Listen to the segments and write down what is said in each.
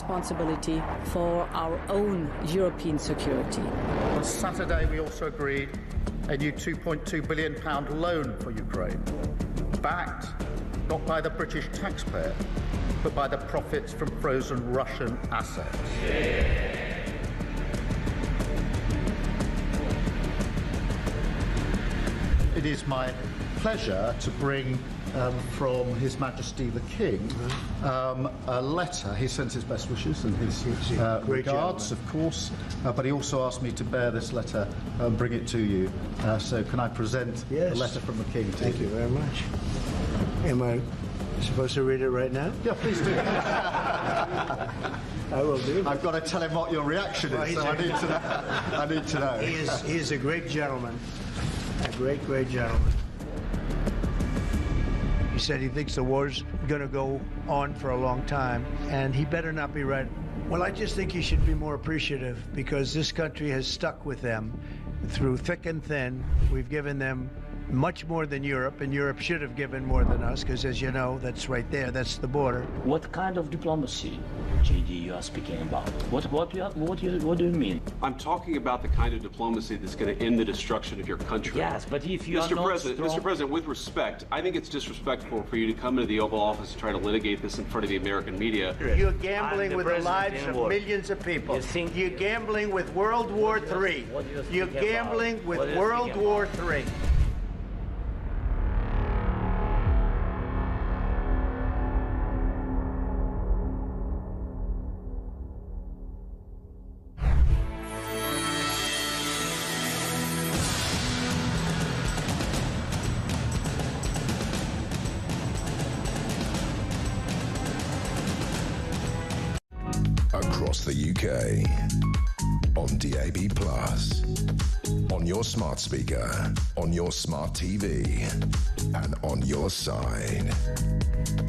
responsibility for our own European security. On Saturday, we also agreed a new £2.2 billion loan for Ukraine, backed not by the British taxpayer, but by the profits from frozen Russian assets. It is my pleasure to bring from His Majesty the King a letter. He sends his best wishes and his regards, of course, but he also asked me to bear this letter and bring it to you. So can I present the letter from the King to you? Thank you very much. Am I supposed to read it right now? Yeah, please do. I will do. I've got to tell him what your reaction is, so I need to know. I need to know. He is a great gentleman. A great, great gentleman. He said he thinks the war's going to go on for a long time, and he better not be right. Well, I just think he should be more appreciative, because this country has stuck with them through thick and thin. We've given them much more than Europe, and Europe should have given more than us, because as you know, that's right there, that's the border. What kind of diplomacy, JD, you are speaking about? What do you mean? I'm talking about the kind of diplomacy that's going to end the destruction of your country. Yes, but if you are not strong... Mr. President, with respect, I think it's disrespectful for you to come into the Oval Office and try to litigate this in front of the American media. You're gambling with the lives of millions of people. You're gambling with World War III. You're gambling with World War III. Across the UK, on DAB+, on your smart speaker, on your smart TV, and on your side.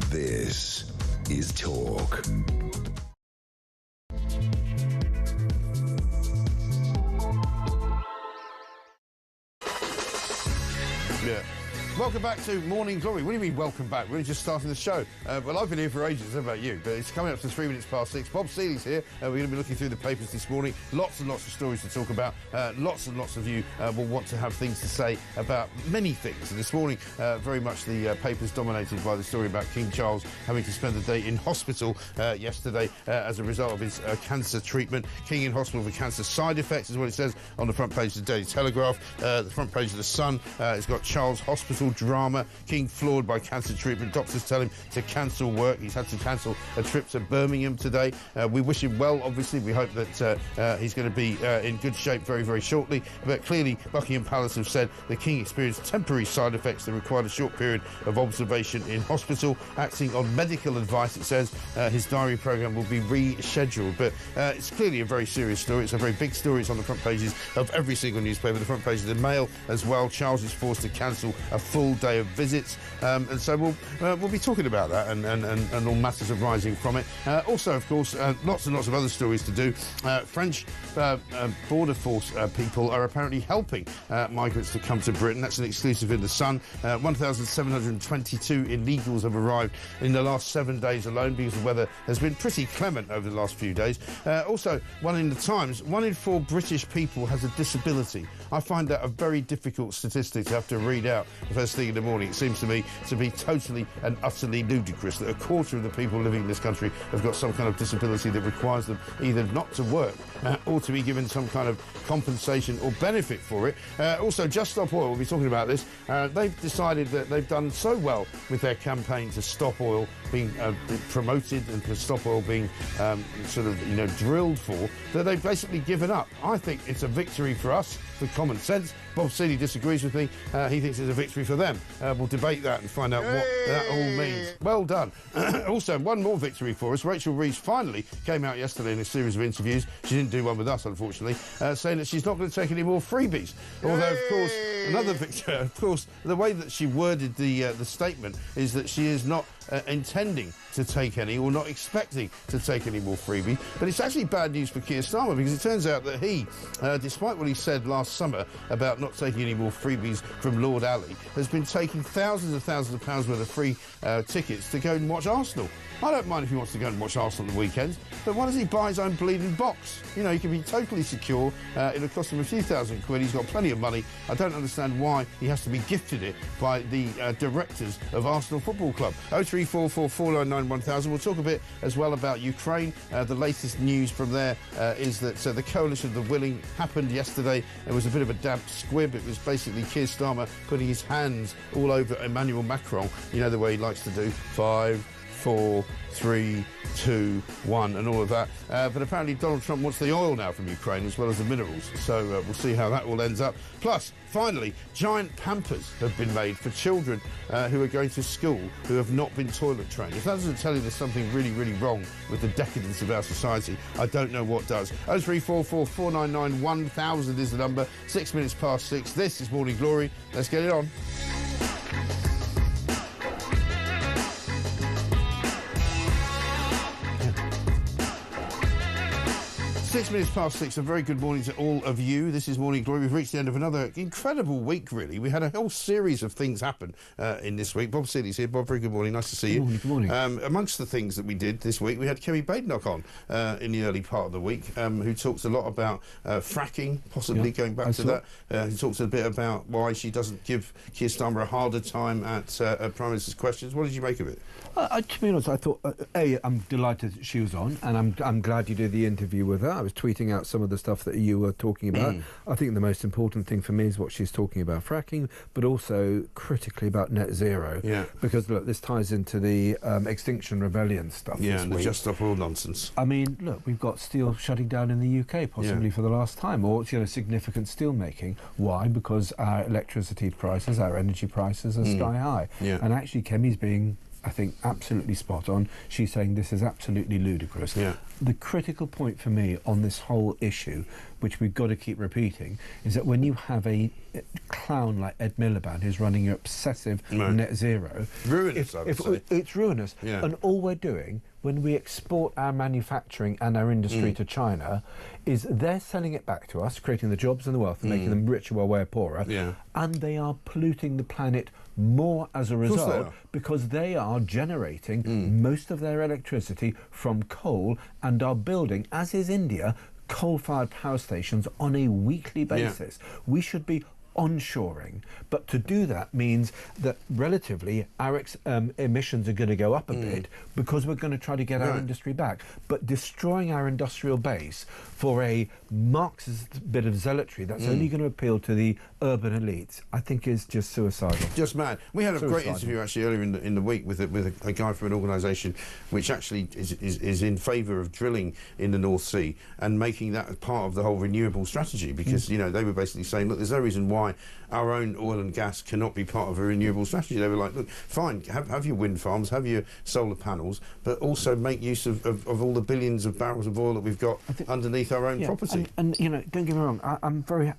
This is Talk. Yeah. Welcome back to Morning Glory. What do you mean, welcome back? We're just starting the show. Well, I've been here for ages. How about you? But it's coming up to 3 minutes past 6. Bob Seeley's here. We're going to be looking through the papers this morning. Lots and lots of stories to talk about. Lots and lots of you will want to have things to say about many things. And this morning, very much the papers dominated by the story about King Charles having to spend the day in hospital yesterday as a result of his cancer treatment. King in hospital for cancer side effects is what it says on the front page of the Daily Telegraph. The front page of the Sun has got Charles hospital drama. King floored by cancer treatment. Doctors tell him to cancel work. He's had to cancel a trip to Birmingham today. We wish him well, obviously. We hope that he's going to be in good shape very, very shortly. But clearly, Buckingham Palace have said the King experienced temporary side effects that required a short period of observation in hospital. Acting on medical advice, it says his diary programme will be rescheduled. But it's clearly a very serious story. It's a very big story. It's on the front pages of every single newspaper. The front page of the Mail as well. Charles is forced to cancel a full day of visits, and so we'll be talking about that and all matters arising from it. Also, of course, lots and lots of other stories to do. French border force people are apparently helping migrants to come to Britain. That's an exclusive in the Sun. 1,722 illegals have arrived in the last 7 days alone because the weather has been pretty clement over the last few days. Also, one in the Times, 1 in 4 British people has a disability. I find that a very difficult statistic to have to read out the first thing in the morning. It seems to me to be totally and utterly ludicrous that a quarter of the people living in this country have got some kind of disability that requires them either not to work or to be given some kind of compensation or benefit for it. Also, Just Stop Oil, we'll be talking about this. They've decided that they've done so well with their campaign to stop oil being promoted and to stop oil being drilled for, that they've basically given up. I think it's a victory for us, for common sense. Bob Seeley disagrees with me. He thinks it's a victory for them. We'll debate that and find out what that all means. Well done. Also, one more victory for us. Rachel Reeves finally came out yesterday in a series of interviews. She didn't do one with us, unfortunately, saying that she's not going to take any more freebies. Although, of course, another victory. Of course, the way that she worded the statement is that she is not intending to take any or not expecting to take any more freebies. But it's actually bad news for Keir Starmer, because it turns out that he, despite what he said last summer about not taking any more freebies from Lord Ali, has been taking thousands of pounds worth of free tickets to go and watch Arsenal. I don't mind if he wants to go and watch Arsenal on the weekends, but why doesn't he buy his own bleeding box? You know, he can be totally secure. It'll cost him a few £1,000. He's got plenty of money. I don't understand why he has to be gifted it by the directors of Arsenal Football Club. 0344 499 1000. We'll talk a bit as well about Ukraine. The latest news from there is that the Coalition of the Willing happened yesterday. There was a bit of a damp squib. It was basically Keir Starmer putting his hands all over Emmanuel Macron. You know the way he likes to do. 5, 4, 3, 2, 1 and all of that. But apparently Donald Trump wants the oil now from Ukraine as well as the minerals. So we'll see how that all ends up. Plus, finally, giant Pampers have been made for children who are going to school who have not been toilet trained. If that doesn't tell you there's something really, really wrong with the decadence of our society, I don't know what does. 0344 499 1000 is the number. 6 minutes past 6. This is Morning Glory. Let's get it on. 6 minutes past 6, a very good morning to all of you. This is Morning Glory. We've reached the end of another incredible week, really. We had a whole series of things happen in this week. Bob Seeley's here. Bob, very good morning. Nice to see you. Good morning. Amongst the things that we did this week, we had Kemi Badenoch on in the early part of the week, who talks a lot about fracking, possibly going back to that. He talks a bit about why she doesn't give Keir Starmer a harder time at Prime Minister's questions. What did you make of it? To be honest, I thought, I'm delighted that she was on, and I'm glad you did the interview with her. I was tweeting out some of the stuff that you were talking about. I think the most important thing for me is what she's talking about fracking, but also critically about net zero. Yeah. Because, look, this ties into the Extinction Rebellion stuff this and the week. Just Stop Oil nonsense. I mean, look, we've got steel shutting down in the UK, possibly for the last time, or, significant steel making. Why? Because our electricity prices, our energy prices are sky high. Yeah. And actually, Kemi's being, I think, absolutely spot on. She's saying this is absolutely ludicrous. Yeah. The critical point for me on this whole issue, which we've got to keep repeating, is that when you have a clown like Ed Miliband who's running your obsessive net zero... Ruinous, I would say. It's ruinous. Yeah. And all we're doing, when we export our manufacturing and our industry to China, is they're selling it back to us, creating the jobs and the wealth and making them richer while we're poorer, and they are polluting the planet more as a result because they are generating most of their electricity from coal and are building, as is India, coal-fired power stations on a weekly basis. We should be onshoring, but to do that means that relatively our emissions are going to go up a bit because we're going to try to get our industry back. But destroying our industrial base for a Marxist bit of zealotry that's only going to appeal to the urban elites, I think is just suicidal. Just mad. We had a great interview actually earlier in the week with a guy from an organisation which actually is in favour of drilling in the North Sea and making that part of the whole renewable strategy, because they were basically saying, look, there's no reason why our own oil and gas cannot be part of a renewable strategy. They were like, look, fine, have your wind farms, have your solar panels, but also make use of all the billions of barrels of oil that we've got underneath our own property. And don't get me wrong,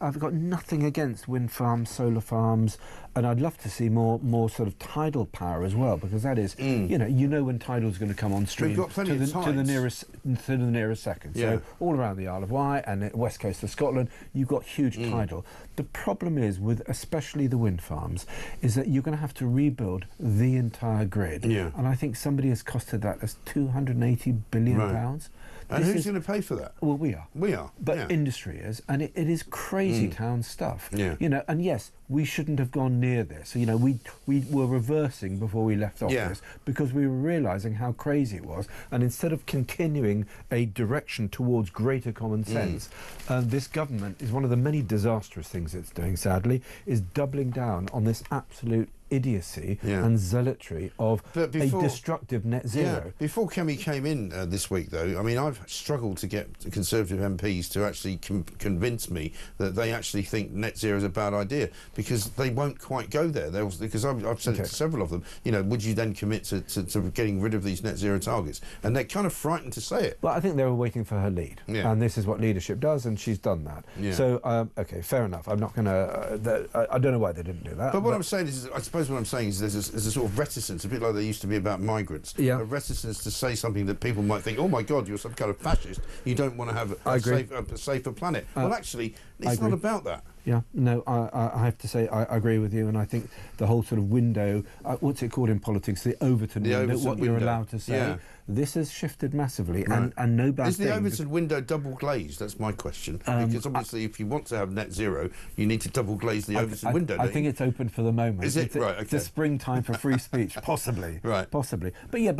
I've got nothing against wind farms, solar farms, and I'd love to see more sort of tidal power as well, because that is, when tidal's going to come on stream to the nearest second. So all around the Isle of Wight and the west coast of Scotland, you've got huge tidal. The problem is with especially the wind farms is that you're going to have to rebuild the entire grid. And I think somebody has costed that as £280 billion. And who's going to pay for that? Well, we are. We are. But industry is, and it is crazy town stuff. Yeah. And yes, we shouldn't have gone near this. We were reversing before we left office because we were realising how crazy it was. And instead of continuing a direction towards greater common sense, this government is one of the many disastrous things it's doing, sadly, is doubling down on this absolute idiocy and zealotry of a destructive net zero. Before Kemi came in this week, though, I mean, I've struggled to get Conservative MPs to actually convince me that they actually think net zero is a bad idea, because they won't quite go there. Because I've said it to several of them, would you then commit to getting rid of these net zero targets? And they're kind of frightened to say it. Well, I think they were waiting for her lead. And this is what leadership does, and she's done that. So, OK, fair enough. I'm not going to... I don't know why they didn't do that. But what I'm saying is, I suppose what I'm saying is there's a sort of reticence, a bit like there used to be about migrants. A reticence to say something that people might think, oh my God, you're some kind of fascist. You don't want to have a safer planet. Well, actually, it's not about that. Yeah, no, I have to say I agree with you, and I think the whole sort of window, what's it called in politics, the Overton window, what you're allowed to say, this has shifted massively, Right. and no bad Is the thing. Overton window double glazed? That's my question. Because obviously, if you want to have net zero, you need to double glaze the Overton window. I think it's open for the moment. Is it? Right, It's a springtime for free speech, possibly. Right. Possibly. But yeah,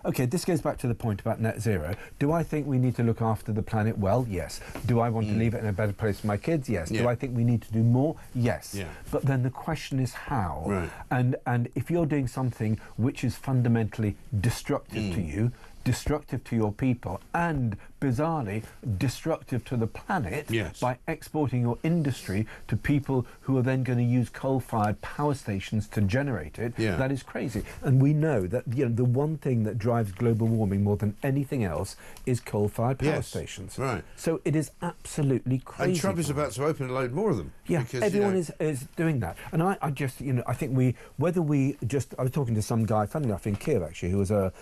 okay, this goes back to the point about net zero. Do I think we need to look after the planet? Well, yes. Do I want to leave it in a better place for my kids? Yes. Yeah. Do I think we need to do more? Yes. Yeah. But then the question is how. Right. And if you're doing something which is fundamentally destructive to you, destructive to your people, and bizarrely destructive to the planet Yes. by exporting your industry to people who are then going to use coal-fired power stations to generate it, that is crazy. And we know that the one thing that drives global warming more than anything else is coal-fired power stations. Right. So it is absolutely crazy. And Trump is about to open a load more of them. Yeah, because, everyone is doing that. And I just, I think I was talking to some guy, funny enough, in Kiev, actually, who was a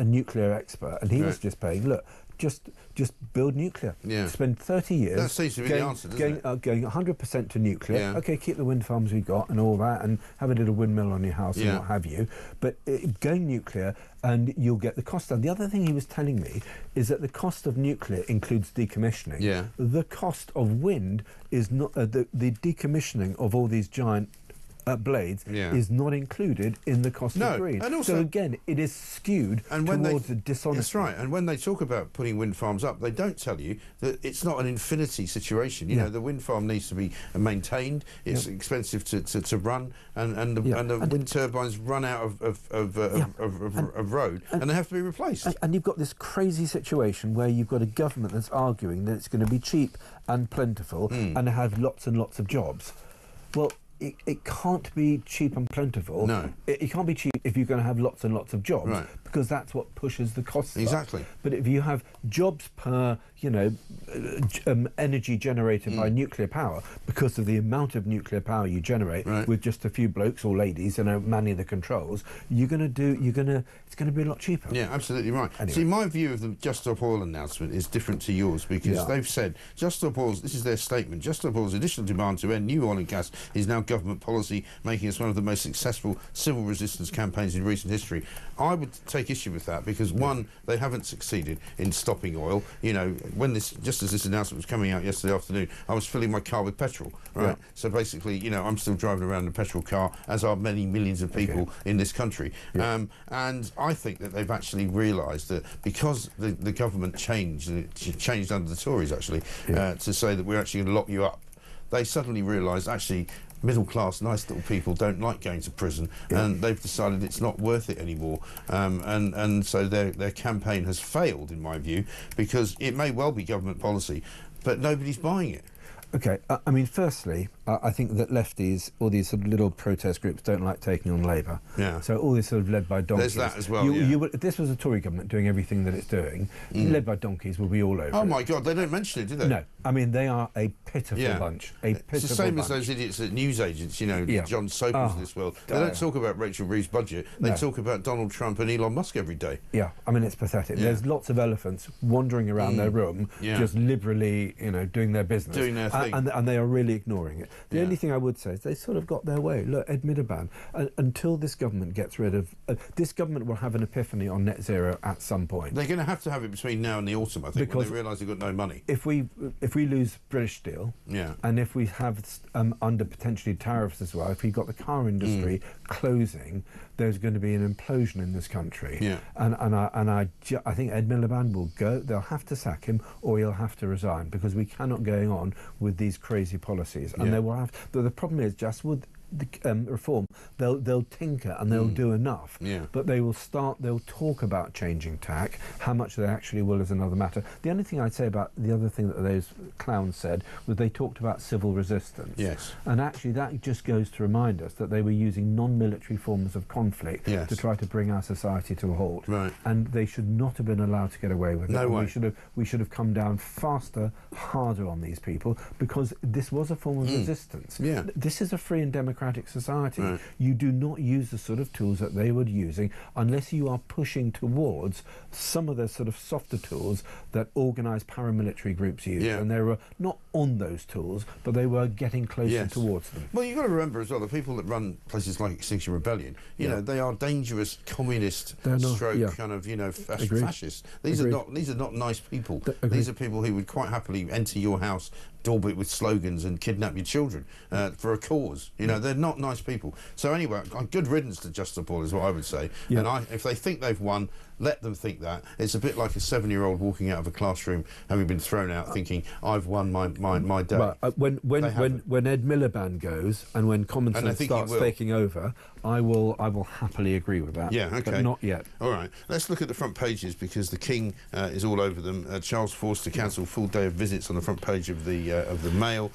nuclear expert, and he was just saying, look, just build nuclear. Yeah. Spend 30 years. That seems to be the answer, doesn't it? Going 100% to nuclear. Yeah. Okay, keep the wind farms we got and all that, and have a little windmill on your house and Yeah. what have you. But going nuclear, and you'll get the cost down. The other thing he was telling me is that the cost of nuclear includes decommissioning. Yeah. The cost of wind is not the decommissioning of all these giant blades is not included in the cost of green. And also, so again, it is skewed towards the dishonesty. That's right. And when they talk about putting wind farms up, they don't tell you that it's not an infinity situation. You know, the wind farm needs to be maintained. It's expensive to run, and the wind turbines run out of road, and they have to be replaced. And you've got this crazy situation where you've got a government that's arguing that it's going to be cheap and plentiful and have lots and lots of jobs. Well, it can't be cheap and plentiful. No. It can't be cheap if you're going to have lots and lots of jobs, because that's what pushes the costs up. Exactly. But if you have jobs per, energy generated by nuclear power, because of the amount of nuclear power you generate with just a few blokes or ladies, manning the controls, it's going to be a lot cheaper. Yeah, absolutely right. Anyway. See, my view of the Just Stop Oil announcement is different to yours, because they've said Just Stop Oil's, this is their statement, Just Stop Oil's additional demand to end new oil and gas is now government policy, making us one of the most successful civil resistance campaigns in recent history. I would take issue with that, because one, they haven't succeeded in stopping oil. When just as this announcement was coming out yesterday afternoon, I was filling my car with petrol, right? So basically, I'm still driving around in a petrol car, as are many millions of people in this country. And I think that they've actually realised that because the government changed, and it changed under the Tories actually, to say that we're actually going to lock you up, they suddenly realised actually middle-class, nice little people don't like going to prison, and they've decided it's not worth it anymore. And so their campaign has failed, in my view, because it may well be government policy, but nobody's buying it. Okay, firstly, I think that lefties, all these sort of little protest groups, don't like taking on Labour. Yeah. So all this sort of led by donkeys. There's that as well, if this was a Tory government doing everything that it's doing, led by donkeys will be all over Oh, it. my God, they don't mention it, do they? No. They are a pitiful bunch. It's the same as those idiots at newsagents, John Sopers of this world. They don't talk about Rachel Reeve's budget. They talk about Donald Trump and Elon Musk every day. Yeah, it's pathetic. There's lots of elephants wandering around their room, just liberally, doing their business. Doing their thing. And they are really ignoring it. The only thing I would say is they sort of got their way. Look, Ed Miliband, until this government gets rid of... this government will have an ephany on net zero at some point. They're going to have it between now and the autumn, I think, because when they realise they've got no money. If we lose British Steel, and if we have under potentially tariffs as well, if we've got the car industry closing, there's going to be an implosion in this country. Yeah. And I think Ed Miliband will go. They'll have to sack him, or he'll have to resign, because we cannot go on with these crazy policies. And they will have. The problem is just with the reform, they'll tinker and they'll do enough, but they'll talk about changing tack. How much they actually will is another matter. The only thing I'd say about the other thing that those clowns said was they talked about civil resistance, and actually that just goes to remind us that they were using non-military forms of conflict to try to bring our society to a halt, and they should not have been allowed to get away with it. No way. We should have come down faster, harder on these people, because this was a form of resistance. This is a free and democratic democratic society. You do not use the sort of tools that they were using unless you are pushing towards some of the sort of softer tools that organised paramilitary groups use. And they were not on those tools, but they were getting closer towards them. Well, you've got to remember as well, the people that run places like Extinction Rebellion, you know, they are dangerous communist stroke kind of, you know, fascists. These are not nice people. These are people who would quite happily enter your house, daub it with slogans and kidnap your children for a cause. You know, they're not nice people. So anyway, good riddance to Just Stop Oil is what I would say. And if they think they've won, let them think that. It's a bit like a 7-year-old walking out of a classroom having been thrown out thinking, I've won my day. But when Ed Miliband goes and when common sense starts taking over, I will happily agree with that. Yeah, okay. But not yet. All right. Let's look at the front pages because the King is all over them. Charles forced to cancel full day of visits on the front page of the Mail.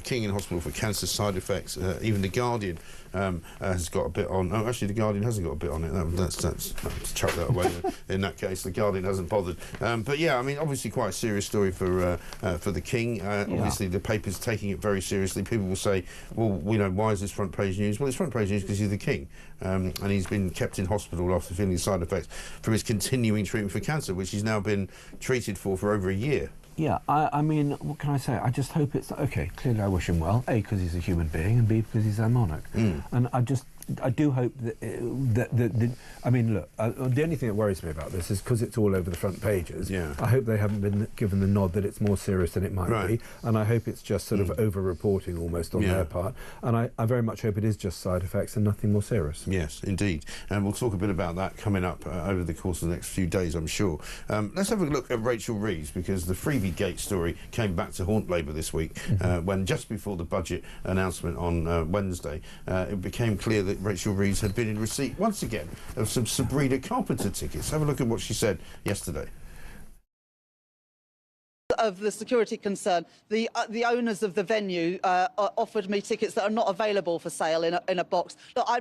King in hospital for cancer side effects. Even the Guardian has got a bit on. Oh, actually, the Guardian hasn't got a bit on it. That's chuck that away. In that case, the Guardian hasn't bothered. But yeah, I mean, obviously, quite a serious story for the King. Obviously, the paper's taking it very seriously. People will say, well, you know, why is this front page news? Well, it's front page news because he's the King, and he's been kept in hospital after feeling side effects from his continuing treatment for cancer, which he's now been treated for over a year. Yeah, I mean, what can I say? I just hope it's okay. Clearly, I wish him well. A, because he's a human being, and B, because he's our monarch. And I do hope that, I mean, look, the only thing that worries me about this is because it's all over the front pages. I hope they haven't been given the nod that it's more serious than it might be, and I hope it's just sort of over-reporting almost on their part. And I very much hope it is just side effects and nothing more serious. Yes, indeed. And we'll talk a bit about that coming up over the course of the next few days, I'm sure. Let's have a look at Rachel Reeves, because the freebie gate story came back to haunt Labour this week, when just before the budget announcement on Wednesday, it became clear that Rachel Reeves had been in receipt once again of some Sabrina Carpenter tickets. Have a look at what she said yesterday. Of the security concern, the owners of the venue offered me tickets that are not available for sale in a box. Look, I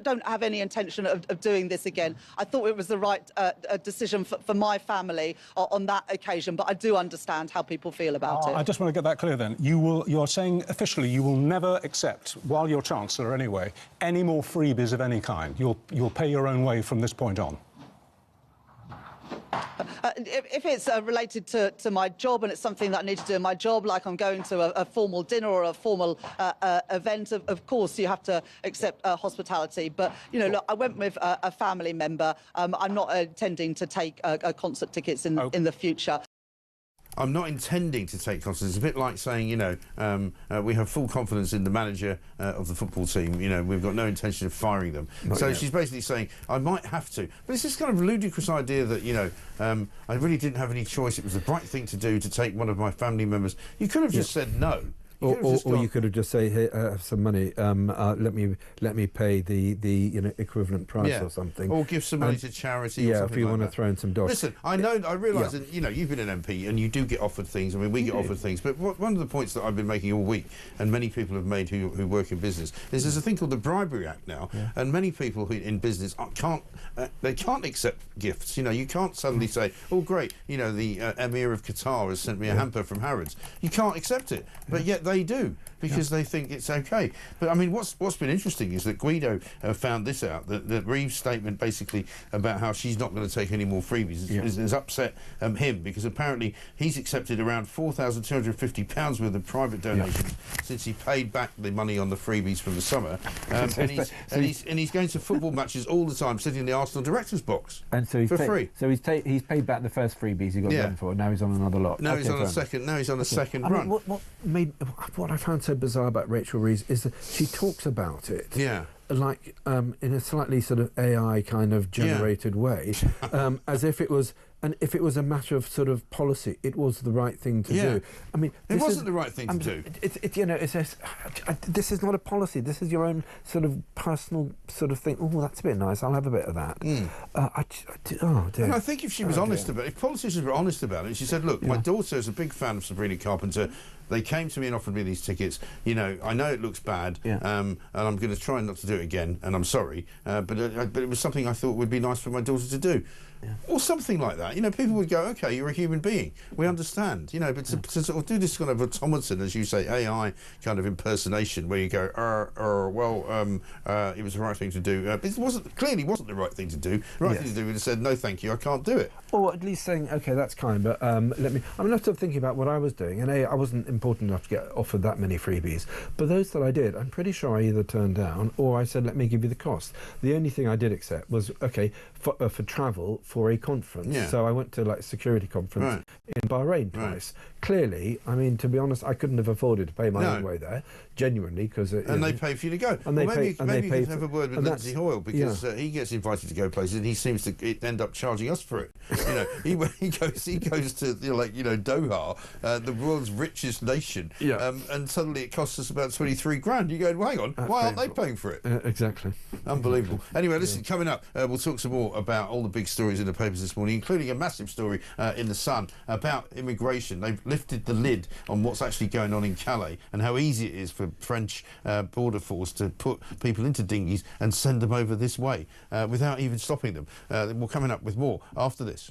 don't have any intention of doing this again. I thought it was the right decision for my family on that occasion, but I do understand how people feel about it. I just want to get that clear then. You are saying officially you will never accept, while you're Chancellor anyway, any more freebies of any kind. You'll pay your own way from this point on. If it's related to my job and it's something that I need to do in my job, like I'm going to a formal dinner or a formal event, of course you have to accept hospitality. But, you know, look, I went with a family member. I'm not intending to take concert tickets in the future. I'm not intending to take concerts. It's a bit like saying, you know, we have full confidence in the manager of the football team. You know, we've got no intention of firing them. So she's basically saying, I might have to. But it's this kind of ludicrous idea that, you know, I really didn't have any choice. It was the right thing to do to take one of my family members. You could have just said no. Or you could have just say, "Hey, have some money. Let me pay the equivalent price or something." Or give some money to charity. Yeah, or if you want to throw in some dollars. Listen, I realise that you know you've been an MP and you do get offered things. I mean, we get offered things. But one of the points that I've been making all week, and many people have made who work in business, is there's a thing called the Bribery Act now, and many people who in business can't accept gifts. You know, you can't suddenly say, "Oh, great, you know, the Emir of Qatar has sent me a hamper from Harrods." You can't accept it, but yet they do, because they think it's okay. But I mean, what's been interesting is that Guido found this out, that Reeves' statement basically about how she's not going to take any more freebies has upset him, because apparently he's accepted around £4,250 worth of private donations since he paid back the money on the freebies from the summer, and he's going to football matches all the time, sitting in the Arsenal director's box for free. So he's paid back the first freebies he got done for. Now he's on another lot. Now he's on a second. Now he's on a second run. Mean, what I found so bizarre about Rachel Reeves is that she talks about it like in a slightly sort of AI kind of generated way, as if it was. And if it was a matter of sort of policy, it was the right thing to do. I mean, it wasn't the right thing to do. This is not a policy. This is your own sort of personal sort of thing. Oh, that's a bit nice. I'll have a bit of that. Oh dear. And I think if she was honest about it, if politicians were honest about it, she said, "Look, my daughter is a big fan of Sabrina Carpenter. They came to me and offered me these tickets. You know, I know it looks bad, and I'm going to try not to do it again. And I'm sorry, but it was something I thought would be nice for my daughter to do." or something like that. You know, people would go, okay, you're a human being, we understand, you know, but to sort of do this kind of automaton, as you say, AI kind of impersonation, where you go, it was the right thing to do. It clearly wasn't the right thing to do. The right thing to do would have said, no, thank you, I can't do it. Or at least saying, okay, that's kind, but let me... I'm not thinking about what I was doing, and I wasn't important enough to get offered that many freebies, but those that I did, I'm pretty sure I either turned down or I said, let me give you the cost. The only thing I did accept was, okay, for travel for a conference. Yeah. So I went to like a security conference in Bahrain twice. Clearly, I mean, to be honest, I couldn't have afforded to pay my own way there, genuinely, because... and they pay for you to go. And maybe you could have a word with Lindsay Hoyle, because he gets invited to go places and he seems to end up charging us for it. You know, he goes to Doha, the world's richest nation, and suddenly it costs us about 23 grand. You go, well, hang on, why aren't they paying for it? Exactly. Unbelievable. Anyway, listen, coming up, we'll talk some more about all the big stories in the papers this morning, including a massive story in The Sun about immigration. They've lifted the lid on what's actually going on in Calais and how easy it is for French border force to put people into dinghies and send them over this way without even stopping them. We're coming up with more after this.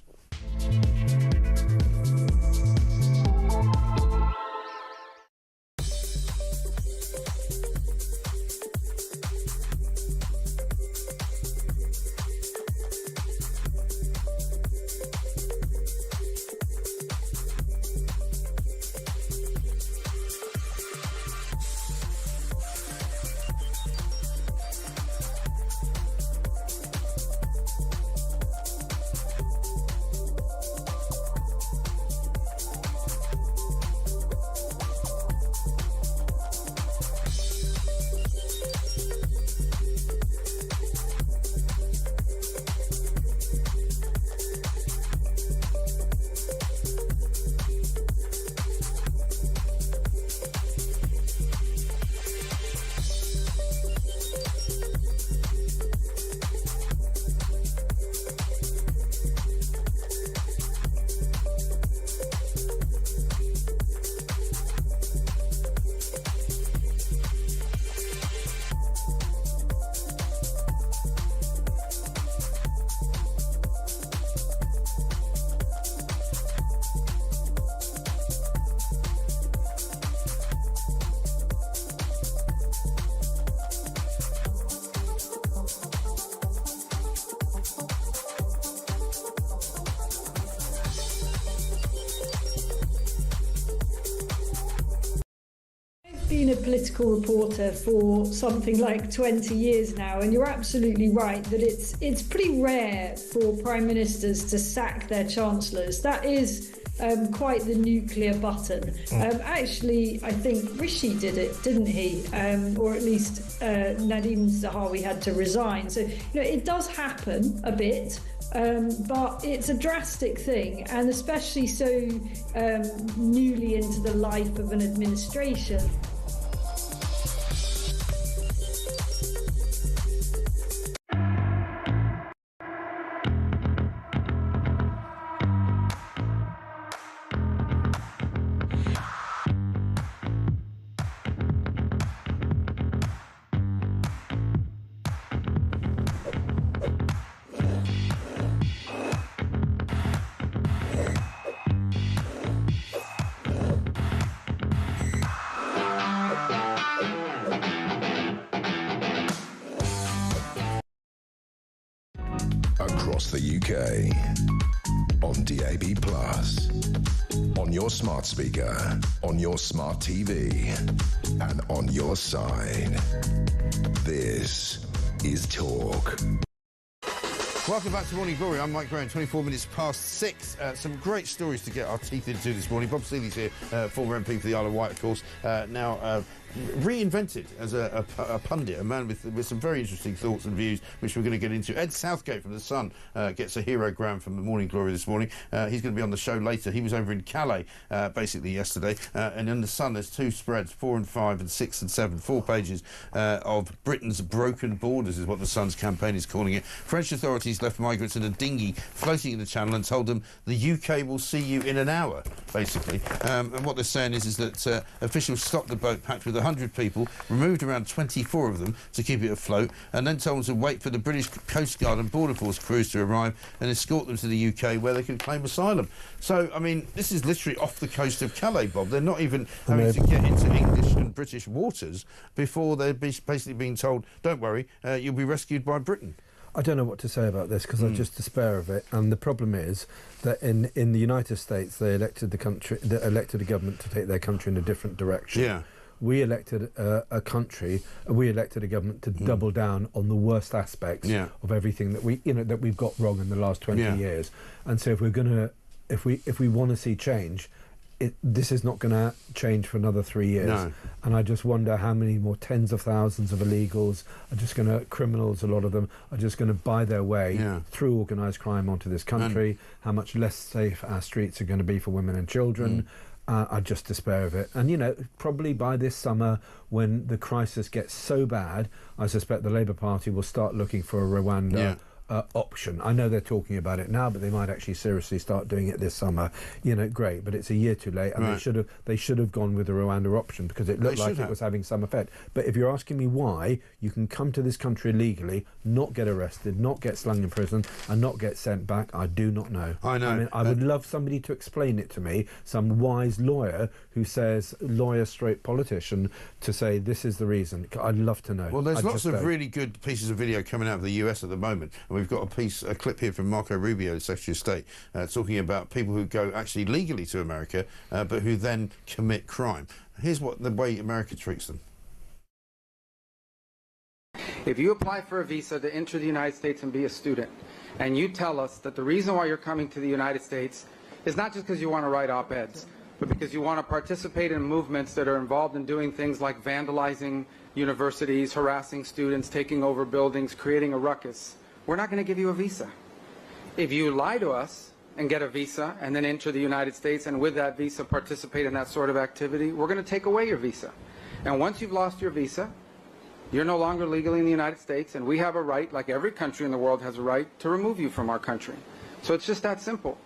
Been a political reporter for something like 20 years now, and you're absolutely right that it's pretty rare for prime ministers to sack their chancellors. That is quite the nuclear button. Actually, I think Rishi did it, didn't he? Or at least Nadine Zahawi had to resign. So, it does happen a bit. But it's a drastic thing, and especially so newly into the life of an administration. Across the UK, on DAB+, on your smart speaker, on your smart TV, and on your side. This is Talk. Welcome back to Morning Glory. I'm Mike Graham, 24 minutes past 6. Some great stories to get our teeth into this morning. Bob Seeley's here, former MP for the Isle of Wight, of course, now reinvented as a pundit, a man with some very interesting thoughts and views, which we're going to get into. Ed Southgate from The Sun gets a herogram from the Morning Glory this morning. He's going to be on the show later. He was over in Calais basically yesterday, and in The Sun there's two spreads, 4 and 5 and 6 and 7, 4 pages of Britain's broken borders is what The Sun's campaign is calling it. French authorities authorities left migrants in a dinghy floating in the channel and told them the UK will see you in an hour, basically. And what they're saying is that officials stopped the boat packed with 100 people, removed around 24 of them to keep it afloat, and then told them to wait for the British Coast Guard and Border Force crews to arrive and escort them to the UK where they could claim asylum. So, I mean, this is literally off the coast of Calais, Bob. They're not even having to get into English and British waters before they're basically being told, don't worry, you'll be rescued by Britain. I don't know what to say about this because I just despair of it. And the problem is that in the United States, they elected a government to take their country in a different direction. Yeah. We elected a government to double down on the worst aspects of everything that we've got wrong in the last 20 years. And so if we want to see change, this is not going to change for another 3 years. No. And I just wonder how many more tens of thousands of illegals are just going to, criminals, a lot of them, are just going to buy their way through organised crime onto this country, how much less safe our streets are going to be for women and children. I just despair of it. And, you know, probably by this summer, when the crisis gets so bad, I suspect the Labour Party will start looking for a Rwanda option. I know they're talking about it now, but they might actually seriously start doing it this summer. You know, great, but it's a year too late, and they should have gone with the Rwanda option because it looked like it was having some effect. But if you're asking me why you can come to this country illegally, not get arrested, not get slung in prison, and not get sent back, I do not know. I know. I mean, I would love somebody to explain it to me, some wise lawyer who says, lawyer/straight politician, to say this is the reason. I'd love to know. Well, there's lots of really good pieces of video coming out of the US at the moment. We've got a clip here from Marco Rubio, the Secretary of State, talking about people who go actually legally to America, but who then commit crime. Here's the way America treats them. If you apply for a visa to enter the United States and be a student, and you tell us that the reason why you're coming to the United States is not just because you want to write op-eds, but because you want to participate in movements that are involved in doing things like vandalizing universities, harassing students, taking over buildings, creating a ruckus, we're not going to give you a visa. If you lie to us and get a visa and then enter the United States and with that visa participate in that sort of activity, we're going to take away your visa. And once you've lost your visa, you're no longer legally in the United States, and we have a right, like every country in the world has a right, to remove you from our country. So it's just that simple.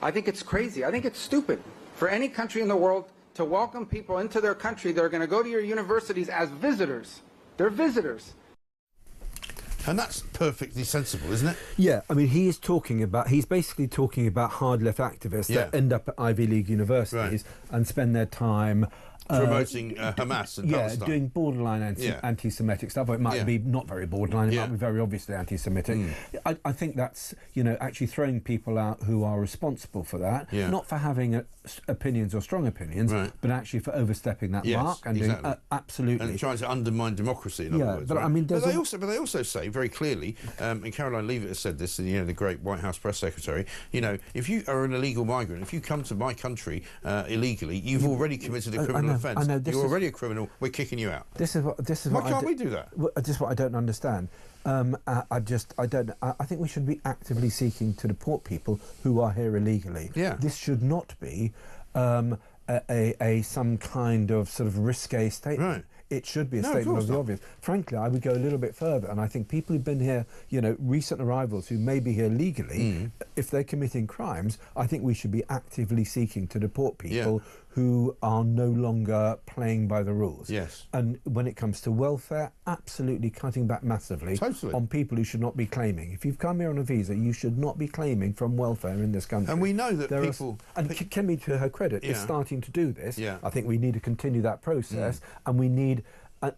I think it's crazy. I think it's stupid for any country in the world to welcome people into their country that are going to go to your universities as visitors. They're visitors. And that's perfectly sensible, isn't it? Yeah, I mean, he's basically talking about hard left activists that end up at Ivy League universities and spend their time promoting Hamas and Palestine. Doing borderline anti-Semitic stuff. It might be not very borderline, it might be very obviously anti-Semitic. I think that's, you know, actually throwing people out who are responsible for that, not for having opinions or strong opinions, but actually for overstepping that mark and doing absolutely. And trying to undermine democracy, in other words. But I mean, but they also say very clearly, and Caroline Leavitt has said this, you know, the great White House press secretary, you know, if you are an illegal migrant, if you come to my country illegally, you've already committed a criminal offence. I know, you're already a criminal. We're kicking you out. Why can't we do that? This is what I don't understand. I think we should be actively seeking to deport people who are here illegally. This should not be some kind of sort of risque statement. It should be a statement of the obvious. Frankly, I would go a little bit further, and I think people who've been here, you know, recent arrivals who may be here legally, if they're committing crimes, I think we should be actively seeking to deport people who are no longer playing by the rules. And when it comes to welfare, absolutely cutting back massively on people who should not be claiming. If you've come here on a visa, you should not be claiming from welfare in this country. And we know that and Kemi, to her credit, is starting to do this. I think we need to continue that process, and we need,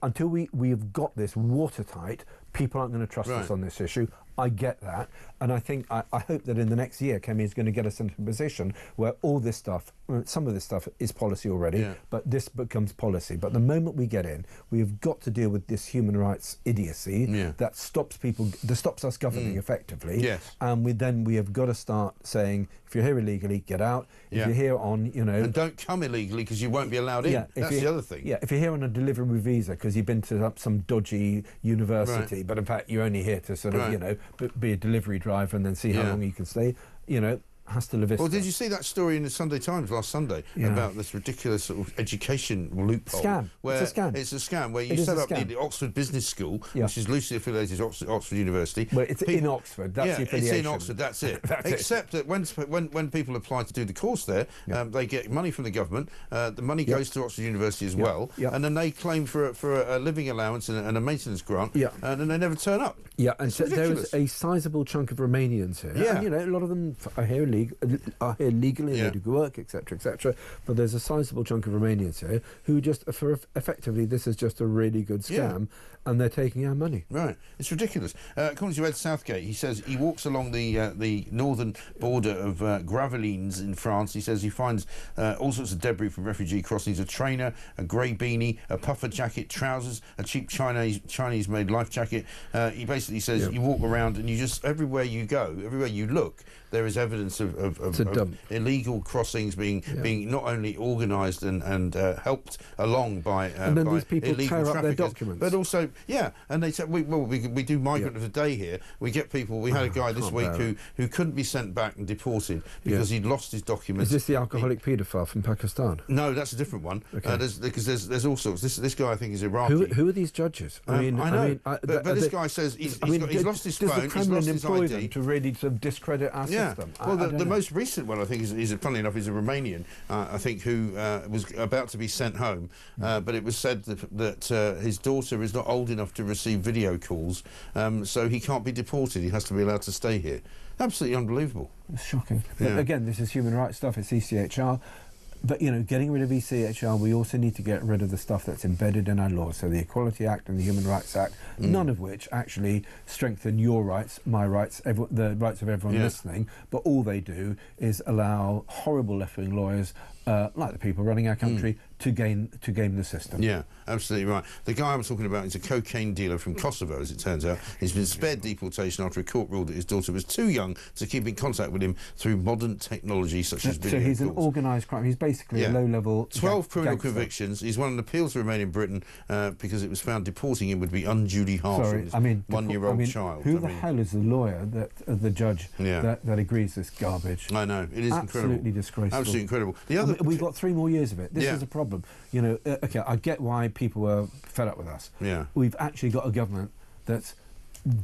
until we've got this watertight, people aren't going to trust us on this issue. I get that, and I think I hope that in the next year, Kemi is going to get us into a position where all this stuff, some of this stuff is policy already, but this becomes policy. But the moment we get in, we've got to deal with this human rights idiocy that stops us governing effectively. And we have got to start saying, if you're here illegally, get out. If you're here on, you know, and don't come illegally because you won't be allowed in. That's the other thing. If you're here on a delivery visa because you've been to some dodgy university, but in fact you're only here to sort of, you know, be a delivery driver and then see how long you can stay, you know, hasta la vista. Well, did you see that story in the Sunday Times last Sunday about this ridiculous sort of education loophole? Scam. Where it's a scam. It's a scam where you set up the Oxford Business School, which is loosely affiliated to Oxford University. Well, it's in Oxford. That's the affiliation. It's in Oxford. That's it. Except that when people apply to do the course there, they get money from the government. The money goes to Oxford University as well, and then they claim for a living allowance and a maintenance grant, and then they never turn up. Yeah, and so there is a sizable chunk of Romanians here. Yeah. And, you know, a lot of them are here legally, they do work, etc., etc. But there's a sizable chunk of Romanians here who just, effectively, this is just a really good scam, and they're taking our money. Right. It's ridiculous. According to Ed Southgate, he says he walks along the northern border of Gravelines in France. He says he finds all sorts of debris from refugee crossings, a trainer, a grey beanie, a puffer jacket, trousers, a cheap Chinese-made life jacket. He basically says you walk around and you just, everywhere you go, everywhere you look, there is evidence of illegal crossings being not only organised and helped along by and then by these people illegal tear up their traffickers, documents. but also and they say we do Migrant of the Day here. We get people. We had a guy this week who couldn't be sent back and deported because he'd lost his documents. Is this the alcoholic paedophile from Pakistan? No, that's a different one. Okay. There's all sorts. This guy I think is Iraqi. Who are these judges? I know. But this guy says he's lost his phone. Does the Kremlin he's lost his employ ID. them to really sort of discredit our system? Well, the most recent one I think is funnily enough is a Romanian I think who was about to be sent home, but it was said that his daughter is not old enough to receive video calls, so he can't be deported. He has to be allowed to stay here. Absolutely unbelievable. It's shocking. But again, this is human rights stuff. It's ECHR. But, you know, getting rid of ECHR, we also need to get rid of the stuff that's embedded in our laws. So the Equality Act and the Human Rights Act, none of which actually strengthen your rights, my rights, the rights of everyone listening. But all they do is allow horrible left-wing lawyers, like the people running our country, to game the system. Yeah, absolutely right. The guy I'm talking about is a cocaine dealer from Kosovo, as it turns out. He's been spared deportation after a court ruled that his daughter was too young to keep in contact with him through modern technology such as video So he's calls. an organised crime. He's basically a low-level 12 criminal gangster. convictions. He's won an appeal to remain in Britain because it was found deporting him would be unduly harsh on his one-year-old child. Who the hell is the lawyer, the judge, that agrees this garbage? I know. It is absolutely disgraceful. Absolutely incredible. The other we've got 3 more years of it. This is a problem. You know, okay, I get why people were fed up with us. Yeah. We've actually got a government that's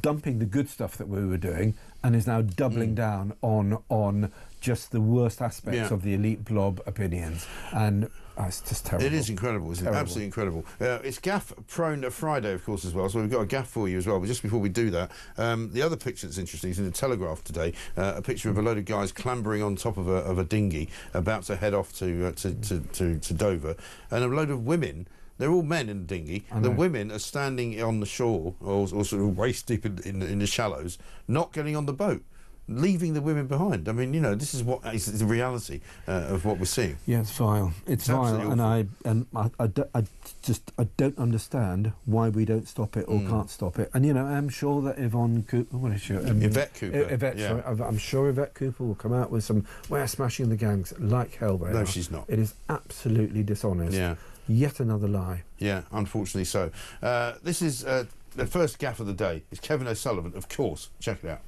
dumping the good stuff that we were doing and is now doubling down on just the worst aspects of the elite blob opinions. And it's just terrible. It is incredible, isn't it? Absolutely incredible. It's gaff-prone Friday, of course, as well, so we've got a gaff for you as well. But just before we do that, the other picture that's interesting is in the Telegraph today, a picture of a load of guys clambering on top of a dinghy about to head off to Dover, and a load of women. They're all men in the dinghy. The women are standing on the shore or sort of waist deep in the shallows, not getting on the boat, leaving the women behind. I mean, you know, this is what is the reality of what we're seeing. Yeah, it's vile. It's vile, and I don't understand why we don't stop it or can't stop it. And you know, I'm sure that Yvette Cooper. Sorry, I'm sure Yvette Cooper will come out with some "we're smashing the gangs" like hell. No, she's not. It is absolutely dishonest. Yeah. Yet another lie. Yeah, unfortunately so. This is the first gaff of the day. It's Kevin O'Sullivan, of course. Check it out.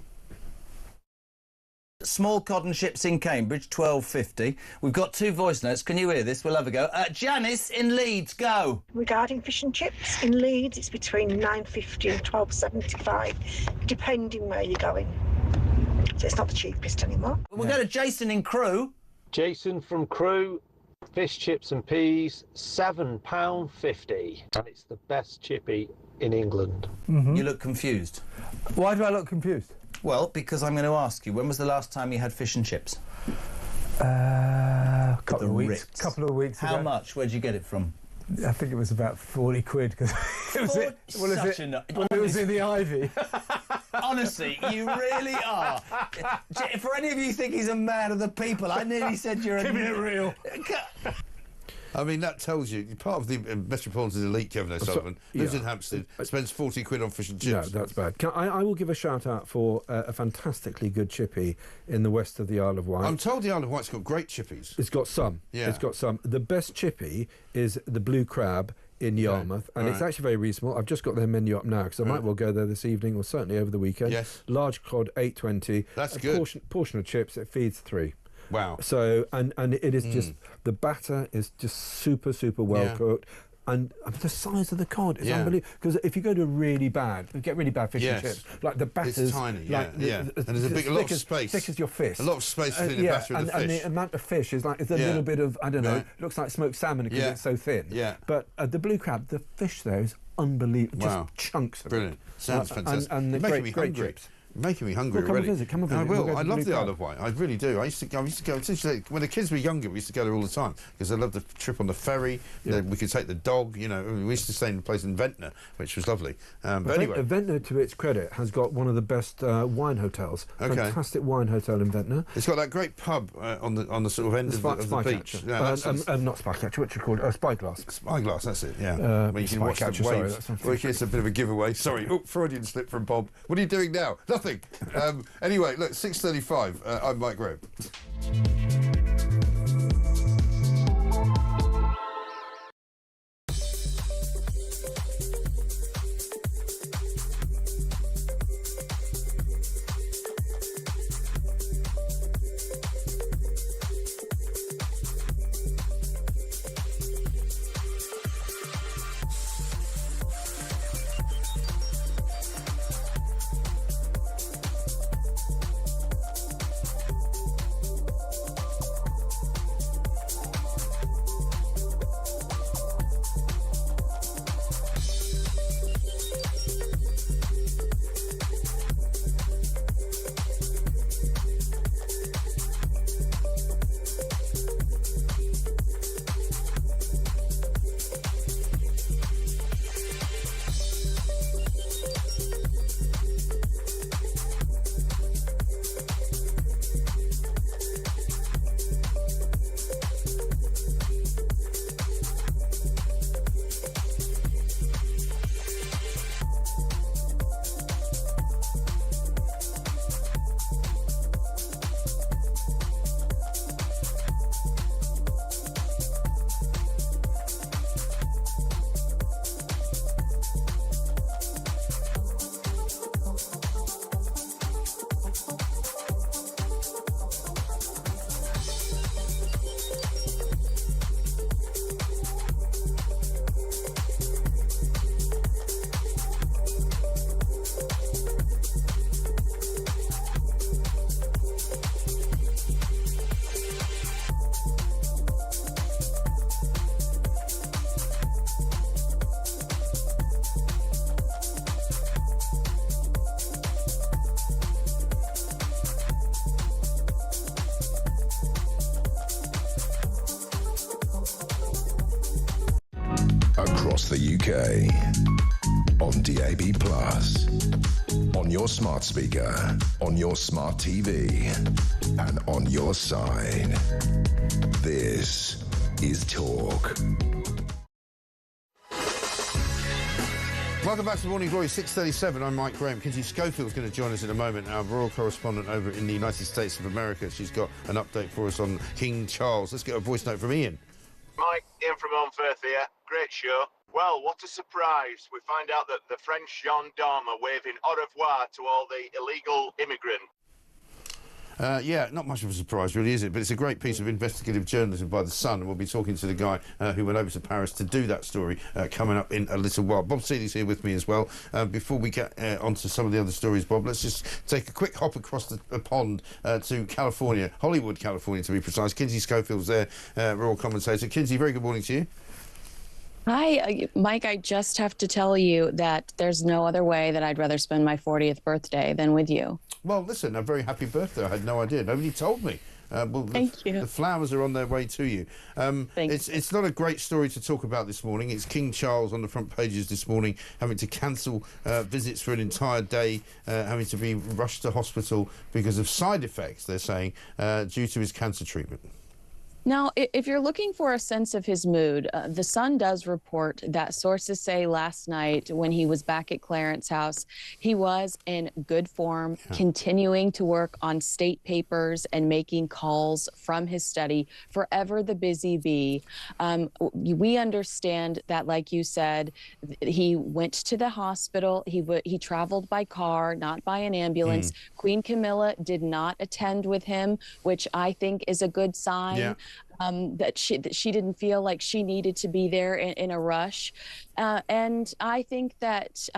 Small cotton ships in Cambridge, 12.50. We've got 2 voice notes. Can you hear this? We'll have a go. Janice in Leeds, go. Regarding fish and chips in Leeds, it's between £9.50 and £12.75, depending where you're going. So it's not the cheapest anymore. We'll go to Jason in Crewe. Jason from Crewe. Fish, chips and peas, £7.50. And it's the best chippy in England. You look confused. Why do I look confused? Well, because I'm going to ask you, when was the last time you had fish and chips? Couple of weeks ago. How much? Where'd you get it from? I think it was about 40 quid because it was in the Ivy. Honestly, you really are. For any of you who think he's a man of the people, I nearly said you're Keeping it real. I mean, that tells you, part of the Metropolitan elite, Kevin O'Sullivan, lives in Hampstead, spends 40 quid on fish and chips. No, that's bad. I will give a shout-out for a fantastically good chippy in the west of the Isle of Wight. I'm told the Isle of Wight's got great chippies. It's got some. Yeah. It's got some. The best chippy is the blue crab in Yarmouth, and it's actually very reasonable. I've just got their menu up now because I might well go there this evening or certainly over the weekend. Yes. Large cod, $8.20. That's good. Portion of chips. It feeds 3. Wow. So and it is just the batter is just super well cooked. And the size of the cod is unbelievable. Because if you go to get really bad fish and chips, like the batter's it's tiny, and there's a lot of space, thick as your fist, a lot of space between the batter and the fish. And the amount of fish is like it's a little bit of looks like smoked salmon because it's so thin. Yeah. But the blue crab, the fish there is unbelievable. Wow. Just chunks of Brilliant. it. Sounds fantastic. And the making me great hungry. chips. Making me hungry Well, come already. and visit, come and visit. I We'll will. go I to love Blue the Isle Crab. of Wight. I really do. I used to go when the kids were younger. We used to go there all the time because I loved the trip on the ferry. We could take the dog. You know, we used to stay in a place in Ventnor, which was lovely. But anyway, Ventnor, to its credit, has got one of the best wine hotels. Okay. Fantastic wine hotel in Ventnor. It's got that great pub on the sort of end of the beach. Yeah, not Spycatcher. What's it called? Spyglass. Spyglass. That's it. Yeah. Where you can watch the waves. It's a bit of a giveaway. Sorry. Oh, Freudian slip from Bob. What are you doing now? Nothing. Anyway, look, 6:35. I'm Mike Graham. Across the UK, on DAB+, on your smart speaker, on your smart TV, and on your side. This is Talk. Welcome back to Morning Glory, 6:37. I'm Mike Graham. Kinsey Schofield's going to join us in a moment, our royal correspondent over in the United States of America. She's got an update for us on King Charles. Let's get a voice note from Ian. Mike, Ian from Monfirth here. Great show. Well, what a surprise. We find out that the French gendarmes are waving au revoir to all the illegal immigrants. Yeah, not much of a surprise, really, is it? But it's a great piece of investigative journalism by The Sun, and we'll be talking to the guy who went over to Paris to do that story coming up in a little while. Bob Seeley's here with me as well. Before we get onto some of the other stories, Bob, let's just take a quick hop across the pond to California, Hollywood, California, to be precise. Kinsey Schofield's there, royal commentator. Kinsey, very good morning to you. Hi, Mike. I just have to tell you that there's no other way that I'd rather spend my 40th birthday than with you. Well, listen, a very happy birthday. I had no idea. Nobody told me. Thank you. The flowers are on their way to you. It's not a great story to talk about this morning. It's King Charles on the front pages this morning, having to cancel visits for an entire day, having to be rushed to hospital because of side effects, they're saying, due to his cancer treatment. Now, if you're looking for a sense of his mood, the Sun does report that sources say last night when he was back at Clarence House, he was in good form, continuing to work on state papers and making calls from his study, forever the busy bee. We understand that, like you said, he went to the hospital. He traveled by car, not by an ambulance. Queen Camilla did not attend with him, which I think is a good sign. That she didn't feel like she needed to be there in a rush. And I think that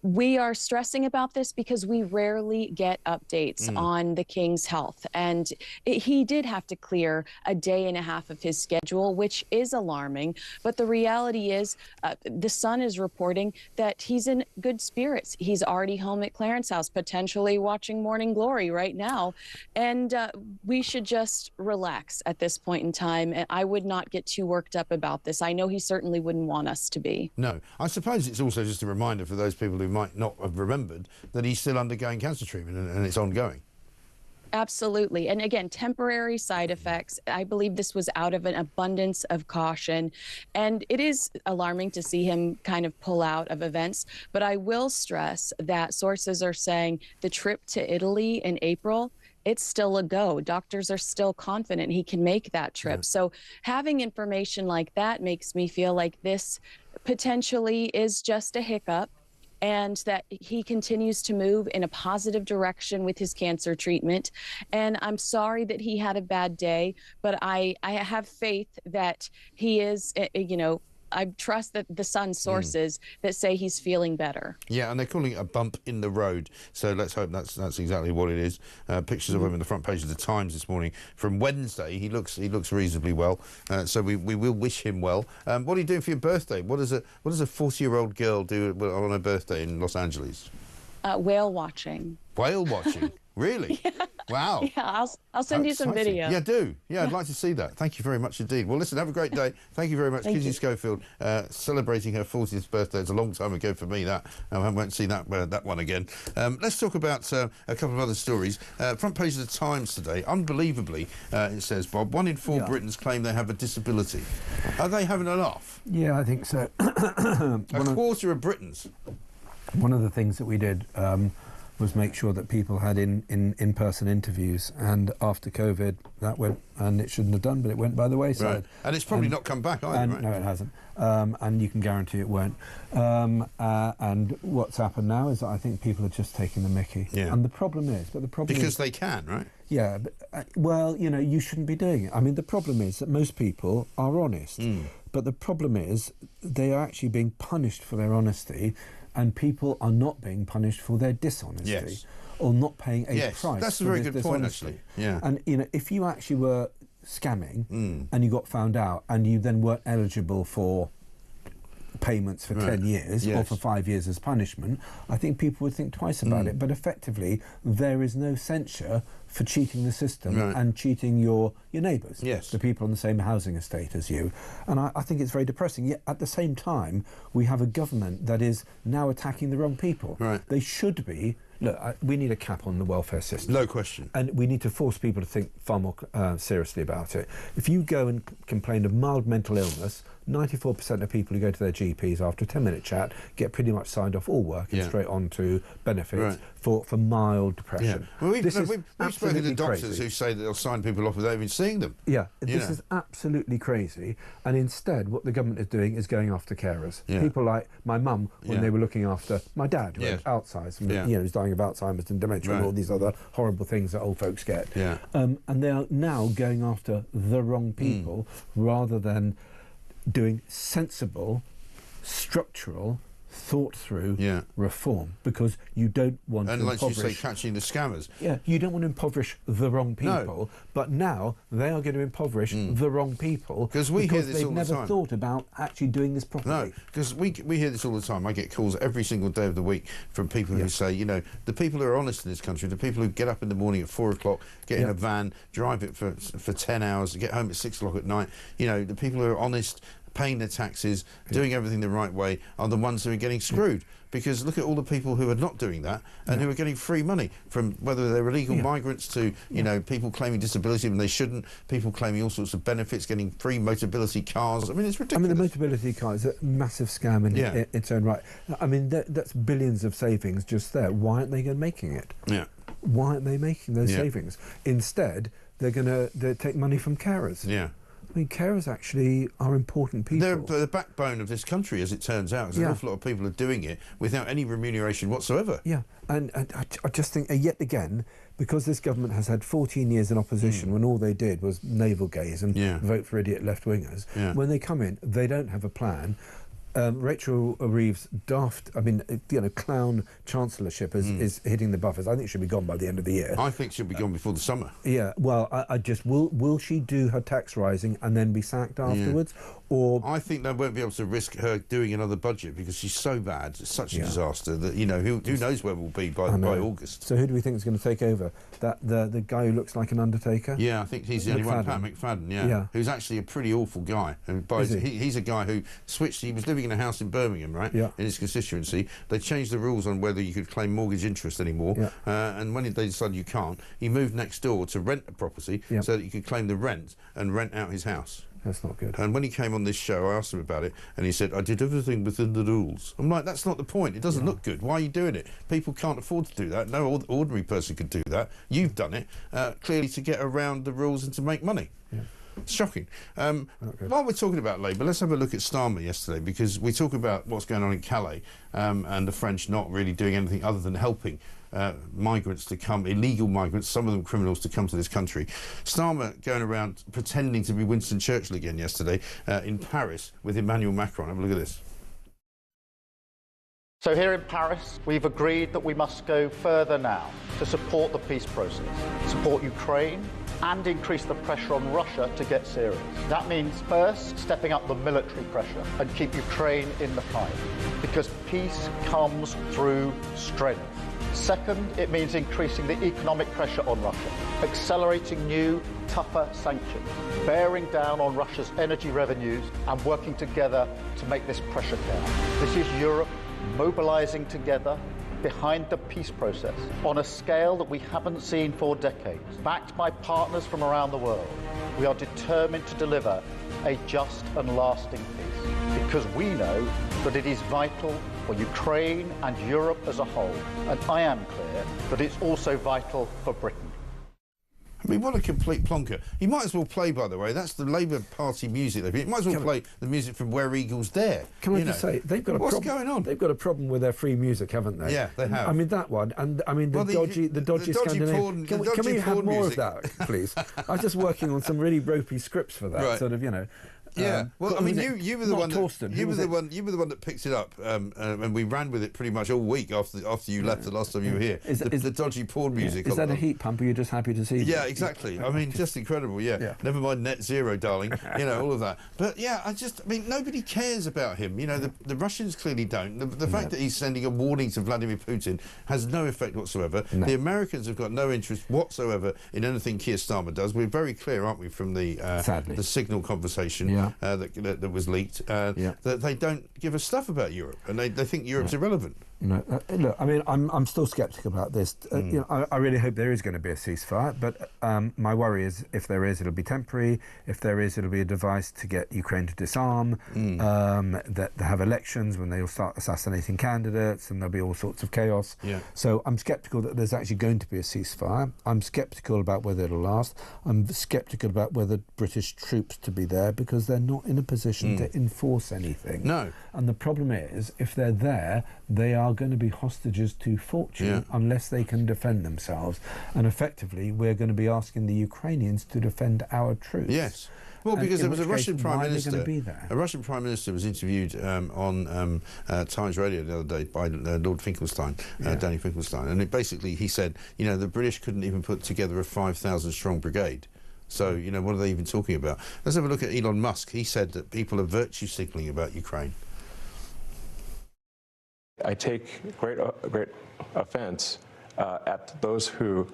we are stressing about this because we rarely get updates on the king's health. And he did have to clear a day and a half of his schedule, which is alarming. But the reality is the Sun is reporting that he's in good spirits. He's already home at Clarence House, potentially watching Morning Glory right now. And we should just relax at this point in time. And I would not get too worked up about this. I know he certainly wouldn't want us to be. No. I suppose it's also just a reminder for those people who might not have remembered that he's still undergoing cancer treatment and it's ongoing. Absolutely. And again, temporary side effects. I believe this was out of an abundance of caution. And it is alarming to see him kind of pull out of events. But I will stress that sources are saying the trip to Italy in April, it's still a go. Doctors are still confident he can make that trip. So having information like that makes me feel like this potentially is just a hiccup, and that he continues to move in a positive direction with his cancer treatment. And I'm sorry that he had a bad day, but I have faith that he is, you know, I trust that the Sun sources that say he's feeling better. Yeah, and they're calling it a bump in the road. So let's hope that's exactly what it is. Pictures of him on the front page of the Times this morning from Wednesday. He looks reasonably well. So we will wish him well. What are you doing for your birthday? What does a 40-year-old girl do on her birthday in Los Angeles? Whale watching. Whale watching? Really? Yeah. Wow. Yeah, I'll send you some video. Yeah, do. Yeah, I'd like to see that. Thank you very much indeed. Well, listen, have a great day. Thank you very much. Kizzy Schofield celebrating her 40th birthday. It's a long time ago for me, that. I won't see that one again. Let's talk about a couple of other stories. Front page of the Times today. Unbelievably, it says, Bob, 1 in 4 Britons claim they have a disability. Are they having a laugh? Yeah, I think so. A quarter of Britons. One of the things that we did was make sure that people had in-person interviews, and after COVID that went, and it shouldn't have done, but it went by the wayside. Right. And it's probably not come back either, right? No, it hasn't. And you can guarantee it won't. And what's happened now is that I think people are just taking the mickey. Yeah. And the problem is, because they can, right? Yeah, but, well, you know, you shouldn't be doing it. I mean, the problem is that most people are honest. But the problem is they are actually being punished for their honesty, and people are not being punished for their dishonesty or not paying a price. That's a very good point, actually. Yeah. And, you know, if you actually were scamming and you got found out and you then weren't eligible for payments for 10 years or for 5 years as punishment, I think people would think twice about it. But effectively, there is no censure for cheating the system and cheating your neighbours, the people on the same housing estate as you. And I think it's very depressing. Yet at the same time, we have a government that is now attacking the wrong people. They should be. Look, we need a cap on the welfare system. No question. And we need to force people to think far more seriously about it. If you go and complain of mild mental illness, 94% of people who go to their GPs after a 10-minute chat get pretty much signed off all work and straight on to benefits for mild depression. Well, we've spoken to doctors who say that they'll sign people off without even seeing them. Yeah, this is absolutely crazy. And instead, what the government is doing is going after carers. People like my mum, when they were looking after my dad, who had Alzheimer's, you know, who's dying of Alzheimer's and dementia and all these other horrible things that old folks get. And they are now going after the wrong people rather than doing sensible, structural, thought-through reform, because you don't want to impoverish... And like you say, catching the scammers. Yeah, you don't want to impoverish the wrong people, but now they are going to impoverish the wrong people because hear this they've all the never time. thought about actually doing this properly. No, because we hear this all the time. I get calls every single day of the week from people who say, you know, the people who are honest in this country, the people who get up in the morning at 4 o'clock, get in a van, drive it for 10 hours, get home at 6 o'clock at night, you know, the people who are honest, paying their taxes, doing everything the right way, are the ones who are getting screwed. Because look at all the people who are not doing that and who are getting free money, from whether they're illegal migrants to, you know, people claiming disability when they shouldn't, people claiming all sorts of benefits, getting free Motability cars. I mean, it's ridiculous. I mean, the Motability car is a massive scam in its own right. I mean, that's billions of savings just there. Why aren't they making it? Yeah. Why aren't they making those savings? Instead, they're going to take money from carers. Yeah. I mean, carers actually are important people. They're the backbone of this country, as it turns out, because an awful lot of people are doing it without any remuneration whatsoever. Yeah, and I just think, yet again, because this government has had 14 years in opposition when all they did was navel gaze and vote for idiot left-wingers, when they come in, they don't have a plan. Rachel Reeves' daft, I mean, you know, clown chancellorship is hitting the buffers. I think she'll be gone by the end of the year. I think she'll be gone before the summer. Yeah, well, I just, will she do her tax rising and then be sacked afterwards? Or I think they won't be able to risk her doing another budget because she's so bad, it's such a disaster that, you know, who knows where we'll be by August. So who do we think is going to take over? The guy who looks like an undertaker? Yeah, I think he's the only one, Pat McFadden, who's actually a pretty awful guy. And he's a guy who switched, he was living in a house in Birmingham, right, in his constituency. They changed the rules on whether you could claim mortgage interest anymore, and when they decided you can't, he moved next door to rent a property so that you could claim the rent and rent out his house. That's not good. And when he came on this show, I asked him about it, and he said, I did everything within the rules. I'm like, that's not the point. It doesn't look good. Why are you doing it? People can't afford to do that. No ordinary person could do that. You've done it, clearly to get around the rules and to make money. Yeah. It's shocking. While we're talking about Labour, let's have a look at Starmer yesterday, because we talk about what's going on in Calais and the French not really doing anything other than helping migrants to come, illegal migrants, some of them criminals, to come to this country. Starmer going around pretending to be Winston Churchill again yesterday in Paris with Emmanuel Macron. Have a look at this. So here in Paris, we've agreed that we must go further now to support the peace process, support Ukraine, and increase the pressure on Russia to get serious. That means first stepping up the military pressure and keep Ukraine in the fight, because peace comes through strength. Second, it means increasing the economic pressure on Russia, accelerating new, tougher sanctions, bearing down on Russia's energy revenues, and working together to make this pressure count. This is Europe mobilizing together behind the peace process on a scale that we haven't seen for decades. Backed by partners from around the world, we are determined to deliver a just and lasting peace, because we know that it is vital for Ukraine and Europe as a whole. And I am clear that it's also vital for Britain. I mean, what a complete plonker. He might as well play, by the way, that's the Labour Party music. He might as well play the music from Where Eagles Dare. Can I just say, they've got a problem. What's going on? They've got a problem with their free music, haven't they? Yeah, they have. I mean, that one, and I mean, the dodgy Scandinavian. Can we have more of that, please? I was just working on some really ropey scripts for that, sort of, you know. Yeah, well, I mean, you were the one that you were the one that picked it up, and we ran with it pretty much all week after you left the last time you were here. Is the dodgy porn music? Is that a heat pump? Or you're just happy to see? Yeah, exactly. I mean, just incredible. Yeah. Never mind net zero, darling. You know, all of that. But yeah, I mean, nobody cares about him. You know, the Russians clearly don't. The fact that he's sending a warning to Vladimir Putin has no effect whatsoever. No. The Americans have got no interest whatsoever in anything Keir Starmer does. We're very clear, aren't we, from the Signal conversation. Yeah. That was leaked, that they don't give a stuff about Europe, and they think Europe's irrelevant. No, look, I mean, I'm still sceptical about this. You know, I really hope there is going to be a ceasefire, but my worry is if there is, it'll be temporary. If there is, it'll be a device to get Ukraine to disarm. That they have elections when they'll start assassinating candidates, and there'll be all sorts of chaos. Yeah. So I'm sceptical that there's actually going to be a ceasefire. I'm sceptical about whether it'll last. I'm sceptical about whether British troops to be there, because they're not in a position to enforce anything. No. And the problem is, if they're there, they are going to be hostages to fortune unless they can defend themselves. And effectively, we're going to be asking the Ukrainians to defend our troops. Yes. Well, because there was a Russian Prime Minister. A Russian Prime Minister was interviewed on Times Radio the other day by Lord Finkelstein, Danny Finkelstein, and he said, you know, the British couldn't even put together a 5,000-strong brigade. So, you know, what are they even talking about? Let's have a look at Elon Musk. He said that people are virtue signalling about Ukraine. I take great offense at those who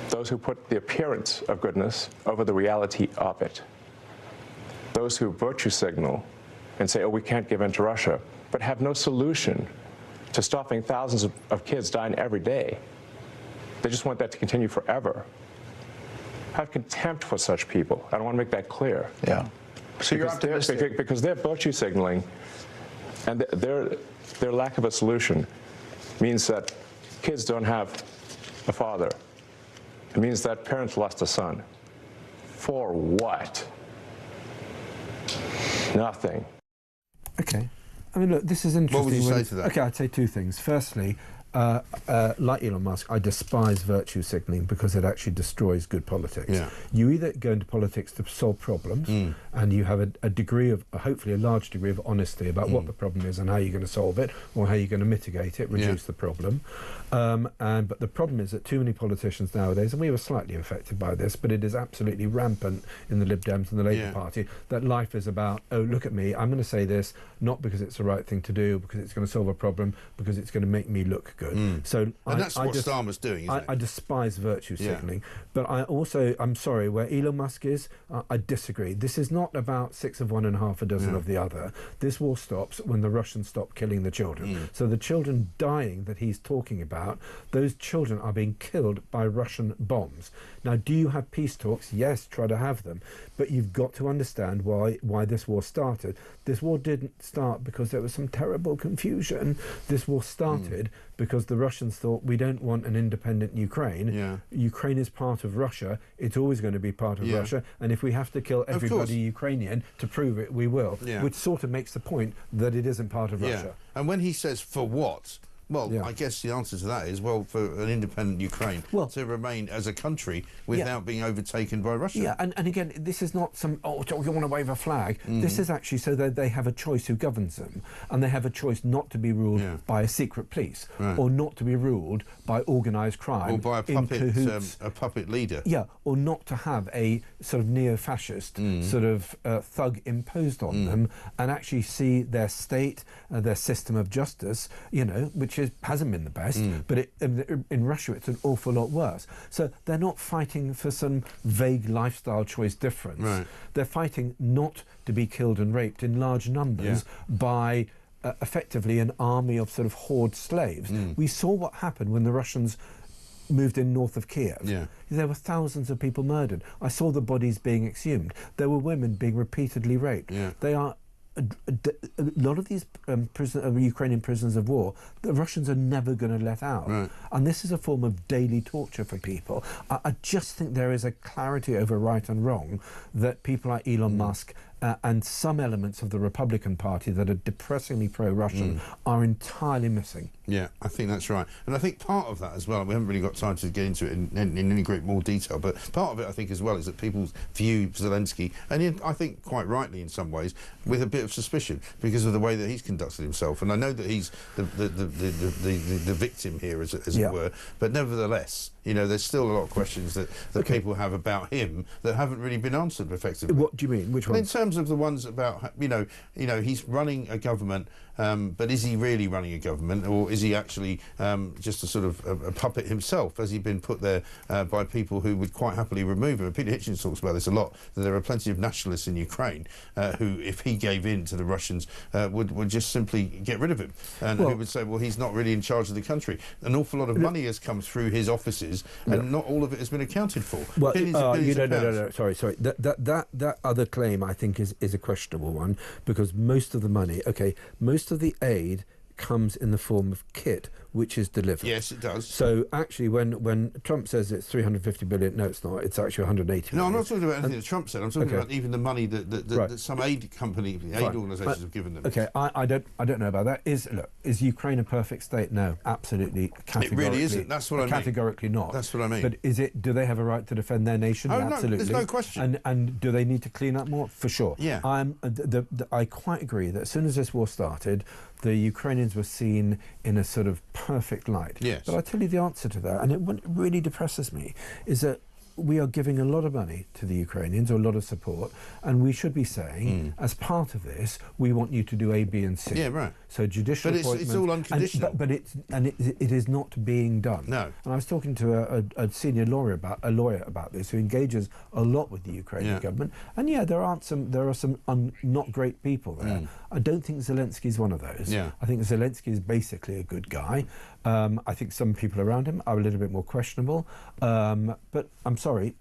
put the appearance of goodness over the reality of it. those who virtue signal and say, oh, we can't give in to Russia, but have no solution to stopping thousands of kids dying every day. They just want that to continue forever. I have contempt for such people. I don't want to make that clear. Yeah. So you're optimistic because they're virtue signaling, and their lack of a solution means that kids don't have a father. It means that parents lost a son. For what? Nothing. Okay. I mean, look, this is interesting. What would you say to that? Okay, I'd say two things. Firstly, like Elon Musk, I despise virtue signalling because it actually destroys good politics. Yeah. You either go into politics to solve problems and you have a degree of, hopefully a large degree of honesty about what the problem is and how you're going to solve it or how you're going to mitigate it, reduce the problem. But the problem is that too many politicians nowadays, and we were slightly affected by this, but it is absolutely rampant in the Lib Dems and the Labour Party, that life is about, oh, look at me, I'm going to say this, not because it's the right thing to do, because it's going to solve a problem, because it's going to make me look good. So and that's what Starmer's doing, isn't it? I despise virtue signalling, but I'm sorry, where Elon Musk is, I disagree. This is not about 6 of one and half a dozen of the other. This war stops when the Russians stop killing the children. So the children dying that he's talking about, those children are being killed by Russian bombs. Now, do you have peace talks? Yes, try to have them. But you've got to understand why this war started. This war didn't start because there was some terrible confusion. This war started because the Russians thought, we don't want an independent Ukraine. Ukraine is part of Russia. It's always going to be part of Russia. And if we have to kill everybody Ukrainian to prove it, we will. Which sort of makes the point that it isn't part of Russia. And when he says, for what? Well, I guess the answer to that is, well, for an independent Ukraine to remain as a country without being overtaken by Russia. Yeah, and again, this is not some, oh, you want to wave a flag. This is actually so that they have a choice who governs them, and they have a choice not to be ruled by a secret police or not to be ruled by organised crime. Or by a puppet leader. Yeah, or not to have a sort of neo-fascist sort of thug imposed on them and actually see their state, their system of justice, you know, which hasn't been the best, but in Russia it's an awful lot worse. So they're not fighting for some vague lifestyle choice difference. They're fighting not to be killed and raped in large numbers by effectively an army of sort of horde slaves. We saw what happened when the Russians moved in north of Kiev. There were thousands of people murdered. I saw the bodies being exhumed. There were women being repeatedly raped. They are a lot of these Ukrainian prisoners of war, the Russians are never going to let out. And this is a form of daily torture for people. I just think there is a clarity over right and wrong that people like Elon Musk and some elements of the Republican Party that are depressingly pro-Russian are entirely missing. Yeah, I think that's right. And I think part of that as well, we haven't really got time to get into it in any great more detail, but part of it I think as well is that people view Zelensky, and I think quite rightly in some ways, with a bit of suspicion because of the way that he's conducted himself. And I know that he's the victim here, as it were, but nevertheless, you know, there's still a lot of questions that people have about him that haven't really been answered effectively. What do you mean? Which ones? In terms of the ones about, you know, he's running a government, but is he really running a government, or is he actually just a sort of a puppet himself? Has he been put there by people who would quite happily remove him? Peter Hitchens talks about this a lot, that there are plenty of nationalists in Ukraine who, if he gave in to the Russians, would just simply get rid of him. And who would say, well, he's not really in charge of the country. An awful lot of money has come through his offices, and not all of it has been accounted for. Well, no, sorry. That other claim, I think, is a questionable one, because most of the money, most of the aid comes in the form of kit, which is delivered. Yes, it does. So actually, when Trump says it's 350 billion, no, it's not. It's actually 180 billion. No, I'm not talking about anything that Trump said. I'm talking about even the money that some aid organisations have given them. Okay, I don't know about that. Is Ukraine a perfect state? No, absolutely, categorically. It really isn't. That's what I mean. Categorically not. That's what I mean. But is it? Do they have a right to defend their nation? Oh, absolutely. No, there's no question. And do they need to clean up more? For sure. Yeah. I quite agree that as soon as this war started, the Ukrainians were seen in a sort of perfect light. Yes. But I tell you the answer to that, and what really depresses me, is that we are giving a lot of money to the Ukrainians, or a lot of support, and we should be saying, as part of this, we want you to do A, B, and C. Yeah, right. So judicial But it's all unconditional. But it is not being done. No. And I was talking to a senior lawyer about this, who engages a lot with the Ukrainian government. And yeah, there are some not great people there. I don't think Zelensky's one of those. Yeah. I think Zelensky is basically a good guy. I think some people around him are a little bit more questionable. But I'm sorry.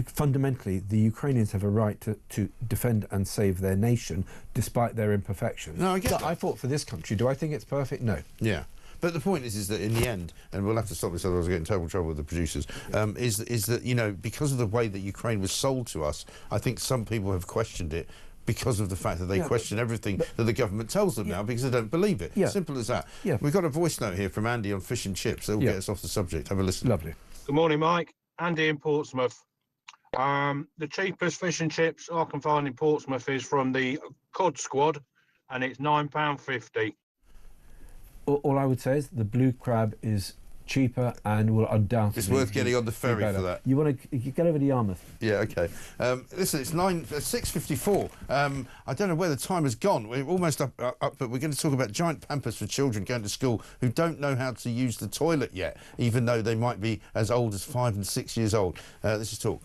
Fundamentally, the Ukrainians have a right to defend and save their nation, despite their imperfections. No, I get that. I fought for this country. Do I think it's perfect? No. Yeah. But the point is that in the end, and we'll have to stop this otherwise we'll get in terrible trouble with the producers, is that, you know, because of the way that Ukraine was sold to us, I think some people have questioned it because of the fact that they question everything that the government tells them now, because they don't believe it. Simple as that. We've got a voice note here from Andy on fish and chips that will get us off the subject. Have a listen. Lovely. Good morning, Mike. Andy in Portsmouth. The cheapest fish and chips I can find in Portsmouth is from the Cod Squad, and it's £9.50. All I would say is the blue crab is cheaper and will undoubtedly... It's worth getting on the ferry for that. You want to get over to Yarmouth? Yeah, OK. Listen, it's 6:54. I don't know where the time has gone. We're almost up, but we're going to talk about giant pampers for children going to school who don't know how to use the toilet yet, even though they might be as old as 5 and 6 years old. This is Talk.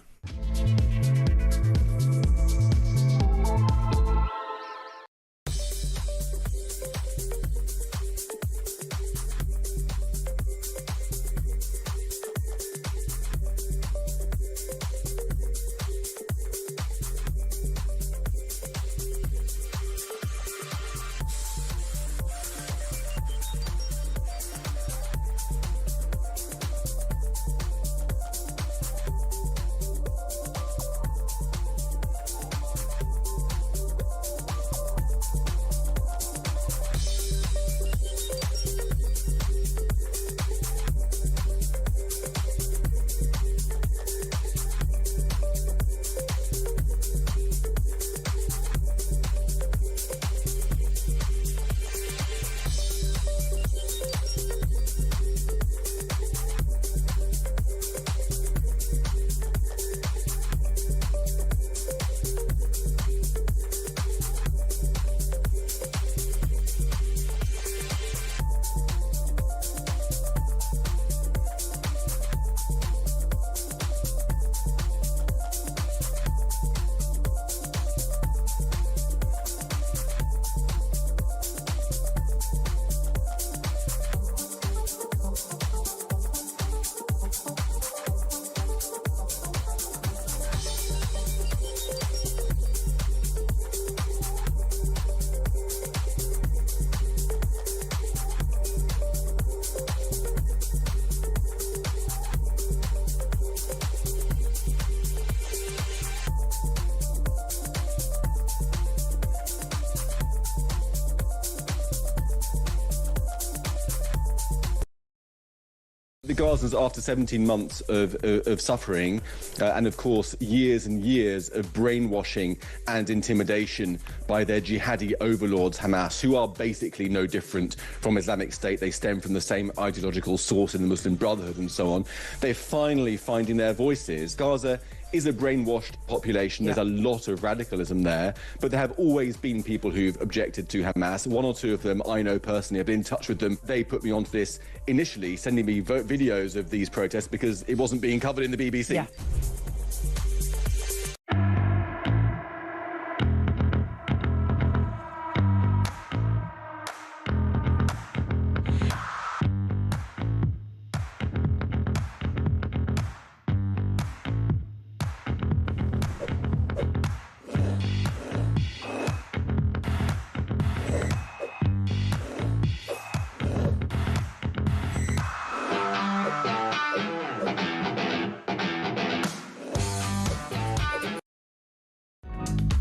The Gazans, after 17 months of suffering, and of course years and years of brainwashing and intimidation by their jihadi overlords Hamas, who are basically no different from Islamic State. They stem from the same ideological source in the Muslim Brotherhood and so on. They're finally finding their voices. Gaza is a brainwashed population. There's a lot of radicalism there, but there have always been people who've objected to Hamas. One or two of them I know personally. I've been in touch with them. They put me onto this initially, sending me videos of these protests because it wasn't being covered in the BBC. Yeah.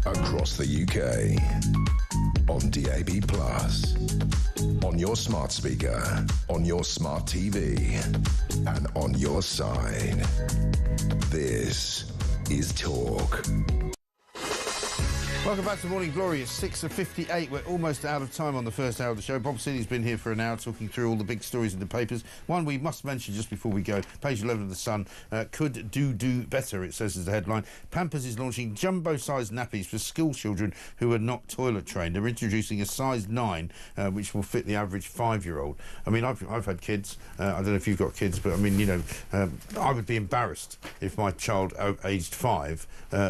Across the UK, on DAB+, on your smart speaker, on your smart TV, and on your side. This is Talk. Welcome back to Morning Glory. It's 6:58. We're almost out of time on the first hour of the show. Bob Seeley's been here for an hour talking through all the big stories in the papers. One we must mention just before we go, page 11 of The Sun, could do better, it says as the headline. Pampers is launching jumbo-sized nappies for school children who are not toilet trained. They're introducing a size 9, which will fit the average 5-year-old. I mean, I've had kids. I don't know if you've got kids, but I mean, you know, I would be embarrassed if my child aged 5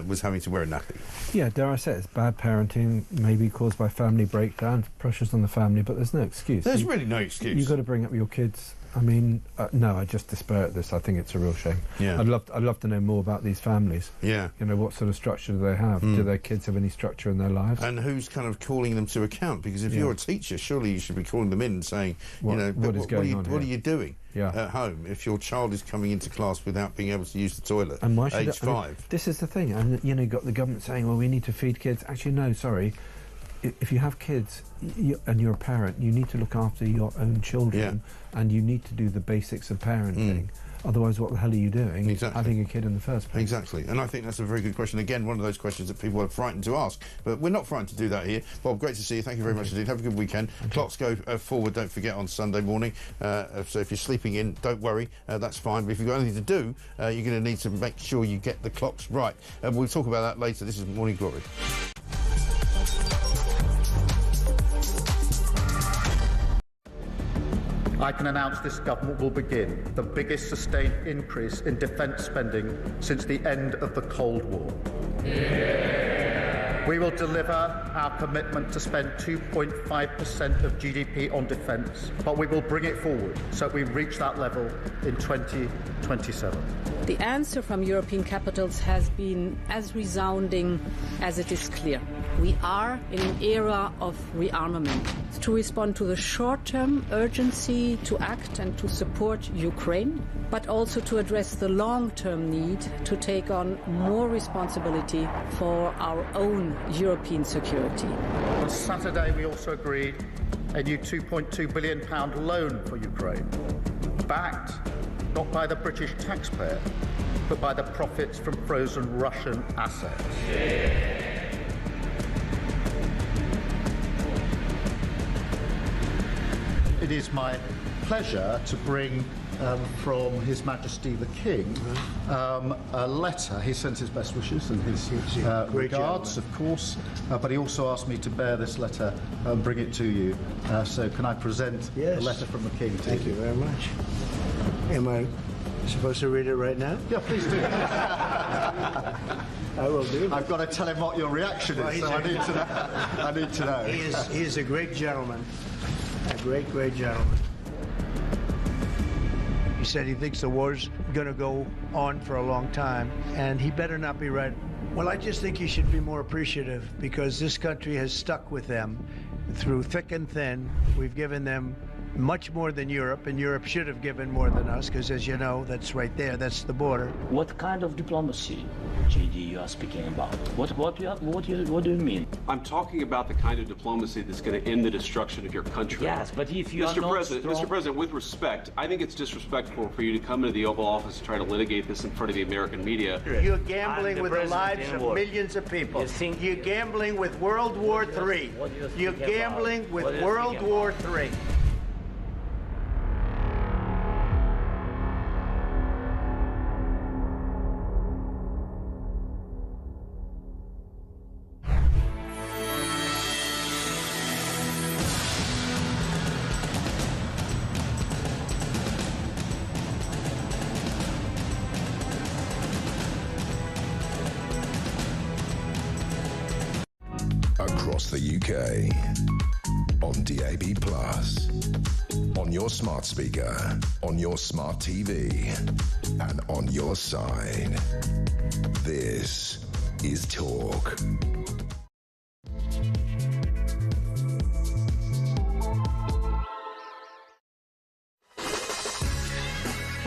was having to wear a nappy. Yeah, dare I say it, it's bad parenting, maybe caused by family breakdown, pressures on the family, but there's no excuse. There's really no excuse. You've got to bring up your kids. I mean, no, I just despair at this. I think it's a real shame. Yeah. I'd love to know more about these families. Yeah. You know, what sort of structure do they have? Do their kids have any structure in their lives? And who's kind of calling them to account? Because if you're a teacher, surely you should be calling them in and saying, what are you doing at home if your child is coming into class without being able to use the toilet and why age 5? I mean, this is the thing. And, you know, you've got the government saying, well, we need to feed kids. Actually, no, sorry. If you have kids and you're a parent, you need to look after your own children and you need to do the basics of parenting. Otherwise, what the hell are you doing having a kid in the first place? Exactly. And I think that's a very good question. Again, one of those questions that people are frightened to ask. But we're not frightened to do that here. Bob, great to see you. Thank you very much indeed. Have a good weekend. Clocks go forward, don't forget, on Sunday morning. So if you're sleeping in, don't worry. That's fine. But if you've got anything to do, you're going to need to make sure you get the clocks right. We'll talk about that later. This is Morning Glory. I can announce this government will begin the biggest sustained increase in defence spending since the end of the Cold War. We will deliver our commitment to spend 2.5% of GDP on defence, but we will bring it forward so we reach that level in 2027. The answer from European capitals has been as resounding as it is clear. We are in an era of rearmament to respond to the short-term urgency to act and to support Ukraine, but also to address the long-term need to take on more responsibility for our own European security. On Saturday, we also agreed a new £2.2 billion loan for Ukraine, backed not by the British taxpayer, but by the profits from frozen Russian assets. It is my pleasure to bring from His Majesty the King a letter. He sent his best wishes and his regards, of course, but he also asked me to bear this letter and bring it to you. So can I present the letter from the King to you? Thank you very much. Am I supposed to read it right now? Yeah, please do. I will do. I've got to tell him what your reaction is, so I need to know. I need to know. He is a great gentleman. A great gentleman. He said he thinks the war's going to go on for a long time, and he better not be right. Well, I just think he should be more appreciative because this country has stuck with them through thick and thin. We've given them much more than Europe, and Europe should have given more than us because, as you know, that's right there. That's the border. What kind of diplomacy, JD, you are speaking about? What do you mean? I'm talking about the kind of diplomacy that's going to end the destruction of your country. Yes, but if you are not Mr. President, with respect, I think it's disrespectful for you to come into the Oval Office and try to litigate this in front of the American media. You're gambling with the lives of millions of people. You're gambling with World War III. You're gambling with World War III. Across the UK, on DAB+, on your smart speaker, on your smart TV, and on your side. This is Talk.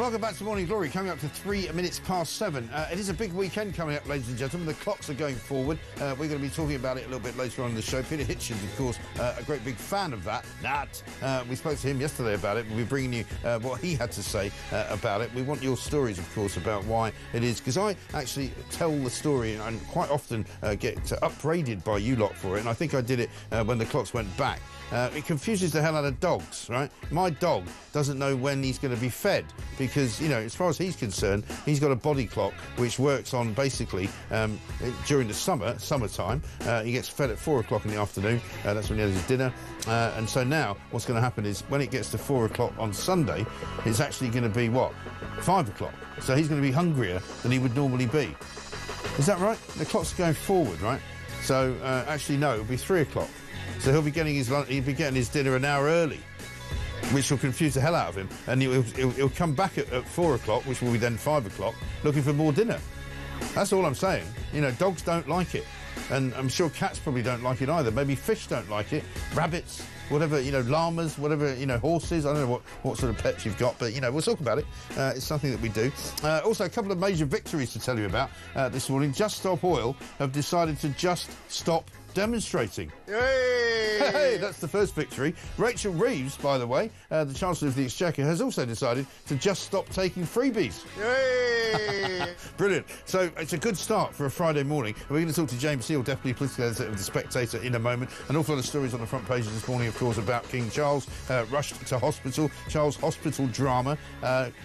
Welcome back to Morning Glory, coming up to 3 minutes past 7. It is a big weekend coming up, ladies and gentlemen. The clocks are going forward. We're going to be talking about it a little bit later on in the show. Peter Hitchens, of course, a great big fan of that. We spoke to him yesterday about it. We'll be bringing you what he had to say about it. We want your stories, of course, about why it is. Because I actually tell the story and quite often get upbraided by you lot for it. And I think I did it when the clocks went back. It confuses the hell out of dogs, right? My dog doesn't know when he's going to be fed because, you know, as far as he's concerned, he's got a body clock which works on basically during the summertime. He gets fed at 4 o'clock in the afternoon. That's when he has his dinner. And so now what's going to happen is when it gets to 4 o'clock on Sunday, it's actually going to be, what, 5 o'clock. So he's going to be hungrier than he would normally be. Is that right? The clock's going forward, right? So actually, no, it'll be 3 o'clock. So he'll be getting his dinner an hour early, which will confuse the hell out of him. And he'll come back at 4 o'clock, which will be then 5 o'clock, looking for more dinner. That's all I'm saying. You know, dogs don't like it. And I'm sure cats probably don't like it either. Maybe fish don't like it. Rabbits, whatever, you know, llamas, whatever, you know, horses. I don't know what sort of pets you've got, but, you know, we'll talk about it. It's something that we do. Also, a couple of major victories to tell you about this morning. Just Stop Oil have decided to just stop demonstrating. Yay! Hey, that's the first victory. Rachel Reeves, by the way, the Chancellor of the Exchequer, has also decided to just stop taking freebies. Yay! Brilliant. So it's a good start for a Friday morning. We're going to talk to James Seal, Deputy Political Editor of The Spectator, in a moment. An awful lot of stories on the front pages this morning, of course, about King Charles rushed to hospital. Charles' hospital drama.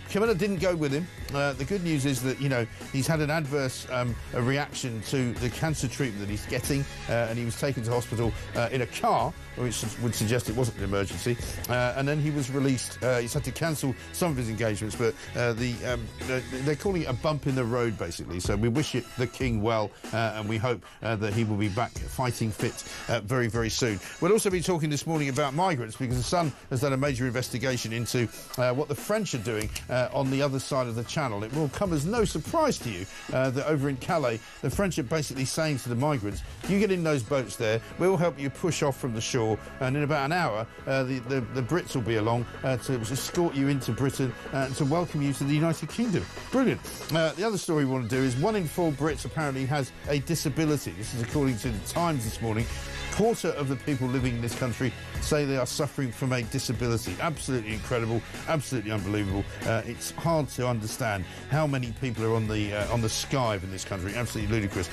Camilla didn't go with him. The good news is that, you know, he's had an adverse reaction to the cancer treatment that he's getting, and he was taken to hospital in a car, which would suggest it wasn't an emergency, and then he was released. He's had to cancel some of his engagements, but they're calling it a bump in the road, basically. So we wish the King well, and we hope that he will be back fighting fit very, very soon. We'll also be talking this morning about migrants, because the Sun has done a major investigation into what the French are doing on the other side of the Channel. It will come as no surprise to you that over in Calais, the French are basically saying to the migrants, you get in those boats there, we'll help you push off from the shore, and in about an hour the Brits will be along to escort you into Britain and to welcome you to the United Kingdom. Brilliant. The other story we want to do is 1 in 4 Brits apparently has a disability. This is according to the Times this morning. Quarter of the people living in this country say they are suffering from a disability. Absolutely incredible, absolutely unbelievable. It's hard to understand how many people are on the skive in this country. Absolutely ludicrous.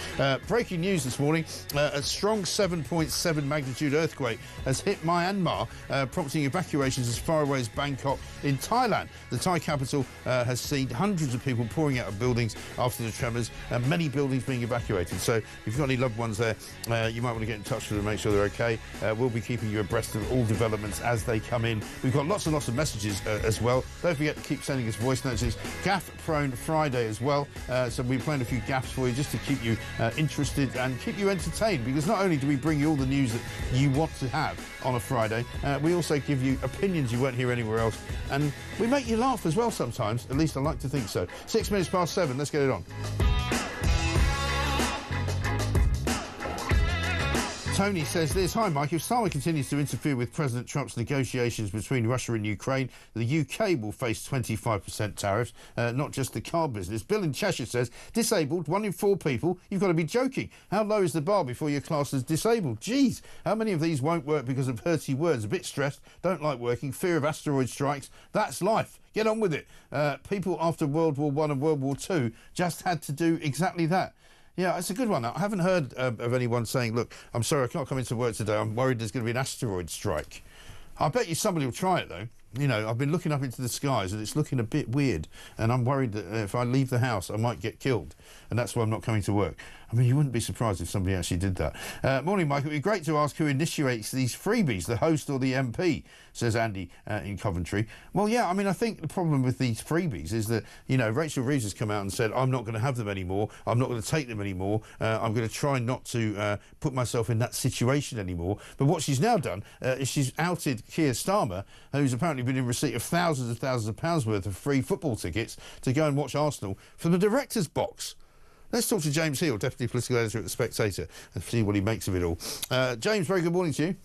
Breaking news this morning: a strong 7.7 magnitude earthquake has hit Myanmar, prompting evacuations as far away as Bangkok in Thailand. The Thai capital has seen hundreds of people pouring out of buildings after the tremors, and many buildings being evacuated. So if you've got any loved ones there, you might want to get in touch with them, make sure they're okay. We'll be keeping you abreast of all developments as they come in. We've got lots and lots of messages as well. Don't forget to keep sending us voice notes. It's Gaff-prone Friday as well, so we're playing a few gaffs for you just to keep you interested and keep you entertained, because not only do we bring you all the news that you want to have on a Friday, we also give you opinions you won't hear anywhere else, and we make you laugh as well sometimes. At least I like to think so. 6 minutes past 7, let's get it on. Tony says this: hi Mike, if Starmer continues to interfere with President Trump's negotiations between Russia and Ukraine, the UK will face 25% tariffs, not just the car business. Bill in Cheshire says, disabled, 1 in 4 people, you've got to be joking. How low is the bar before you're classed as disabled? Geez, how many of these won't work because of hurty words? A bit stressed, don't like working, fear of asteroid strikes. That's life. Get on with it. People after World War I and World War II just had to do exactly that. Yeah, it's a good one. I haven't heard of anyone saying, look, I'm sorry, I can't come into work today. I'm worried there's going to be an asteroid strike. I bet you somebody will try it, though. You know, I've been looking up into the skies and it's looking a bit weird. And I'm worried that if I leave the house, I might get killed. And that's why I'm not coming to work. I mean, you wouldn't be surprised if somebody actually did that. Morning, Mike. It would be great to ask who initiates these freebies, the host or the MP, says Andy in Coventry. Well, yeah, I mean, I think the problem with these freebies is that, you know, Rachel Reeves has come out and said, I'm not going to have them anymore. I'm not going to take them anymore. I'm going to try not to put myself in that situation anymore. But what she's now done is she's outed Keir Starmer, who's apparently been in receipt of thousands of pounds worth of free football tickets to go and watch Arsenal from the director's box. Let's talk to James Hill, Deputy Political Editor at The Spectator, and see what he makes of it all. James, very good morning to you.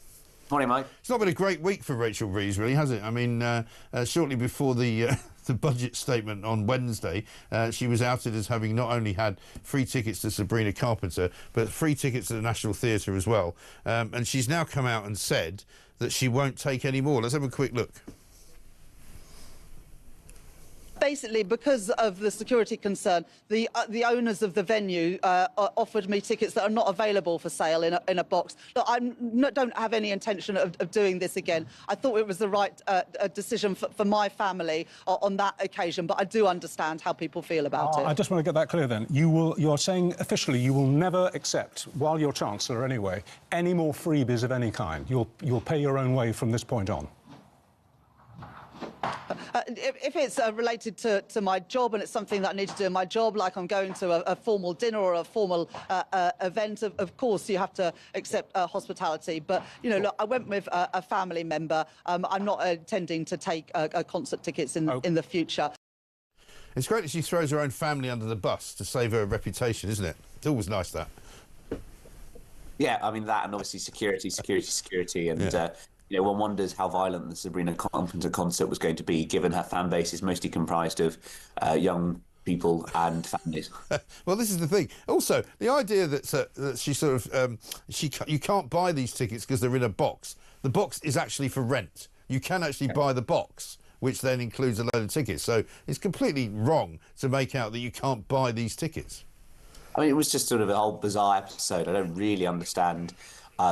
Morning, Mike. It's not been a great week for Rachel Reeves, really, has it? I mean, shortly before the the budget statement on Wednesday, she was outed as having not only had free tickets to Sabrina Carpenter, but free tickets to the National Theatre as well. And she's now come out and said that she won't take any more. Let's have a quick look. Basically, because of the security concern, the owners of the venue offered me tickets that are not available for sale in a box. Look, I don't have any intention of doing this again. I thought it was the right decision for my family on that occasion, but I do understand how people feel about it. I just want to get that clear then. You're saying officially you will never accept, while you're Chancellor anyway, any more freebies of any kind. You'll pay your own way from this point on. If it's related to my job and it's something that I need to do in my job, like I'm going to a formal dinner or a formal event, of course you have to accept hospitality. But, you know, look, I went with a family member. I'm not intending to take concert tickets in the future. It's great that she throws her own family under the bus to save her reputation, isn't it? It's always nice, that. Yeah, I mean, that and obviously security. And, you know, one wonders how violent the Sabrina Carpenter concert was going to be, given her fan base is mostly comprised of young people and families. Well, this is the thing. Also, the idea that she sort of you can't buy these tickets because they're in a box. The box is actually for rent. You can actually buy the box, which then includes a load of tickets. So it's completely wrong to make out that you can't buy these tickets. I mean, it was just sort of a whole bizarre episode. I don't really understand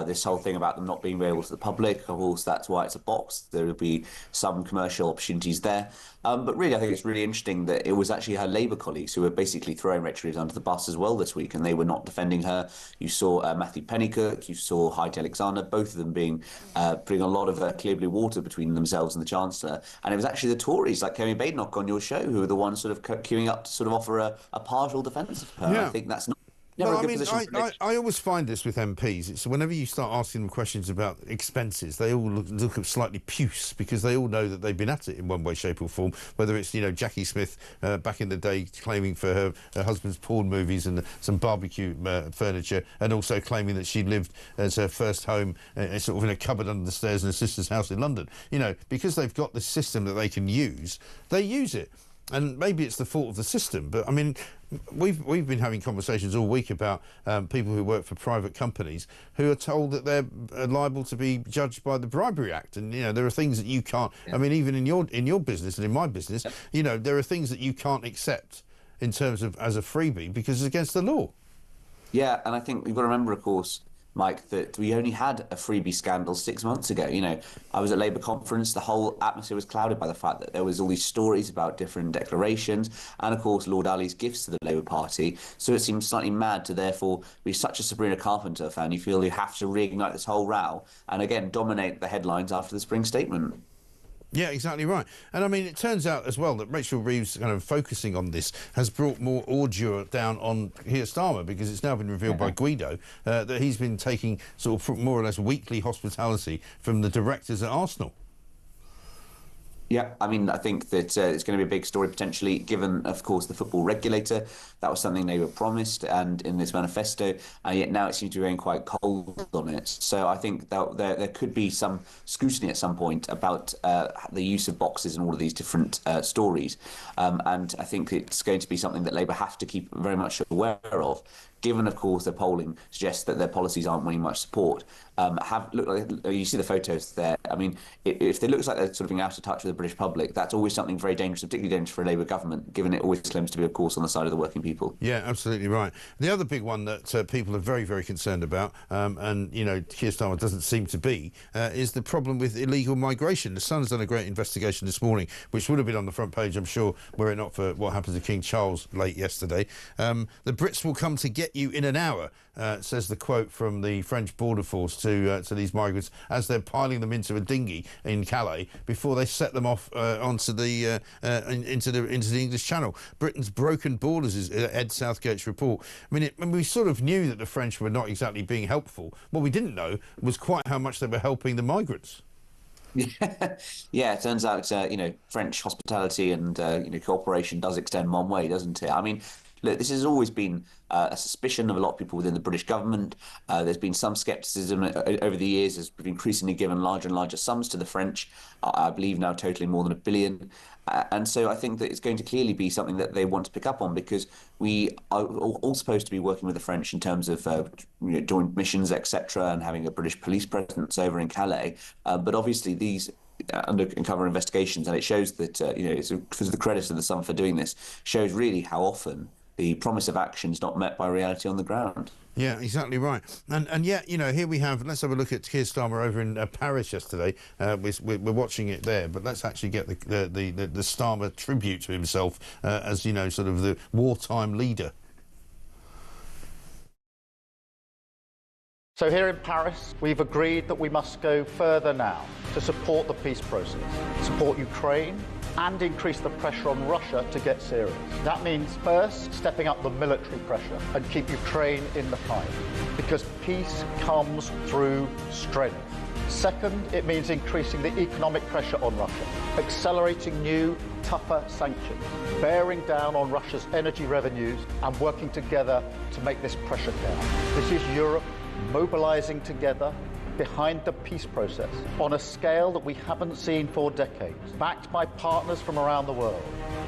this whole thing about them not being available to the public. Of course, that's why it's a box. There will be some commercial opportunities there. But really, I think it's really interesting that it was actually her Labour colleagues who were basically throwing Rachel Reeves under the bus as well this week, and they were not defending her. You saw Matthew Pennycook, you saw Heidi Alexander, both of them being putting a lot of clear blue water between themselves and the Chancellor. And it was actually the Tories, like Kemi Badenoch on your show, who were the ones sort of queuing up to sort of offer a partial defence of her. Yeah. I think that's not... Well, I mean, I always find this with MPs. It's whenever you start asking them questions about expenses, they all look slightly puce because they all know that they've been at it in one way, shape or form. Whether it's, you know, Jackie Smith back in the day claiming for her husband's porn movies and some barbecue furniture, and also claiming that she lived as her first home sort of in a cupboard under the stairs in her sister's house in London. You know, because they've got the system that they can use, they use it. And maybe it's the fault of the system, but I mean, we've been having conversations all week about people who work for private companies who are told that they're liable to be judged by the Bribery Act, and you know there are things that you can't. I mean, even in your business and in my business, you know, there are things that you can't accept in terms of as a freebie because it's against the law. Yeah, and I think we've got to remember, of course, Mike, that we only had a freebie scandal 6 months ago. You know, I was at Labour conference, the whole atmosphere was clouded by the fact that there was all these stories about different declarations and, of course, Lord Ali's gifts to the Labour Party. So it seems slightly mad to therefore be such a Sabrina Carpenter fan. You feel you have to reignite this whole row and, again, dominate the headlines after the spring statement. Yeah, exactly right. And I mean, it turns out as well that Rachel Reeves kind of focusing on this has brought more ordure down on Keir Starmer, because it's now been revealed by Guido that he's been taking sort of more or less weekly hospitality from the directors at Arsenal. Yeah, I mean, I think that it's going to be a big story potentially, given, of course, the football regulator. That was something they were promised, and in this manifesto, and yet now it seems to be going quite cold on it. So I think that there could be some scrutiny at some point about the use of boxes and all of these different stories. And I think it's going to be something that Labour have to keep very much aware of, given, of course, the polling suggests that their policies aren't winning much support. You see the photos there. I mean, if it looks like they're sort of being out of touch with the British public, that's always something very dangerous, particularly dangerous for a Labour government, given it always claims to be, of course, on the side of the working people. Yeah, absolutely right. The other big one that people are very, very concerned about, and, you know, Keir Starmer doesn't seem to be, is the problem with illegal migration. The Sun's done a great investigation this morning, which would have been on the front page, I'm sure, were it not for what happened to King Charles late yesterday. The Brits will come to get you in an hour, says the quote from the French border force to these migrants as they're piling them into a dinghy in Calais before they set them off onto the into the English Channel. Britain's broken borders is Ed Southgate's report. I mean, we sort of knew that the French were not exactly being helpful. What we didn't know was quite how much they were helping the migrants. Yeah, it turns out, you know, French hospitality and, you know, cooperation does extend one way, doesn't it? I mean, look, this has always been a suspicion of a lot of people within the British government. There's been some scepticism over the years as we've increasingly given larger and larger sums to the French, I believe now totaling more than £1 billion. And so I think that it's going to clearly be something that they want to pick up on, because we are all supposed to be working with the French in terms of joint missions, etc., and having a British police presence over in Calais. But obviously these undercover investigations, and it shows that, it's for the credit of the Sun for doing this, shows really how often the promise of action is not met by reality on the ground. Yeah, exactly right. And yet, here we have, let's have a look at Keir Starmer over in Paris yesterday. We're watching it there, but let's actually get the Starmer tribute to himself as, sort of the wartime leader. So here in Paris, we've agreed that we must go further now to support the peace process, support Ukraine, and increase the pressure on Russia to get serious. That means first stepping up the military pressure and keep Ukraine in the fight, because peace comes through strength. Second, it means increasing the economic pressure on Russia, accelerating new, tougher sanctions, bearing down on Russia's energy revenues, and working together to make this pressure count. This is Europe mobilizing together behind the peace process on a scale that we haven't seen for decades. Backed by partners from around the world,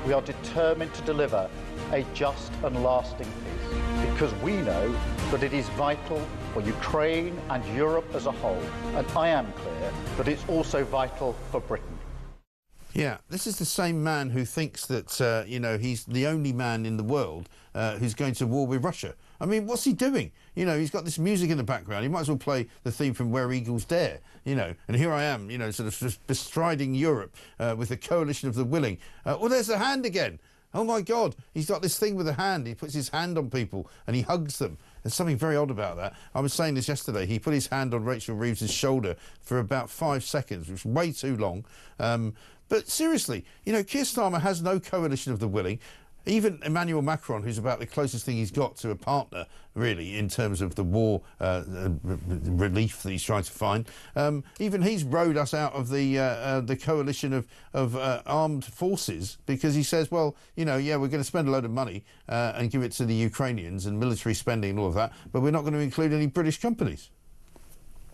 we are determined to deliver a just and lasting peace, because we know that it is vital for Ukraine and Europe as a whole. And I am clear that it's also vital for Britain. Yeah, this is the same man who thinks that, he's the only man in the world who's going to war with Russia. I mean, what's he doing? He's got this music in the background. He might as well play the theme from Where Eagles Dare, And here I am, sort of just bestriding Europe with a coalition of the willing. Well, there's the hand again. Oh, my God. He's got this thing with a hand. He puts his hand on people and he hugs them. There's something very odd about that. I was saying this yesterday. He put his hand on Rachel Reeves' shoulder for about 5 seconds, which was way too long. But seriously, Keir Starmer has no coalition of the willing. Even Emmanuel Macron, who's about the closest thing he's got to a partner, really, in terms of the war relief that he's trying to find, even he's rowed us out of the coalition of armed forces, because he says, well, we're going to spend a load of money and give it to the Ukrainians and military spending and all of that, but we're not going to include any British companies.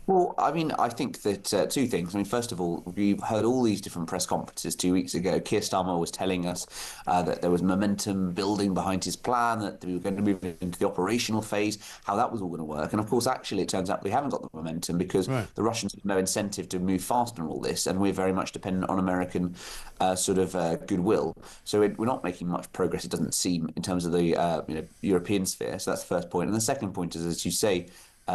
Well, I mean, I think that two things. I mean, first of all, we heard all these different press conferences 2 weeks ago. Keir Starmer was telling us that there was momentum building behind his plan, that we were going to move into the operational phase, how that was all going to work. And of course, actually, it turns out we haven't got the momentum, because the Russians have no incentive to move fast on all this, and we're very much dependent on American goodwill. So we're not making much progress, it doesn't seem, in terms of the European sphere. So that's the first point. And the second point is, as you say,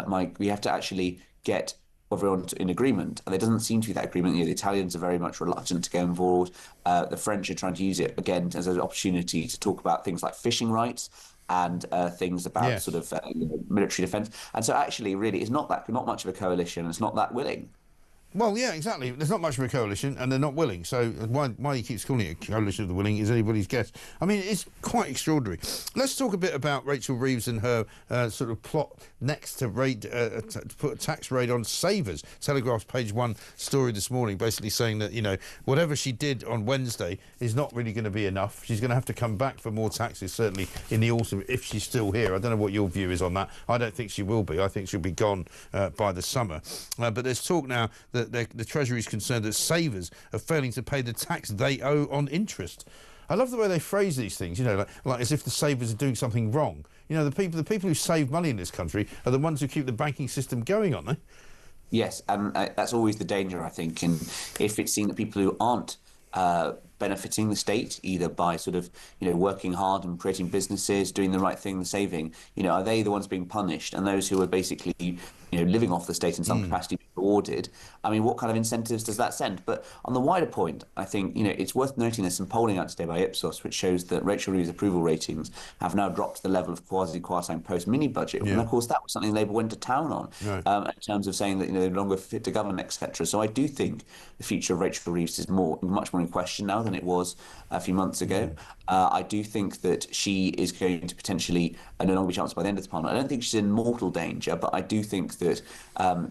Mike, we have to actually get everyone in agreement, and there doesn't seem to be that agreement. The Italians are very much reluctant to go involved. The French are trying to use it again as an opportunity to talk about things like fishing rights and things about military defence. And so actually, really, it's not much of a coalition. It's not that willing. Well, yeah, exactly. There's not much of a coalition, and they're not willing. So why he keeps calling it a coalition of the willing is anybody's guess. I mean, it's quite extraordinary. Let's talk a bit about Rachel Reeves and her sort of plot next to put a tax raid on savers. Telegraph's page 1 story this morning, basically saying that whatever she did on Wednesday is not really going to be enough. She's going to have to come back for more taxes, certainly in the autumn, if she's still here. I don't know what your view is on that. I don't think she will be. I think she'll be gone by the summer. But there's talk now that the Treasury is concerned that savers are failing to pay the tax they owe on interest. I love the way they phrase these things, like as if the savers are doing something wrong. The people who save money in this country are the ones who keep the banking system going, aren't they? Yes, and that's always the danger, I think. And if it's seen that people who aren't benefiting the state, either by sort of, working hard and creating businesses, doing the right thing, the saving, are they the ones being punished? And those who are basically, living off the state in some capacity being rewarded? I mean, what kind of incentives does that send? But on the wider point, I think, it's worth noting there's some polling out today by Ipsos, which shows that Rachel Reeves' approval ratings have now dropped to the level of Kwasi post-mini-budget. Yeah. And, of course, that was something Labour went to town on, in terms of saying that, they're no longer fit to govern, etc. So I do think the future of Rachel Reeves is much more in question now than it was a few months ago. I do think that she is going to potentially no longer be chancellor by the end of the parliament. I don't think she's in mortal danger, but I do think that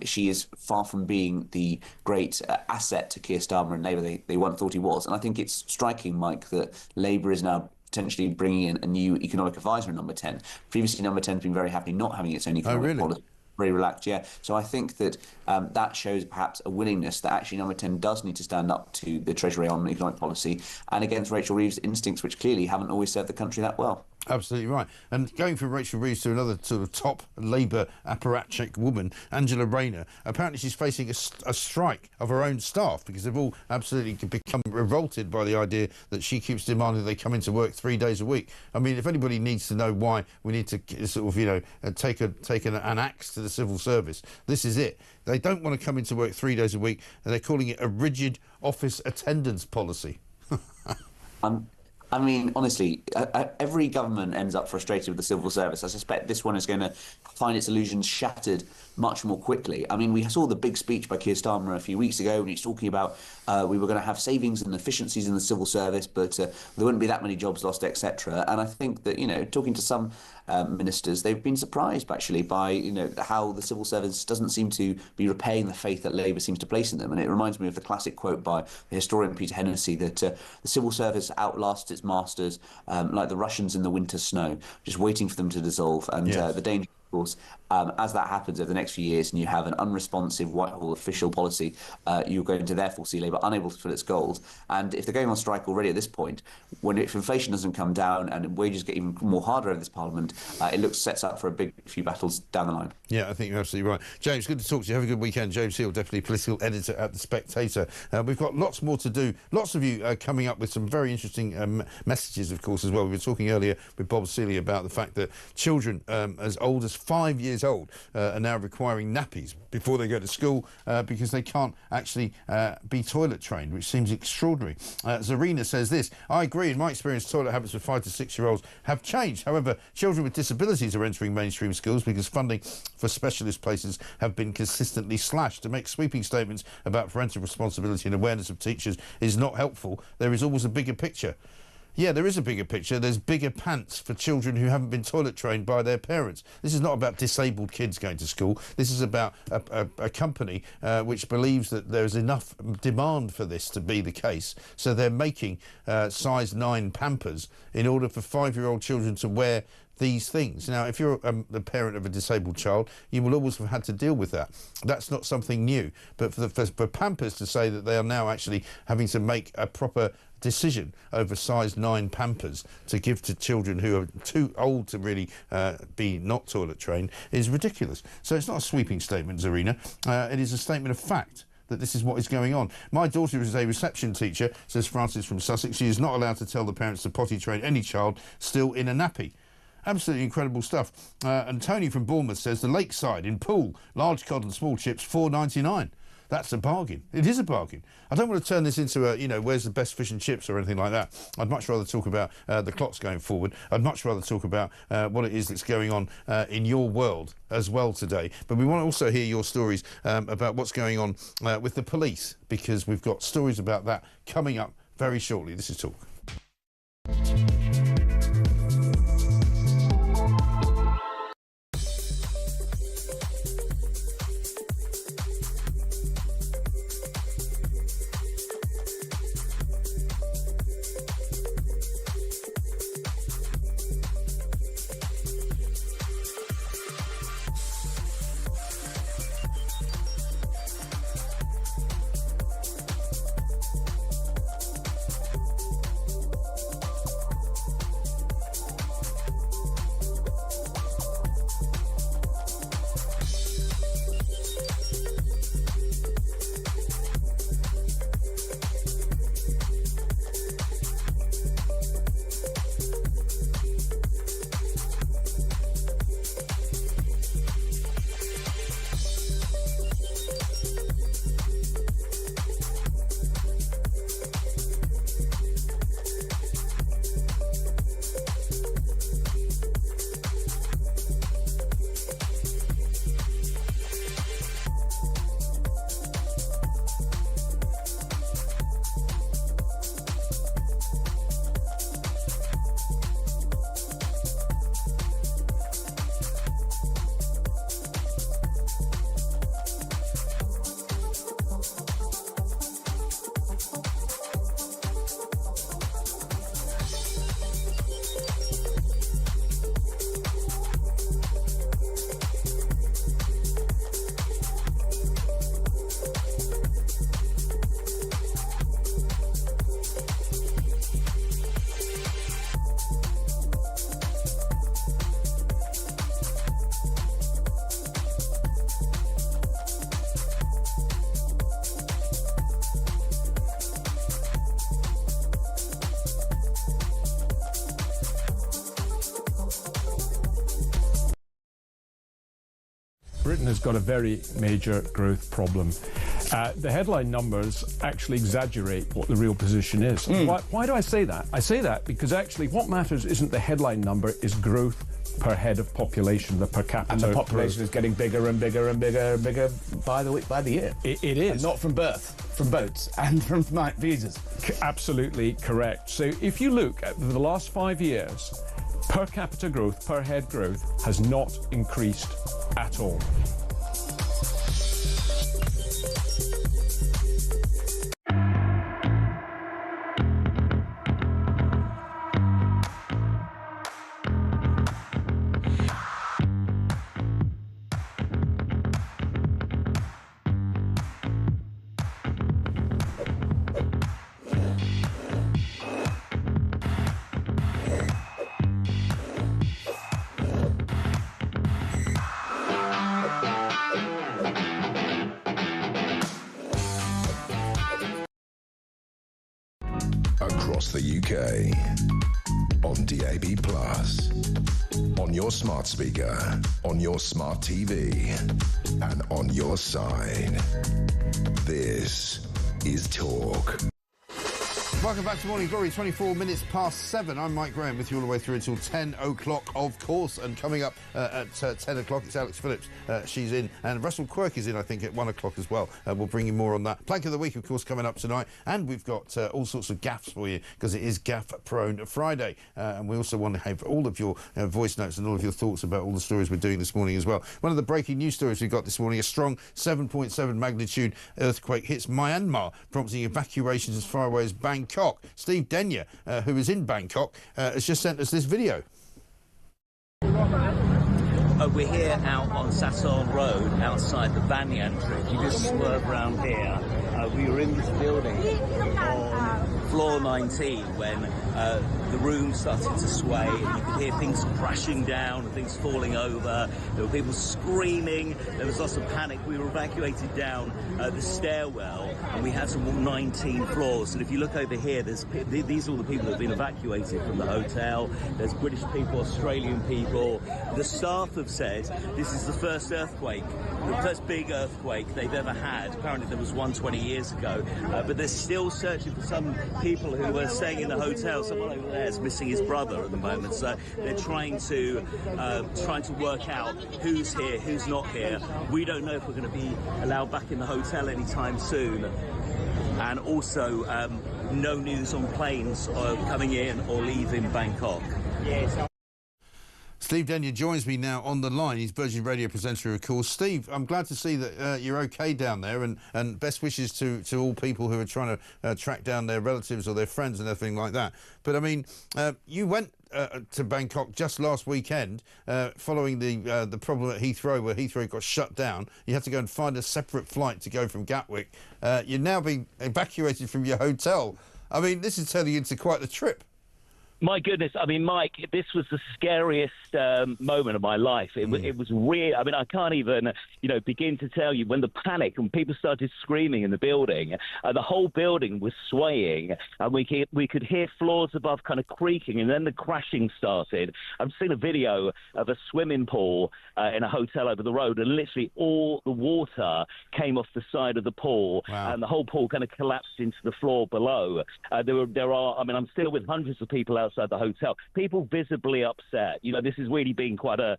she is far from being the great asset to Keir Starmer and Labour they once thought he was. And I think it's striking, Mike, that Labour is now potentially bringing in a new economic advisor in number 10. Previously, number 10 has been very happy not having its own economic policy. Very relaxed, yeah. So I think that that shows perhaps a willingness that actually number 10 does need to stand up to the Treasury on economic policy and against Rachel Reeves' instincts, which clearly haven't always served the country that well. Absolutely right. And going from Rachel Reeves to another sort of top Labour apparatchik woman, Angela Rayner, apparently she's facing a strike of her own staff because they've all absolutely become revolted by the idea that she keeps demanding they come into work 3 days a week. I mean, if anybody needs to know why we need to sort of, you know, take an axe to the civil service, this is it. They don't want to come into work 3 days a week, and they're calling it a rigid office attendance policy. I mean, honestly, every government ends up frustrated with the civil service. I suspect this one is going to find its illusions shattered much more quickly. I mean, we saw the big speech by Keir Starmer a few weeks ago when he's talking about we were going to have savings and efficiencies in the civil service, but there wouldn't be that many jobs lost, etc. And I think that, you know, talking to some ministers, they've been surprised actually by, you know, how the civil service doesn't seem to be repaying the faith that Labour seems to place in them. And it reminds me of the classic quote by the historian Peter Hennessy that the civil service outlasts its masters like the Russians in the winter snow, just waiting for them to dissolve. And the danger, of course, as that happens over the next few years and you have an unresponsive Whitehall official policy, you're going to therefore see Labour unable to fill its goals. And if they're going on strike already at this point, if inflation doesn't come down and wages get even more harder over this Parliament, it sets up for a big few battles down the line. Yeah, I think you're absolutely right. James, good to talk to you. Have a good weekend. James Hill, Deputy Political Editor at The Spectator. We've got lots more to do. Lots of you coming up with some very interesting messages, of course, as well. We were talking earlier with Bob Seeley about the fact that children as old as 5 years old are now requiring nappies before they go to school because they can't actually be toilet trained, which seems extraordinary. Zarina says this: I agree, in my experience, toilet habits for 5 to 6 year olds have changed. However, children with disabilities are entering mainstream schools because funding for specialist places have been consistently slashed. To make sweeping statements about parental responsibility and awareness of teachers is not helpful. There is always a bigger picture. Yeah, there is a bigger picture. There's bigger pants for children who haven't been toilet trained by their parents. This is not about disabled kids going to school. This is about a company which believes that there's enough demand for this to be the case. So they're making size 9 Pampers in order for 5-year-old children to wear these things. Now, if you're the parent of a disabled child, you will always have had to deal with that. That's not something new. But for Pampers to say that they are now actually having to make a proper decision over size 9 Pampers to give to children who are too old to really be not toilet trained is ridiculous. So it's not a sweeping statement, Zarina. It is a statement of fact that this is what is going on. My daughter is a reception teacher, says Francis from Sussex. She is not allowed to tell the parents to potty train any child still in a nappy. Absolutely incredible stuff. And Tony from Bournemouth says the Lakeside in Poole, large cod and small chips, $4.99. That's a bargain. It is a bargain. I don't want to turn this into a, you know, where's the best fish and chips or anything like that. I'd much rather talk about the clocks going forward. I'd much rather talk about what it is that's going on in your world as well today. But we want to also hear your stories about what's going on with the police, because we've got stories about that coming up very shortly. This is Talk. Britain has got a very major growth problem. The headline numbers actually exaggerate what the real position is. Why do I say that? I say that because actually what matters isn't the headline number, is growth per head of population, the per capita. And the population growth is getting bigger and bigger and bigger and bigger by the year. It is. And not from birth, from boats and from visas. Absolutely correct. So if you look at the last 5 years, per capita growth, per head growth has not increased at all. Across the UK, on DAB+, on your smart speaker, on your smart TV, and on your side. This is Talk. Welcome back to Morning Glory, 24 minutes past 7. I'm Mike Graham with you all the way through until 10 o'clock, of course. And coming up at 10 o'clock, it's Alex Phillips. She's in. And Russell Quirk is in, I think, at 1 o'clock as well. We'll bring you more on that. Plank of the Week, of course, coming up tonight. And we've got all sorts of gaffes for you, because it is Gaff Prone Friday. And we also want to have all of your voice notes and all of your thoughts about all the stories we're doing this morning as well. One of the breaking news stories we've got this morning, a strong 7.7 magnitude earthquake hits Myanmar, prompting evacuations as far away as Bangkok. Steve Denyer, who is in Bangkok, has just sent us this video. We're here out on Sasol Road, outside the Banyan Tree. If you just swerve around here, we were in this building on floor 19 when the room started to sway, and you could hear things crashing down and things falling over. There were people screaming. There was lots of panic. We were evacuated down the stairwell, and we had some 19 floors. And if you look over here, these are all the people that have been evacuated from the hotel. There's British people, Australian people. The staff have said this is the first earthquake, the first big earthquake they've ever had. Apparently there was one 20 years ago, but they're still searching for some people who were staying in the hotel. Someone over there is missing his brother at the moment, so they're trying to work out who's here, who's not here. We don't know if we're going to be allowed back in the hotel anytime soon, and also no news on planes coming in or leaving Bangkok. Yes. Steve Denyer joins me now on the line. He's Virgin Radio presenter, of course. Steve, I'm glad to see that you're okay down there, and best wishes to all people who are trying to track down their relatives or their friends and everything like that. But, I mean, you went to Bangkok just last weekend following the problem at Heathrow, where Heathrow got shut down. You had to go and find a separate flight to go from Gatwick. You're now being evacuated from your hotel. I mean, this is turning into quite the trip. My goodness, I mean, Mike, this was the scariest moment of my life. It was real. I mean, I can't even, begin to tell you when the panic and people started screaming in the building. The whole building was swaying, and we could hear floors above kind of creaking, and then the crashing started. I've seen a video of a swimming pool in a hotel over the road, and literally all the water came off the side of the pool, and the whole pool kind of collapsed into the floor below. I'm still with hundreds of people outside the hotel, people visibly upset. This is really been quite a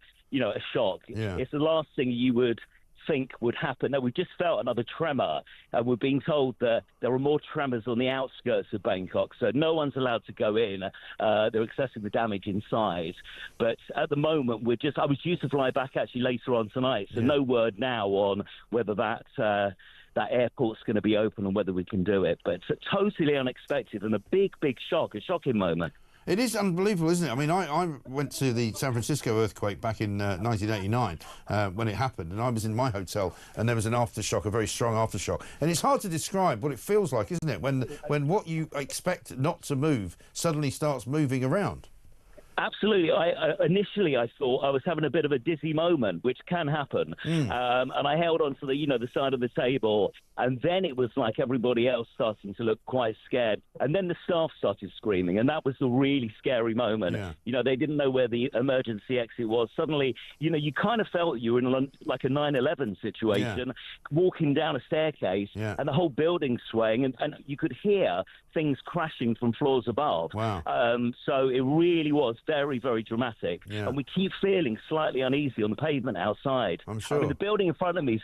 shock. Yeah. It's the last thing you would think would happen. No, we've just felt another tremor, and we're being told that there are more tremors on the outskirts of Bangkok, so no one's allowed to go in. They're assessing the damage inside. But at the moment, I was due to fly back actually later on tonight, so no word now on whether that airport's going to be open and whether we can do it. But it's totally unexpected and a big shock, a shocking moment. It is unbelievable, isn't it? I mean, I went to the San Francisco earthquake back in 1989 when it happened, and I was in my hotel, and there was an aftershock, a very strong aftershock. And it's hard to describe what it feels like, isn't it, when what you expect not to move suddenly starts moving around. Absolutely. Initially, I thought I was having a bit of a dizzy moment, which can happen. And I held on to the side of the table. And then it was like everybody else starting to look quite scared. And then the staff started screaming. And that was the really scary moment. Yeah. They didn't know where the emergency exit was. Suddenly, you kind of felt you were in like a 9/11 situation, walking down a staircase and the whole building swaying. And you could hear things crashing from floors above. Wow. So it really was very, very dramatic. Yeah. And we keep feeling slightly uneasy on the pavement outside. I'm sure. I mean, the building in front of me is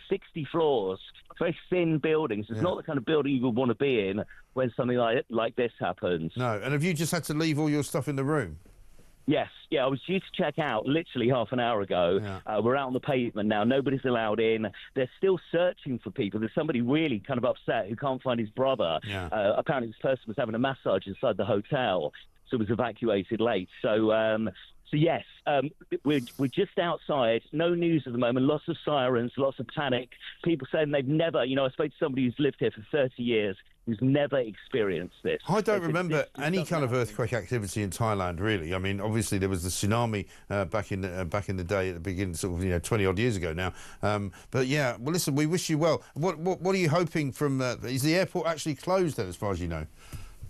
60 floors, very thin buildings. It's not the kind of building you would want to be in when something like this happens. No. And have you just had to leave all your stuff in the room? Yes, I was due to check out literally half an hour ago. We're out on the pavement now. Nobody's allowed in. They're still searching for people. There's somebody really kind of upset who can't find his brother. Apparently this person was having a massage inside the hotel, so was evacuated late. So yes, we're just outside. No news at the moment. Lots of sirens, lots of panic. People saying they've never, I spoke to somebody who's lived here for 30 years who's never experienced this. I don't remember any kind of earthquake activity in Thailand, really. I mean, obviously there was the tsunami back in the day at the beginning, sort of 20 odd years ago now. But yeah, well, listen, we wish you well. What are you hoping from? Is the airport actually closed then, as far as you know?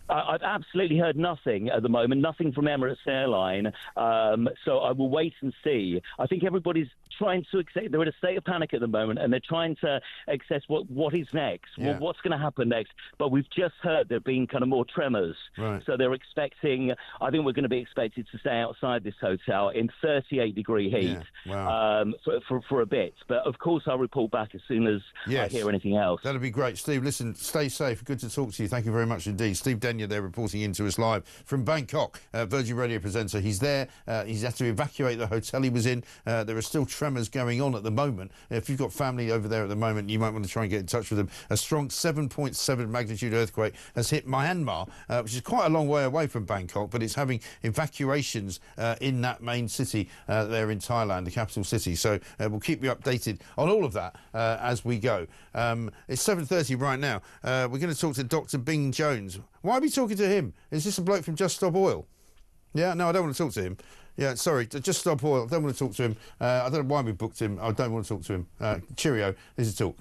I've absolutely heard nothing at the moment, nothing from Emirates Airline. So I will wait and see. I think everybody's trying to accept. They're in a state of panic at the moment, and they're trying to assess what is next, what's going to happen next. But we've just heard there have been kind of more tremors. Right. So they're expecting, I think we're going to be expected to stay outside this hotel in 38-degree heat for a bit. But of course, I'll report back as soon as I hear anything else. That'd be great. Steve, listen, stay safe. Good to talk to you. Thank you very much indeed. Steve Denyer there reporting in to us live from Bangkok, Virgin Radio presenter. He's there. He's had to evacuate the hotel he was in. There are still tremors going on at the moment. If you've got family over there at the moment, you might want to try and get in touch with them. A strong 7.7 magnitude earthquake has hit Myanmar, which is quite a long way away from Bangkok, but it's having evacuations in that main city there in Thailand, the capital city. So we'll keep you updated on all of that as we go. It's 7:30 right now. We're going to talk to Dr. Bing Jones. Why are we talking to him? Is this a bloke from Just Stop Oil? Yeah, no, I don't want to talk to him. Yeah, sorry, Just Stop Oil. I don't want to talk to him. I don't know why we booked him. I don't want to talk to him. Cheerio. This is Talk.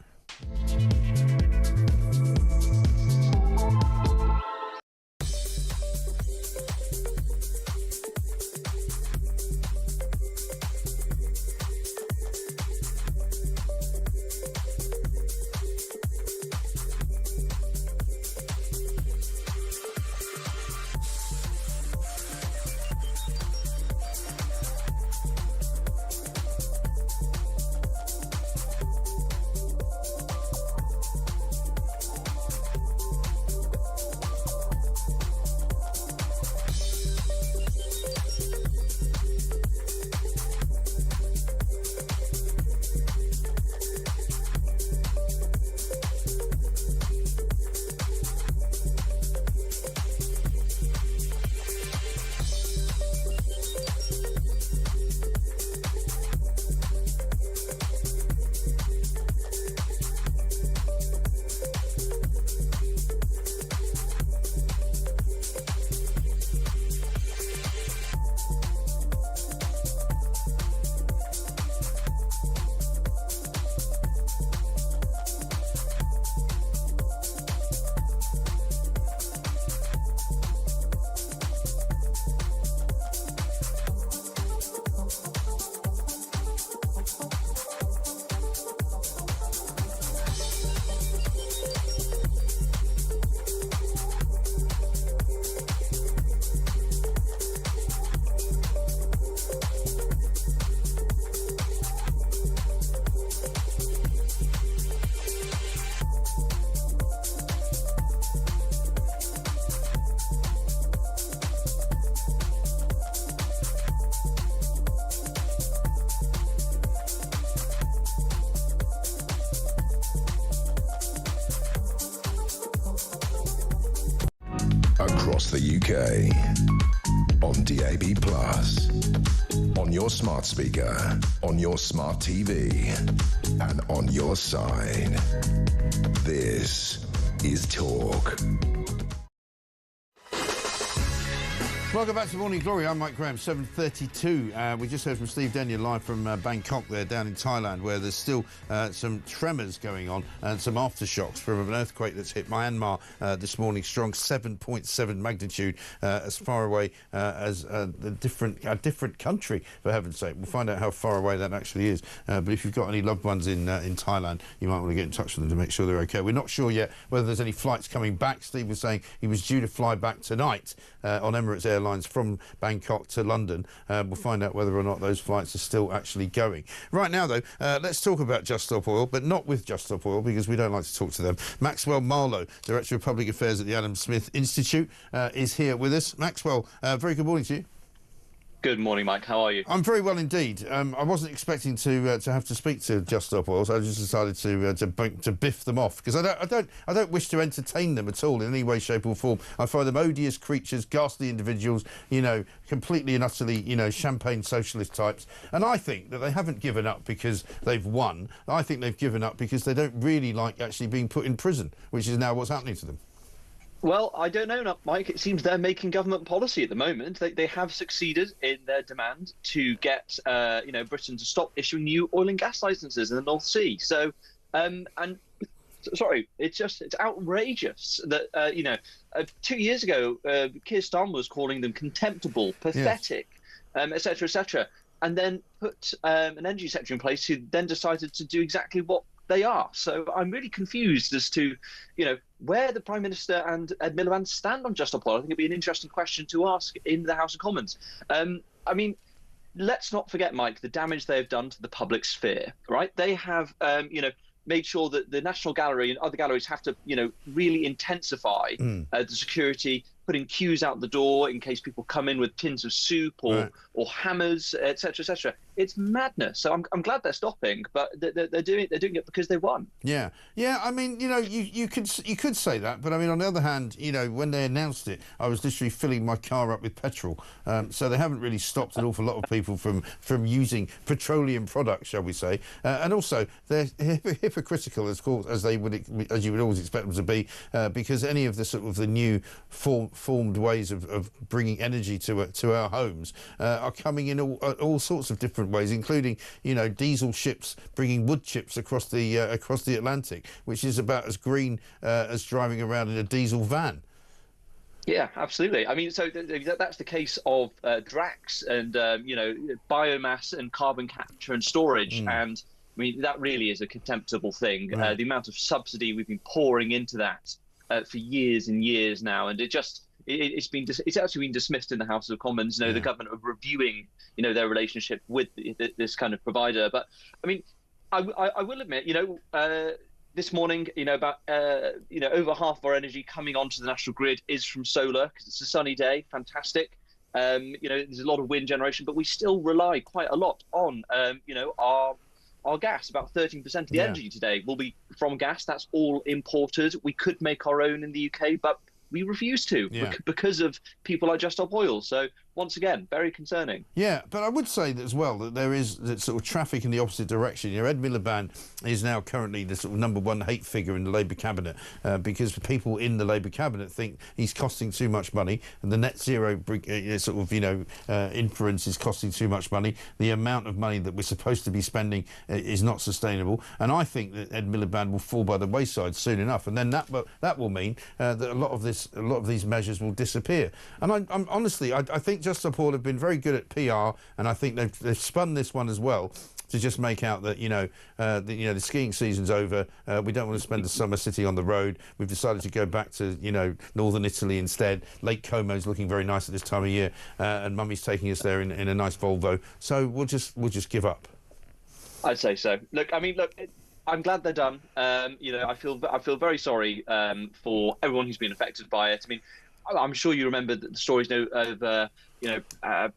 Across the UK, on DAB+, on your smart speaker, on your smart TV, and on your side. This is Talk. Welcome back to Morning Glory. I'm Mike Graham, 7:32. We just heard from Steve Denyer live from Bangkok there down in Thailand, where there's still some tremors going on and some aftershocks from an earthquake that's hit Myanmar this morning. Strong 7.7 magnitude, as far away as a different country, for heaven's sake. We'll find out how far away that actually is. But if you've got any loved ones in Thailand, you might want to get in touch with them to make sure they're okay. We're not sure yet whether there's any flights coming back. Steve was saying he was due to fly back tonight on Emirates Airlines from Bangkok to London. We'll find out whether or not those flights are still actually going. Right now, though, let's talk about Just Stop Oil, but not with Just Stop Oil, because we don't like to talk to them. Maxwell Marlowe, Director of Public Affairs at the Adam Smith Institute, is here with us. Maxwell, very good morning to you. Good morning, Mike. How are you? I'm very well indeed. I wasn't expecting to have to speak to Just Stop Oil, so I just decided to biff them off, because I don't wish to entertain them at all in any way, shape, or form. I find them odious creatures, ghastly individuals, completely and utterly, champagne socialist types. And I think that they haven't given up because they've won. I think they've given up because they don't really like actually being put in prison, which is now what's happening to them. Well, I don't know, Mike. It seems they're making government policy at the moment. They have succeeded in their demand to get, Britain to stop issuing new oil and gas licenses in the North Sea. So, sorry, it's outrageous that, 2 years ago, Keir Starmer was calling them contemptible, pathetic, et cetera, et cetera, and then put an energy sector in place who then decided to do exactly what they are. So I'm really confused as to, where the Prime Minister and Ed Miliband stand on Just Stop Oil. I think it'd be an interesting question to ask in the House of Commons. Let's not forget, Mike, the damage they have done to the public sphere, right? They have, made sure that the National Gallery and other galleries have to, really intensify the security, putting queues out the door in case people come in with tins of soup or hammers, et cetera, et cetera. It's madness. So I'm glad they're stopping, but they're doing it because they won. Yeah. I mean, you could say that, but I mean, on the other hand, when they announced it, I was literally filling my car up with petrol. So they haven't really stopped an awful lot of people from using petroleum products, shall we say? And also, they're hypocritical, as you would always expect them to be, because any of the sort of the new formed ways of bringing energy to our homes are coming in all sorts of different ways, including diesel ships bringing wood chips across the Atlantic, which is about as green as driving around in a diesel van. Yeah, absolutely. I mean, so that's the case of Drax and biomass and carbon capture and storage, and I mean that really is a contemptible thing. The amount of subsidy we've been pouring into that for years and years now, and it's actually been dismissed in the House of Commons. The government are reviewing, their relationship with this kind of provider. But I mean, I will admit, this morning, about over half of our energy coming onto the national grid is from solar because it's a sunny day, fantastic. There's a lot of wind generation, but we still rely quite a lot on, our gas. About 13% of the energy today will be from gas. That's all imported. We could make our own in the UK, but we refuse to because of people like Just Stop Oil. So once again, very concerning. Yeah, but I would say that as well that there is that sort of traffic in the opposite direction. Ed Miliband is now currently the sort of #1 hate figure in the Labour cabinet because people in the Labour cabinet think he's costing too much money, and the net zero inference is costing too much money. The amount of money that we're supposed to be spending is not sustainable, and I think that Ed Miliband will fall by the wayside soon enough, and then that will mean that a lot of these measures will disappear. And I'm honestly, I think Just Stop Oil have been very good at PR, and I think they've spun this one as well to just make out that the skiing season's over. We don't want to spend the summer sitting on the road. We've decided to go back to northern Italy instead. Lake Como's looking very nice at this time of year, and Mummy's taking us there in a nice Volvo. So we'll just give up. I'd say so. Look, I'm glad they're done. I feel very sorry for everyone who's been affected by it. I mean, I'm sure you remember the stories of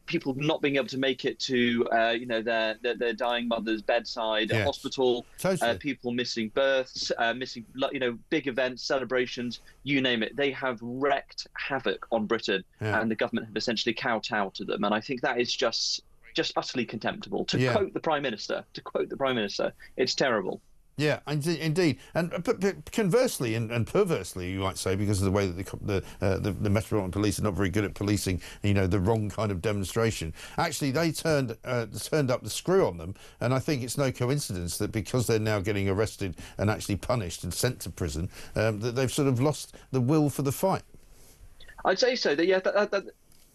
people not being able to make it to their dying mother's bedside at hospital. Totally. People missing births, missing big events, celebrations, you name it. They have wreaked havoc on Britain, and the government have essentially kowtowed to them. And I think that is just utterly contemptible. To quote the Prime Minister, it's terrible. Yeah, indeed. And but conversely and perversely, you might say, because of the way that the Metropolitan Police are not very good at policing, the wrong kind of demonstration. Actually, they turned up the screw on them, and I think it's no coincidence that because they're now getting arrested and actually punished and sent to prison, that they've sort of lost the will for the fight. I'd say so.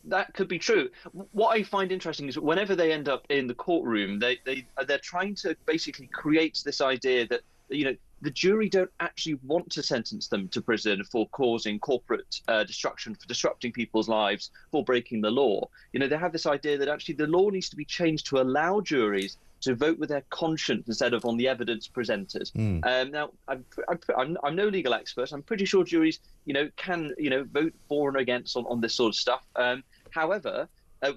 That could be true. What I find interesting is whenever they end up in the courtroom, they're trying to basically create this idea that the jury don't actually want to sentence them to prison for causing corporate destruction, for disrupting people's lives, for breaking the law. They have this idea that actually the law needs to be changed to allow juries to vote with their conscience instead of on the evidence presented. Now, I'm no legal expert. I'm pretty sure juries, can vote for and against on this sort of stuff. However,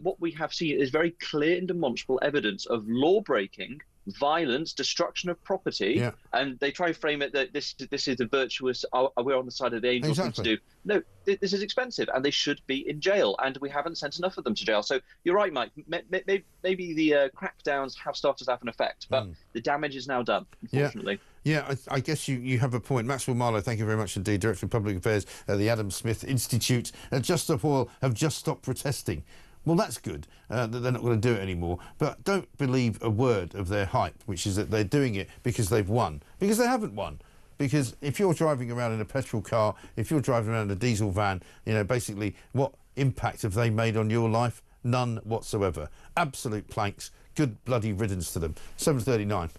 what we have seen is very clear and demonstrable evidence of law breaking, violence, destruction of property, and they try and frame it that this is a virtuous. We're on the side of the angels thing to do. No, this is expensive, and they should be in jail, and we haven't sent enough of them to jail. So you're right, Mike. Maybe the crackdowns have started to have an effect, but the damage is now done, unfortunately. Yeah, I guess you have a point. Maxwell Marlowe, thank you very much indeed, Director of Public Affairs at the Adam Smith Institute. Just Stop Oil have just stopped protesting. Well, that's good that they're not going to do it anymore. But don't believe a word of their hype, which is that they're doing it because they've won. Because they haven't won. Because if you're driving around in a petrol car, if you're driving around in a diesel van, basically what impact have they made on your life? None whatsoever. Absolute planks. Good bloody riddance to them. 7:39.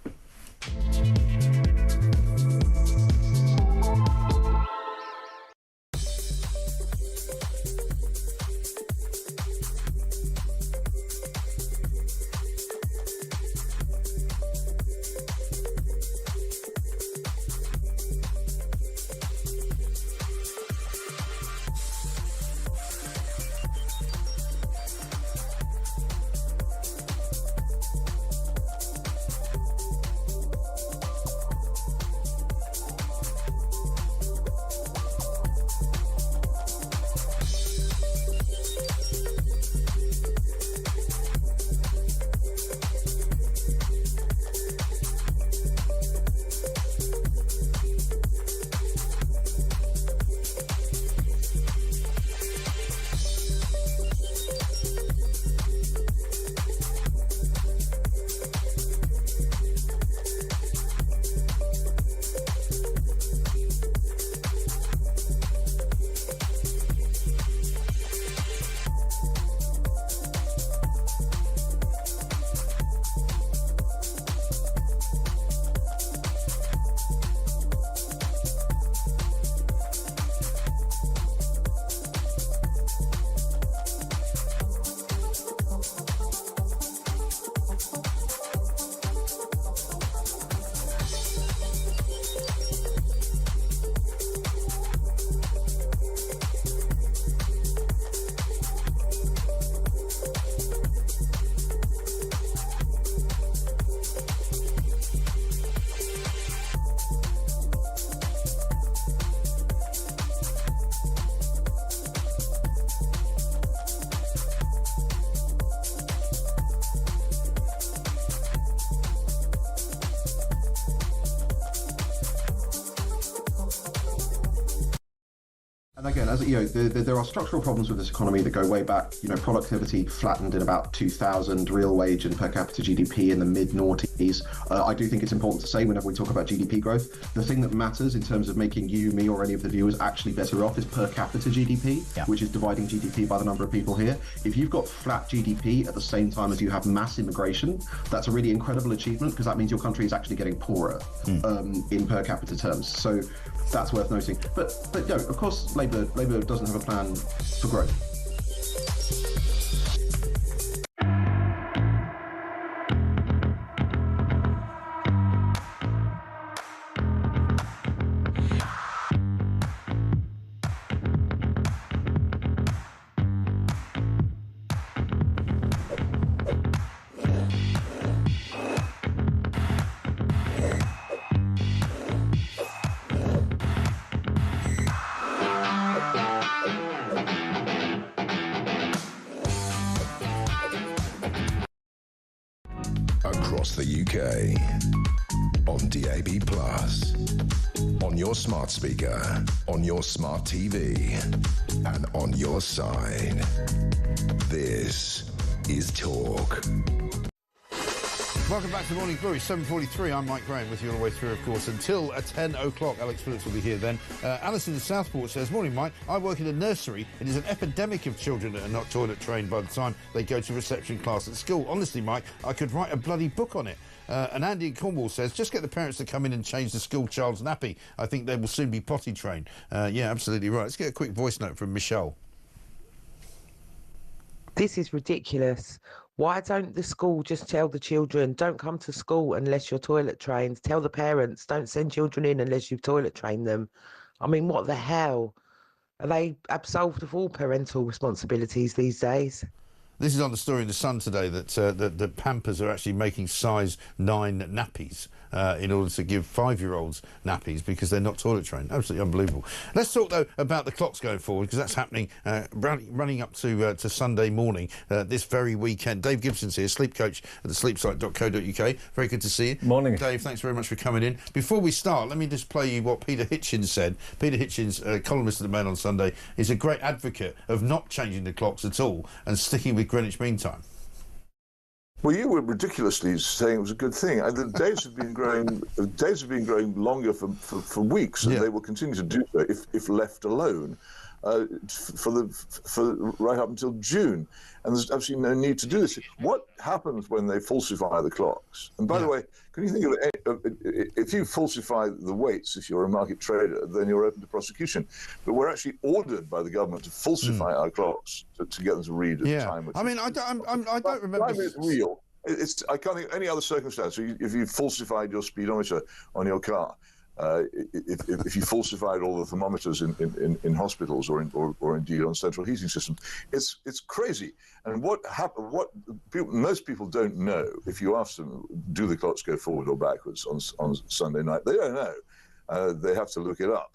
And again, as there are structural problems with this economy that go way back. Productivity flattened in about 2000, real wage and per capita GDP in the mid-noughties. I do think it's important to say whenever we talk about GDP growth, the thing that matters in terms of making you, me, or any of the viewers actually better off is per capita GDP, which is dividing GDP by the number of people here. If you've got flat GDP at the same time as you have mass immigration, that's a really incredible achievement because that means your country is actually getting poorer in per capita terms. So that's worth noting. But of course, Labour doesn't have a plan for growth. Across the UK, on DAB+, on your smart speaker, on your smart TV, and on your side. This is Talk. Welcome back to Morning Glory, 7:43. I'm Mike Graham with you all the way through, of course, until 10 o'clock. Alex Phillips will be here then. Alison in Southport says, morning, Mike. I work in a nursery. It is an epidemic of children that are not toilet trained by the time they go to reception class at school. Honestly, Mike, I could write a bloody book on it. And Andy in Cornwall says, just get the parents to come in and change the school child's nappy. I think they will soon be potty trained. Yeah, absolutely right. Let's get a quick voice note from Michelle. This is ridiculous. Why don't the school just tell the children, don't come to school unless you're toilet trained? Tell the parents, don't send children in unless you've toilet trained them. I mean, what the hell? Are they absolved of all parental responsibilities these days? This is on the story in The Sun today that that Pampers are actually making size 9 nappies in order to give 5-year-olds nappies because they're not toilet trained. Absolutely unbelievable. Let's talk, though, about the clocks going forward, because that's happening running up to Sunday morning this very weekend. Dave Gibson's here, sleep coach at the sleepsite.co.uk. Very good to see you. Morning. Dave, thanks very much for coming in. Before we start, let me just play you what Peter Hitchens said. Peter Hitchens, columnist of the Mail on Sunday, is a great advocate of not changing the clocks at all and sticking with Greenwich Mean Time. Well, you were ridiculously saying it was a good thing. And the days have been growing. Days have been growing longer for weeks, and they will continue to do so if left alone for right up until June. And there's absolutely no need to do this. What happens when they falsify the clocks? And by the way, can you think of if you falsify the weights, if you're a market trader, then you're open to prosecution. But we're actually ordered by the government to falsify our clocks to get them to read at time. I mean, I don't remember. Time is real. I can't think of any other circumstance. So if you falsified your speedometer on your car, if you falsified all the thermometers in hospitals or indeed on central heating systems, it's crazy. And what most people don't know, if you ask them, do the clocks go forward or backwards on Sunday night, they don't know. They have to look it up.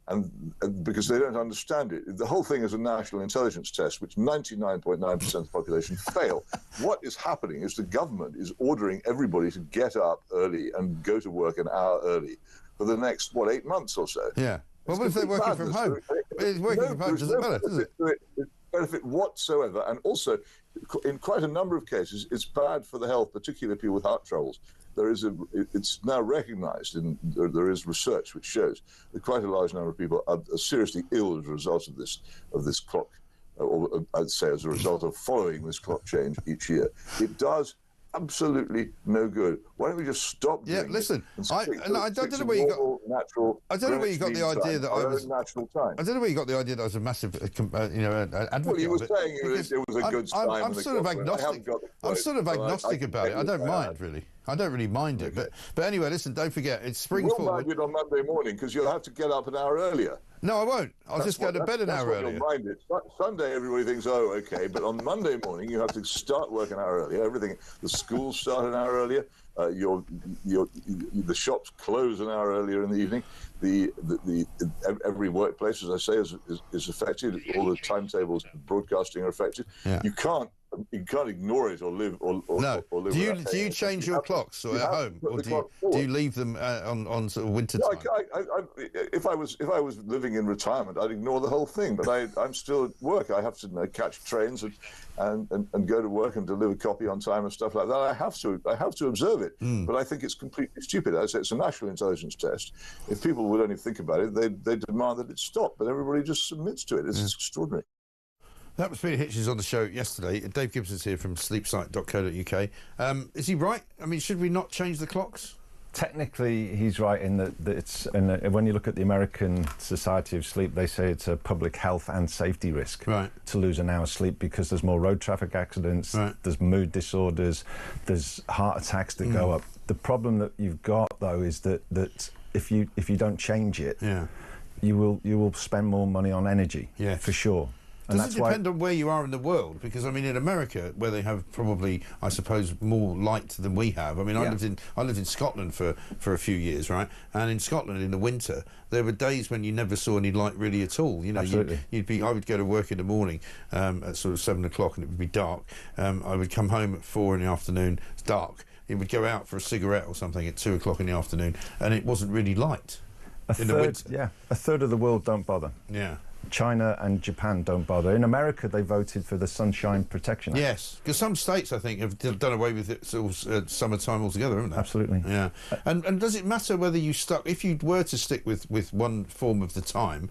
And because they don't understand it. The whole thing is a national intelligence test, which 99.9% of the population fail. What is happening is the government is ordering everybody to get up early and go to work an hour early for the next, 8 months or so. Yeah. Well, what if they're working from home? It's working from home doesn't matter, does it? Benefit whatsoever. And also, in quite a number of cases, it's bad for the health, particularly people with heart troubles. It's now recognised, and there is research which shows that quite a large number of people are seriously ill as a result of this clock, or I'd say as a result of following this clock change each year. It does absolutely no good. Why don't we just stop? Yeah, listen. I don't know where you got. I don't know where you got the idea that I was natural time. I don't know where you got the idea that I was a massive, advocate. Well, you were saying it was a good time. I'm sort of agnostic. I'm sort of agnostic about it. I don't mind really. I don't really mind it. But anyway, listen. Don't forget, it's spring forward. You'll mind it on Monday morning because you'll have to get up an hour earlier. No, I won't. I'll just go to bed an hour earlier. You'll mind it. Sunday, everybody thinks, oh, okay. But on Monday morning, you have to start work an hour earlier. The schools start an hour earlier. The shops close an hour earlier in the evening. Every workplace, as I say, is affected. All the timetables, broadcasting are affected. Yeah. You can't ignore it or live or live. Do you change your clocks at home, or do you leave them on sort of winter time? If I was living in retirement, I'd ignore the whole thing. But I'm still at work. I have to catch trains and go to work and deliver copy on time and stuff like that. I have to observe it. But I think it's completely stupid. I say it's a national intelligence test. If people would only think about it, they demand that it stop. But everybody just submits to it. It's extraordinary. That was Peter Hitchens on the show yesterday. Dave Gibson's here from sleepsite.co.uk. Is he right? I mean, should we not change the clocks? Technically, he's right in that it's. When you look at the American Society of Sleep, they say it's a public health and safety risk to lose an hour's sleep because there's more road traffic accidents, there's mood disorders, there's heart attacks that go up. The problem that you've got though is that if you don't change it, you will spend more money on energy, for sure. And Does it depend on where you are in the world? Because I mean, in America, where they have probably, I suppose, more light than we have. I mean, I lived in Scotland for a few years, right? And in Scotland, in the winter, there were days when you never saw any light really at all. You know, I would go to work in the morning at sort of 7 o'clock, and it would be dark. I would come home at 4 in the afternoon. It's dark. he would go out for a cigarette or something at 2 o'clock in the afternoon, and it wasn't really light A in the winter. Yeah, a third of the world don't bother. Yeah. China and Japan don't bother. In America, they voted for the Sunshine Protection Act. Yes, because some states, I think, have done away with it sort of summertime altogether, haven't they? Absolutely. Yeah. And does it matter whether you if you were to stick with one form of the time?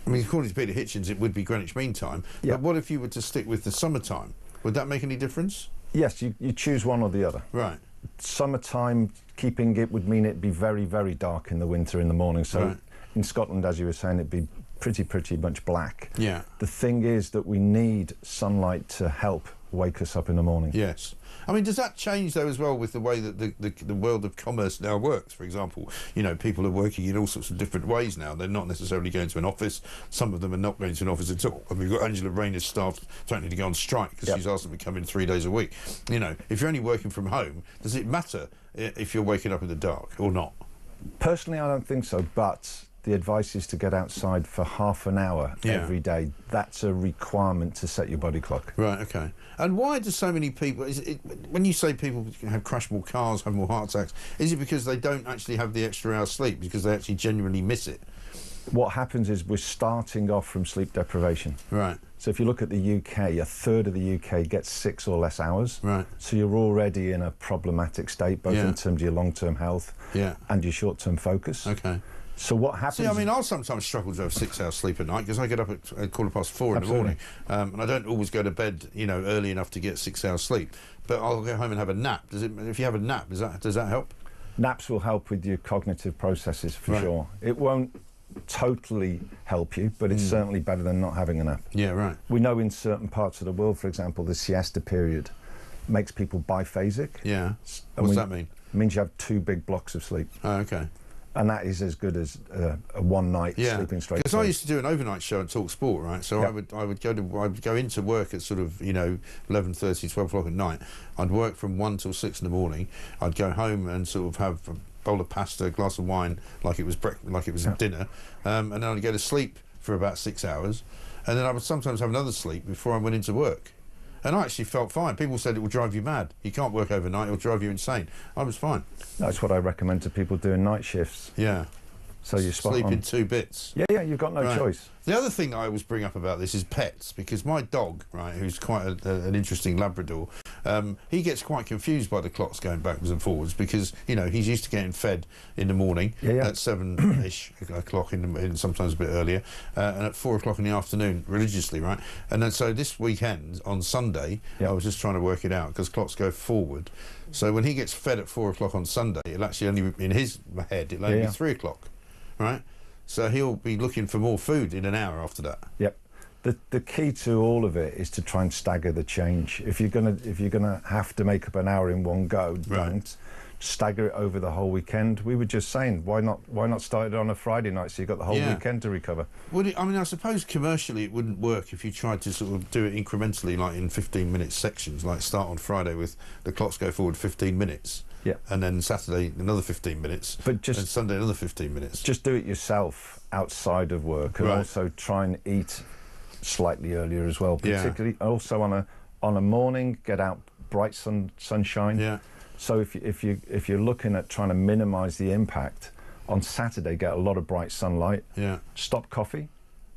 I mean, according to Peter Hitchens, it would be Greenwich Mean Time. Yeah. But what if you were to stick with the summertime? Would that make any difference? Yes, you choose one or the other. Right. Summertime, keeping it would mean it'd be very, very dark in the winter in the morning. So Right. in Scotland, as you were saying, it'd be pretty much black. Yeah. The thing is that we need sunlight to help wake us up in the morning. Yes. I mean, does that change, though, as well with the way that the world of commerce now works? For example, you know, people are working in all sorts of different ways now. They're not necessarily going to an office. Some of them are not going to an office at all. I mean, we've got Angela Rayner's staff threatening to go on strike because she's asked them to come in 3 days a week. You know, if you're only working from home, does it matter if you're waking up in the dark or not? Personally, I don't think so, but the advice is to get outside for half an hour every day. That's a requirement to set your body clock. Right, okay. And why do so many people, when you say people have crash more cars, have more heart attacks, is it because they don't actually have the extra hour's sleep, because they actually genuinely miss it? What happens is we're starting off from sleep deprivation. Right. So if you look at the UK, a third of the UK gets 6 or less hours. Right. So you're already in a problematic state, both in terms of your long-term health and your short-term focus. Okay. So what happens... See, I mean, I'll sometimes struggle to have 6 hours sleep at night because I get up at 4:15 in the morning, and I don't always go to bed, you know, early enough to get 6 hours sleep. But I'll go home and have a nap. If you have a nap, does that help? Naps will help with your cognitive processes for sure. It won't totally help you, but it's certainly better than not having a nap. Yeah, right. We know in certain parts of the world, for example, the siesta period makes people biphasic. Yeah. What's that mean? It means you have 2 big blocks of sleep. Oh, okay. And that is as good as a one night sleeping straight. Because I used to do an overnight show on Talk Sport, right? So I would go into work at sort of 11:30, 12 o'clock at night. I'd work from 1 till 6 in the morning. I'd go home and sort of have a bowl of pasta, a glass of wine, like it was dinner, and then I'd go to sleep for about 6 hours, and then I would sometimes have another sleep before I went into work. And I actually felt fine. People said it will drive you mad. You can't work overnight, it'll drive you insane. I was fine. That's what I recommend to people doing night shifts. Yeah. So you sleep in 2 bits. Yeah, you've got no choice. The other thing I always bring up about this is pets, because my dog, right, who's quite an interesting Labrador, he gets quite confused by the clocks going backwards and forwards because, you know, he's used to getting fed in the morning at 7-ish o'clock, sometimes a bit earlier, and at 4 o'clock in the afternoon religiously, right? And then so this weekend, on Sunday, I was just trying to work it out because clocks go forward. So when he gets fed at 4 o'clock on Sunday, it'll actually only, in his head, it'll only be 3 o'clock. Right, so he'll be looking for more food in an hour after that. Yep. The key to all of it is to try and stagger the change. If you're gonna have to make up an hour in one go, don't stagger it over the whole weekend. We were just saying, why not start it on a Friday night so you've got the whole weekend to recover? Would I mean, I suppose commercially it wouldn't work if you tried to sort of do it incrementally, like in 15-minute sections, like start on Friday with the clocks go forward 15 minutes. Yeah. And then Saturday another 15 minutes. And Sunday another 15 minutes. Just do it yourself outside of work, and also try and eat slightly earlier as well. Particularly also on a morning, get out bright sunshine. Yeah. So if you're looking at trying to minimise the impact, on Saturday get a lot of bright sunlight. Yeah. Stop coffee.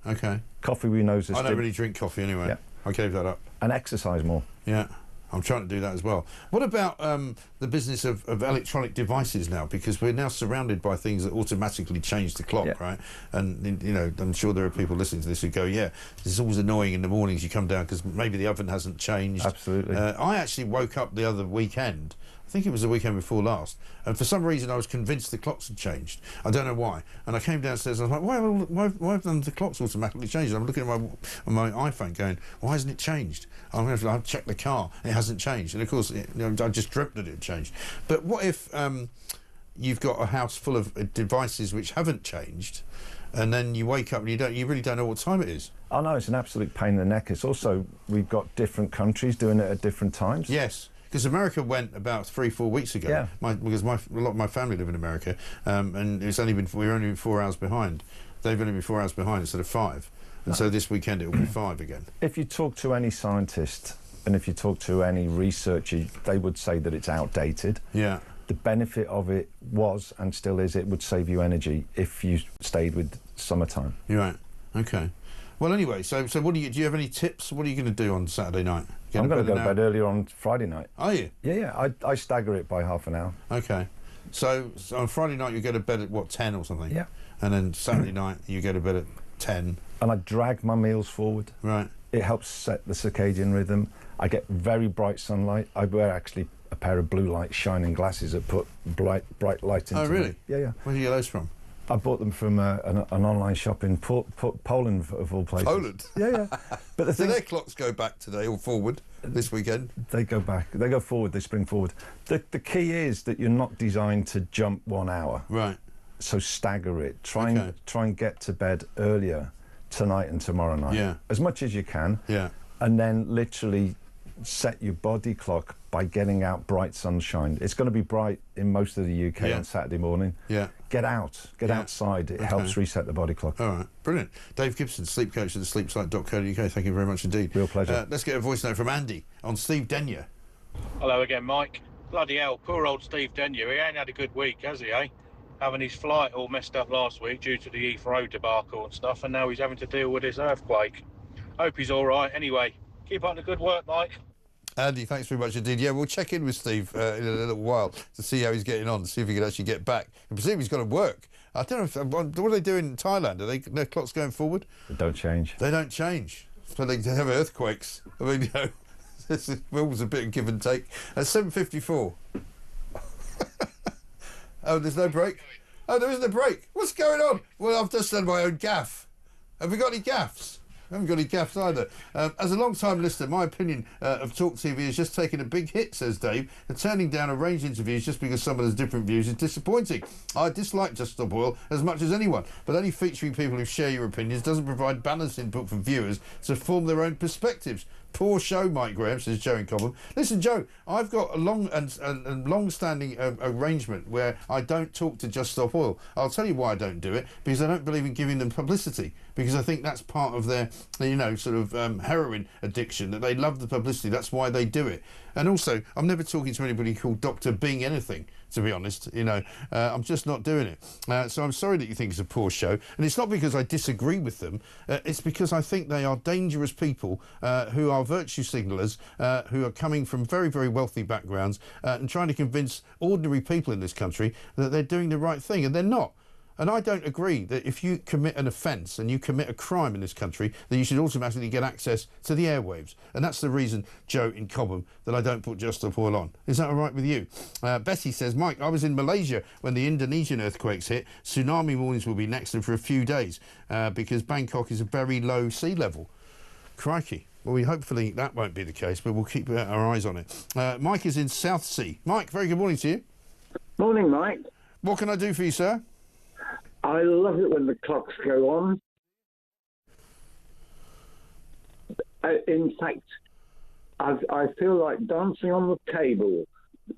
Okay. Coffee we know is I don't really drink coffee anyway. Yeah. I gave that up. And exercise more. Yeah. I'm trying to do that as well. What about the business of electronic devices now? Because we're now surrounded by things that automatically change the clock, right? And, you know, I'm sure there are people listening to this who go, yeah, this is always annoying in the mornings you come down because maybe the oven hasn't changed. Absolutely. I actually woke up the other weekend, I think it was the weekend before last, and for some reason I was convinced the clocks had changed. I don't know why. And I came downstairs and I was like, why have the clocks automatically changed? And I'm looking at my iPhone going, why hasn't it changed? I've checked the car, it hasn't changed. And of course, I just dreamt that it had changed. But what if you've got a house full of devices which haven't changed, and then you wake up and you really don't know what time it is? Oh no, it's an absolute pain in the neck. It's also, we've got different countries doing it at different times. Yes. Because America went about 3-4 weeks ago. Yeah. Because a lot of my family live in America, and we're only 4 hours behind. They've only been 4 hours behind instead of 5, and so this weekend it will be 5 again. If you talk to any scientist, and if you talk to any researcher, they would say that it's outdated. Yeah. The benefit of it was, and still is, it would save you energy if you stayed with summertime. You're right. Okay. Well, anyway, so what do you have any tips? What are you going to do on Saturday night? I'm going to go to bed earlier on Friday night. Are you? Yeah. I stagger it by half an hour. Okay. So on Friday night you go to bed at what, 10 or something? Yeah. And then Saturday night you go to bed at 10. And I drag my meals forward. Right. It helps set the circadian rhythm. I get very bright sunlight. I wear actually a pair of blue light shining glasses that put bright light into Oh, really? me. Yeah. Where do you get those from? I bought them from an online shop in Poland, of all places. Poland? Yeah. But the So thing, their clocks go back today or forward this weekend? they go back. They go forward. They spring forward. The key is that you're not designed to jump 1 hour. Right. So stagger it. Try and get to bed earlier tonight and tomorrow night. Yeah. As much as you can. Yeah. And then literally set your body clock by getting out bright sunshine. It's going to be bright in most of the UK on Saturday morning. Yeah. Get out. Get outside. It helps reset the body clock. All right. Brilliant. Dave Gibson, sleep coach at the sleepsite.co.uk. Thank you very much indeed. Real pleasure. Let's get a voice note from Andy on Steve Denyer. Hello again, Mike. Bloody hell, poor old Steve Denyer. He ain't had a good week, has he, eh? Having his flight all messed up last week due to the Heathrow debacle and stuff, and now he's having to deal with this earthquake. Hope he's all right. Anyway, keep up the good work, Mike. Andy, thanks very much indeed. Yeah, we'll check in with Steve in a little while to see how he's getting on, to see if he can actually get back. I presume he's got to work. I don't know, what are they doing in Thailand? Are their clocks going forward? They don't change. They don't change. So they have earthquakes. I mean, this is always a bit of give and take. At 7:54. Oh, there's no break? Oh, there isn't a break. What's going on? Well, I've just done my own gaff. Have we got any gaffs? I haven't got any gaffs either. As a long-time listener, my opinion of talkTV is just taking a big hit, says Dave, and turning down a range of interviews just because someone has different views is disappointing. I dislike Just Stop Oil as much as anyone, but only featuring people who share your opinions doesn't provide balanced input for viewers to form their own perspectives. Poor show, Mike Graham, says Joe in Cobham. Listen, Joe, I've got a long-standing arrangement where I don't talk to Just Stop Oil. I'll tell you why I don't do it, because I don't believe in giving them publicity, because I think that's part of their, sort of heroin addiction, that they love the publicity. That's why they do it. And also, I'm never talking to anybody called Dr. Bing anything, to be honest. I'm just not doing it. So I'm sorry that you think it's a poor show. And it's not because I disagree with them. It's because I think they are dangerous people who are virtue signallers, who are coming from very, very wealthy backgrounds and trying to convince ordinary people in this country that they're doing the right thing, and they're not. And I don't agree that if you commit an offence and you commit a crime in this country, that you should automatically get access to the airwaves. And that's the reason, Joe in Cobham, that I don't put Just Stop Oil on. Is that all right with you? Betty says, Mike, I was in Malaysia when the Indonesian earthquakes hit. Tsunami warnings will be next and for a few days because Bangkok is a very low sea level. Crikey. Well, hopefully that won't be the case, but we'll keep our eyes on it. Mike is in South Sea. Mike, very good morning to you. Morning, Mike. What can I do for you, sir? I love it when the clocks go on. In fact, I feel like dancing on the table.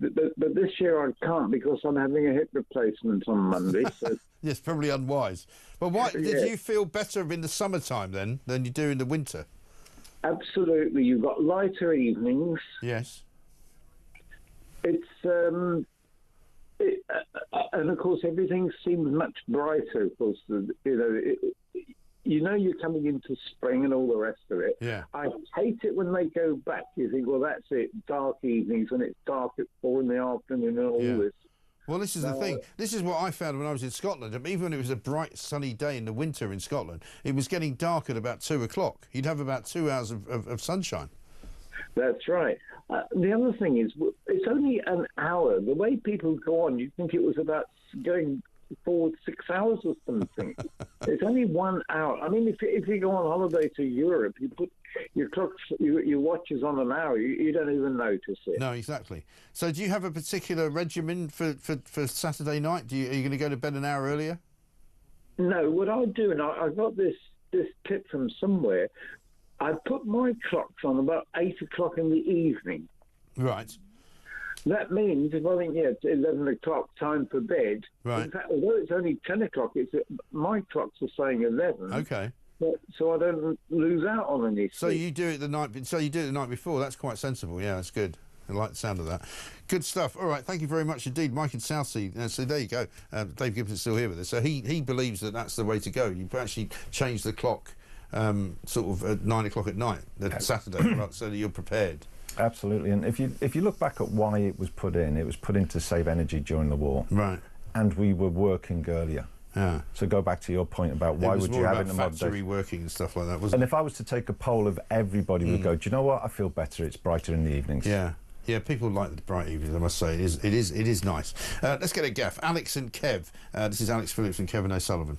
But this year I can't because I'm having a hip replacement on Monday. So. Yes, probably unwise. But why did you feel better in the summertime then than you do in the winter? Absolutely. You've got lighter evenings. Yes. It's... and of course, everything seems much brighter. Of course, you're coming into spring and all the rest of it. Yeah. I hate it when they go back. You think, well, that's it. Dark evenings when it's dark at 4 in the afternoon and all this. Well, this is the thing. This is what I found when I was in Scotland. Even when it was a bright, sunny day in the winter in Scotland, it was getting dark at about 2 o'clock. You'd have about 2 hours of sunshine. That's right. The other thing is, it's only an hour. The way people go on, you think it was about going forward 6 hours or something. It's only 1 hour. I mean, if you go on holiday to Europe, you put your clocks, your watches on an hour, you don't even notice it. No, exactly. So do you have a particular regimen for Saturday night? Are you going to go to bed an hour earlier? No, what I do, and I got this tip from somewhere, I put my clocks on about 8 o'clock in the evening. Right. That means, if I think, it's 11 o'clock, time for bed. Right. In fact, although it's only 10 o'clock, my clocks are saying 11. Okay. so I don't lose out on any. So you do it the night. So you do it the night before. That's quite sensible. Yeah, that's good. I like the sound of that. Good stuff. All right, thank you very much indeed, Mike in Southsea. So there you go. Dave Gibson's still here with us. So he believes that that's the way to go. You actually change the clock sort of at 9 o'clock at night, Saturday, so that you're prepared. Absolutely. And if you look back at why it was put in to save energy during the war. Right. And we were working earlier. Yeah. So go back to your point about why would you have it in the modern day? Factory working and stuff like that, wasn't it? And if I was to take a poll of everybody, would go, do you know what? I feel better. It's brighter in the evenings. Yeah. Yeah, people like the bright evenings, I must say. It is nice. Let's get a gaff. Alex and Kev. This is Alex Phillips and Kevin O'Sullivan.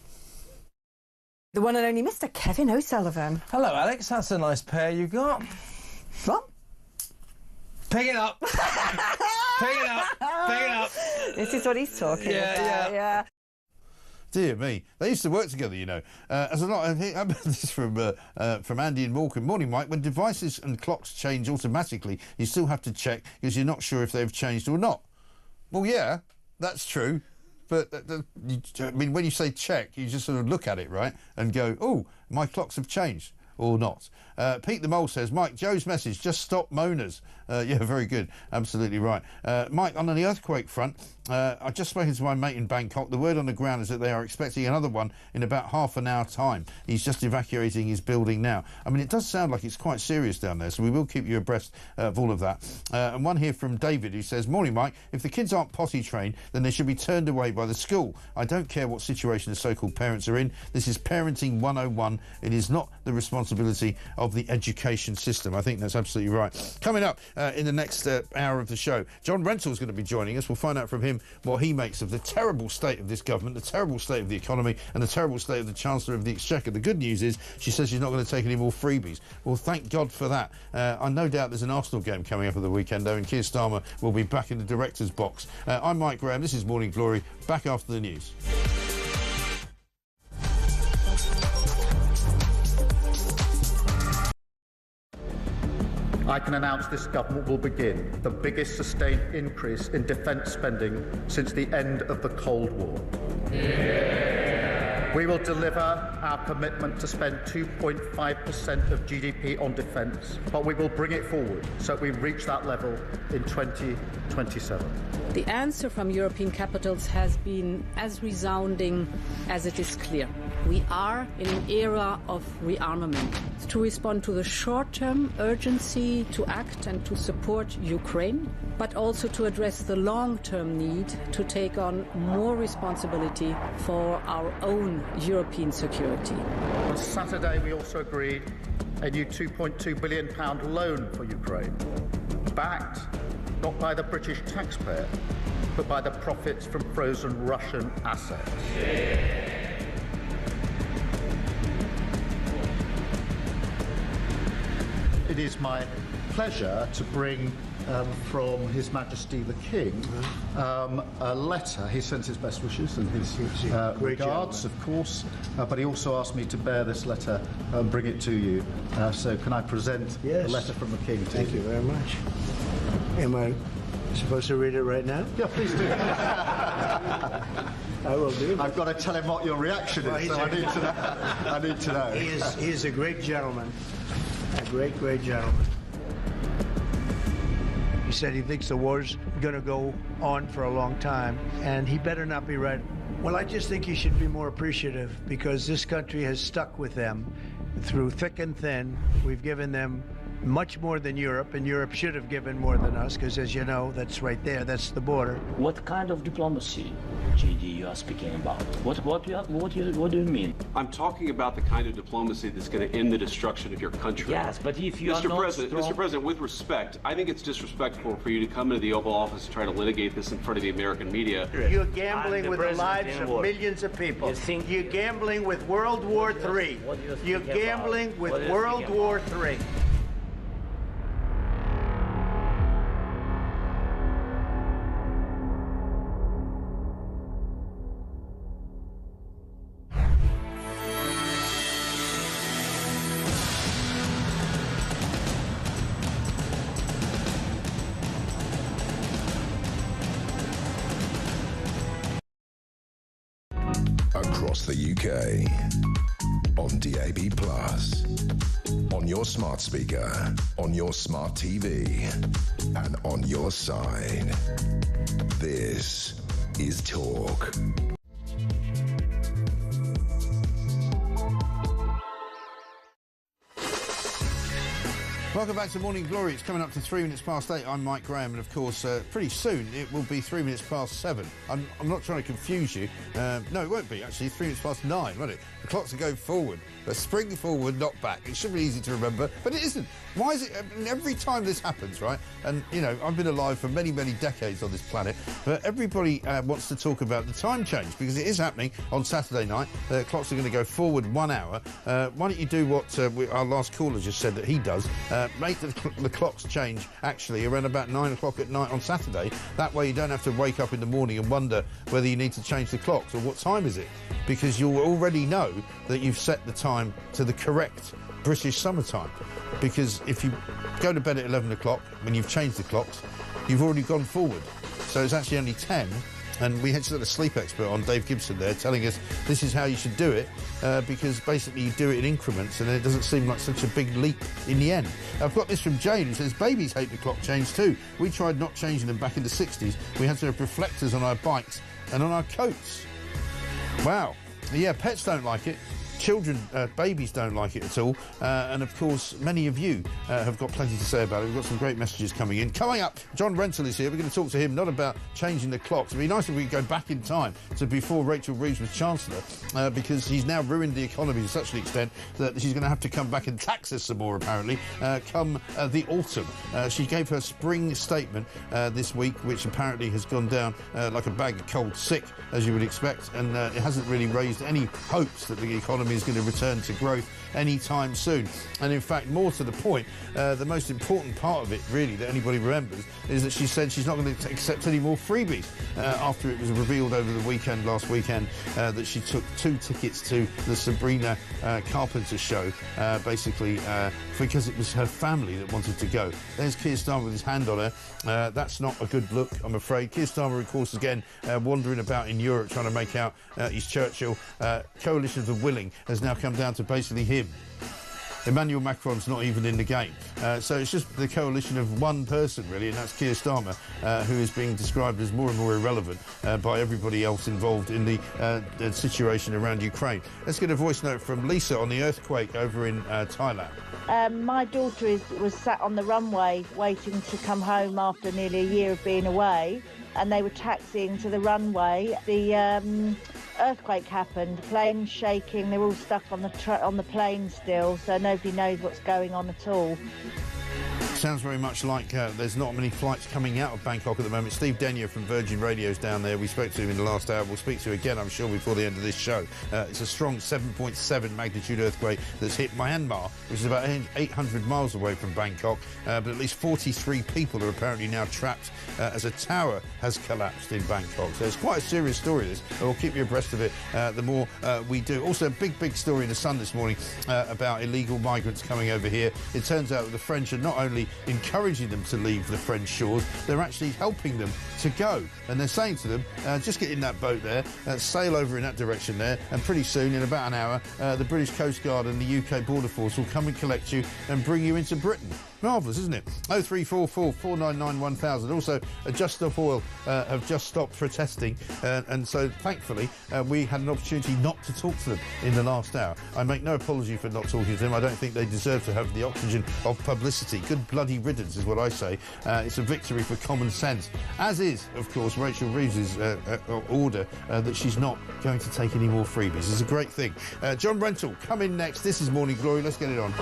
The one and only Mr. Kevin O'Sullivan. Hello, Alex. That's a nice pair you got. What? Pick it up. Pick it up. Pick it up. This is what he's talking about. Yeah. Dear me, they used to work together, you know. As a lot, I remember this from Andy and Morecambe. Morning, Mike. When devices and clocks change automatically, you still have to check because you're not sure if they've changed or not. Well, yeah, that's true. But I mean, when you say check, you just sort of look at it, right, and go, "Oh, my clocks have changed." Or not. Pete the Mole says, Mike, Joe's message, just stop moaners. Yeah, very good. Absolutely right. Mike, on the earthquake front, I've just spoken to my mate in Bangkok. The word on the ground is that they are expecting another one in about half an hour time. He's just evacuating his building now. I mean, it does sound like it's quite serious down there, so we will keep you abreast of all of that. And one here from David who says, morning, Mike, if the kids aren't potty trained, then they should be turned away by the school. I don't care what situation the so-called parents are in. This is parenting 101. It is not the responsibility of the education system. I think that's absolutely right. Coming up in the next hour of the show, John Rentoul's going to be joining us. We'll find out from him what he makes of the terrible state of this government, the terrible state of the economy, and the terrible state of the Chancellor of the Exchequer. The good news is she says she's not going to take any more freebies. Well, thank God for that. I no doubt there's an Arsenal game coming up at the weekend, though, and Keir Starmer will be back in the director's box. I'm Mike Graham. This is Morning Glory. Back after the news. I can announce this government will begin the biggest sustained increase in defence spending since the end of the Cold War. We will deliver our commitment to spend 2.5% of GDP on defence, but we will bring it forward so we reach that level in 2027. The answer from European capitals has been as resounding as it is clear. We are in an era of rearmament to respond to the short-term urgency to act and to support Ukraine, but also to address the long-term need to take on more responsibility for our own European security. On Saturday, we also agreed a new £2.2 billion loan for Ukraine, backed not by the British taxpayer, but by the profits from frozen Russian assets. It is my pleasure to bring from His Majesty the King a letter. He sends his best wishes and his regards, of course, but he also asked me to bear this letter and bring it to you. So can I present the letter from the King to you? Thank you very much. Am I supposed to read it right now? Yeah, please do. I will do. I've got to tell him what your reaction is, so I need to know. I need to know. He is a great gentleman. A great, great gentleman. He said he thinks the war's going to go on for a long time, and he better not be right. Well, I just think he should be more appreciative because this country has stuck with them through thick and thin. We've given them much more than Europe, and Europe should have given more than us because, as you know, that's right there. That's the border. What kind of diplomacy, JD, you are speaking about? What do you mean? I'm talking about the kind of diplomacy that's going to end the destruction of your country. Yes, but if you are not Mr. President, with respect, I think it's disrespectful for you to come into the Oval Office and try to litigate this in front of the American media. You're gambling with the lives of millions of people. You're gambling with World War III. You're gambling with World War III. Across the UK, on DAB+, on your smart speaker, on your smart TV, and on your side. This is Talk. Welcome back to Morning Glory. It's coming up to 3 minutes past 8. I'm Mike Graham, and of course, pretty soon it will be 3 minutes past 7. I'm not trying to confuse you. No, it won't be, actually. 3 minutes past 9, won't it? The clocks are going forward. But spring forward, not back. It should be easy to remember, but it isn't. Why is it? I mean, every time this happens, right? And, you know, I've been alive for many, many decades on this planet, but everybody wants to talk about the time change, because it is happening on Saturday night. The clocks are going to go forward 1 hour. Why don't you do what our last caller just said that he does? Make the clocks change, actually, around about 9 o'clock at night on Saturday. That way you don't have to wake up in the morning and wonder whether you need to change the clocks or what time is it, because you'll already know that you've set the time to the correct British summertime. Because if you go to bed at 11 o'clock when you've changed the clocks, you've already gone forward. So it's actually only 10. And we had a sleep expert on, Dave Gibson, there, telling us this is how you should do it, because basically you do it in increments and it doesn't seem like such a big leap in the end. I've got this from Jane, who says, babies hate the clock change too. We tried not changing them back in the 60s. We had to have reflectors on our bikes and on our coats. Wow. Yeah, pets don't like it. Children, babies don't like it at all, and of course many of you have got plenty to say about it. We've got some great messages coming in. Coming up, John Rentoul is here. We're going to talk to him not about changing the clocks. It'd be nice if we could go back in time to before Rachel Reeves was Chancellor, because he's now ruined the economy to such an extent that she's going to have to come back and tax us some more, apparently, come the autumn. She gave her spring statement this week, which apparently has gone down like a bag of cold sick, as you would expect, and it hasn't really raised any hopes that the economy is going to return to growth anytime soon. And in fact, more to the point, the most important part of it, really, that anybody remembers, is that she said she's not going to accept any more freebies after it was revealed over the weekend, last weekend, that she took 2 tickets to the Sabrina Carpenter show, basically because it was her family that wanted to go. There's Keir Starmer with his hand on her. That's not a good look, I'm afraid. Keir Starmer, of course, again, wandering about in Europe trying to make out he's Churchill. Coalition of the Willing has now come down to basically him. Emmanuel Macron's not even in the game. So it's just the coalition of one person, really, and that's Keir Starmer, who is being described as more and more irrelevant by everybody else involved in the situation around Ukraine. Let's get a voice note from Lisa on the earthquake over in Thailand. My daughter was sat on the runway waiting to come home after nearly a year of being away, and they were taxiing to the runway. The earthquake happened, planes shaking, they're all stuck on the plane still, so nobody knows what's going on at all. Sounds very much like there's not many flights coming out of Bangkok at the moment. Steve Denyer from Virgin Radio's down there. We spoke to him in the last hour. We'll speak to him again, I'm sure, before the end of this show. It's a strong 7.7 magnitude earthquake that's hit Myanmar, which is about 800 miles away from Bangkok. But at least 43 people are apparently now trapped as a tower has collapsed in Bangkok. So it's quite a serious story, this. We'll keep you abreast of it the more we do. Also, a big story in The Sun this morning about illegal migrants coming over here. It turns out that the French are not only encouraging them to leave the French shores, they're actually helping them to go. And they're saying to them, just get in that boat there, sail over in that direction there, and pretty soon, in about an hour, the British Coast Guard and the UK Border Force will come and collect you and bring you into Britain. Marvellous, isn't it? 0344 499 1000. Also, Just Stop Oil have just stopped protesting, and so thankfully we had an opportunity not to talk to them in the last hour. I make no apology for not talking to them. I don't think they deserve to have the oxygen of publicity. Good bloody riddance is what I say. It's a victory for common sense, as is, of course, Rachel Reeves' order that she's not going to take any more freebies. It's a great thing. John Rentoul, come in next. This is Morning Glory. Let's get it on.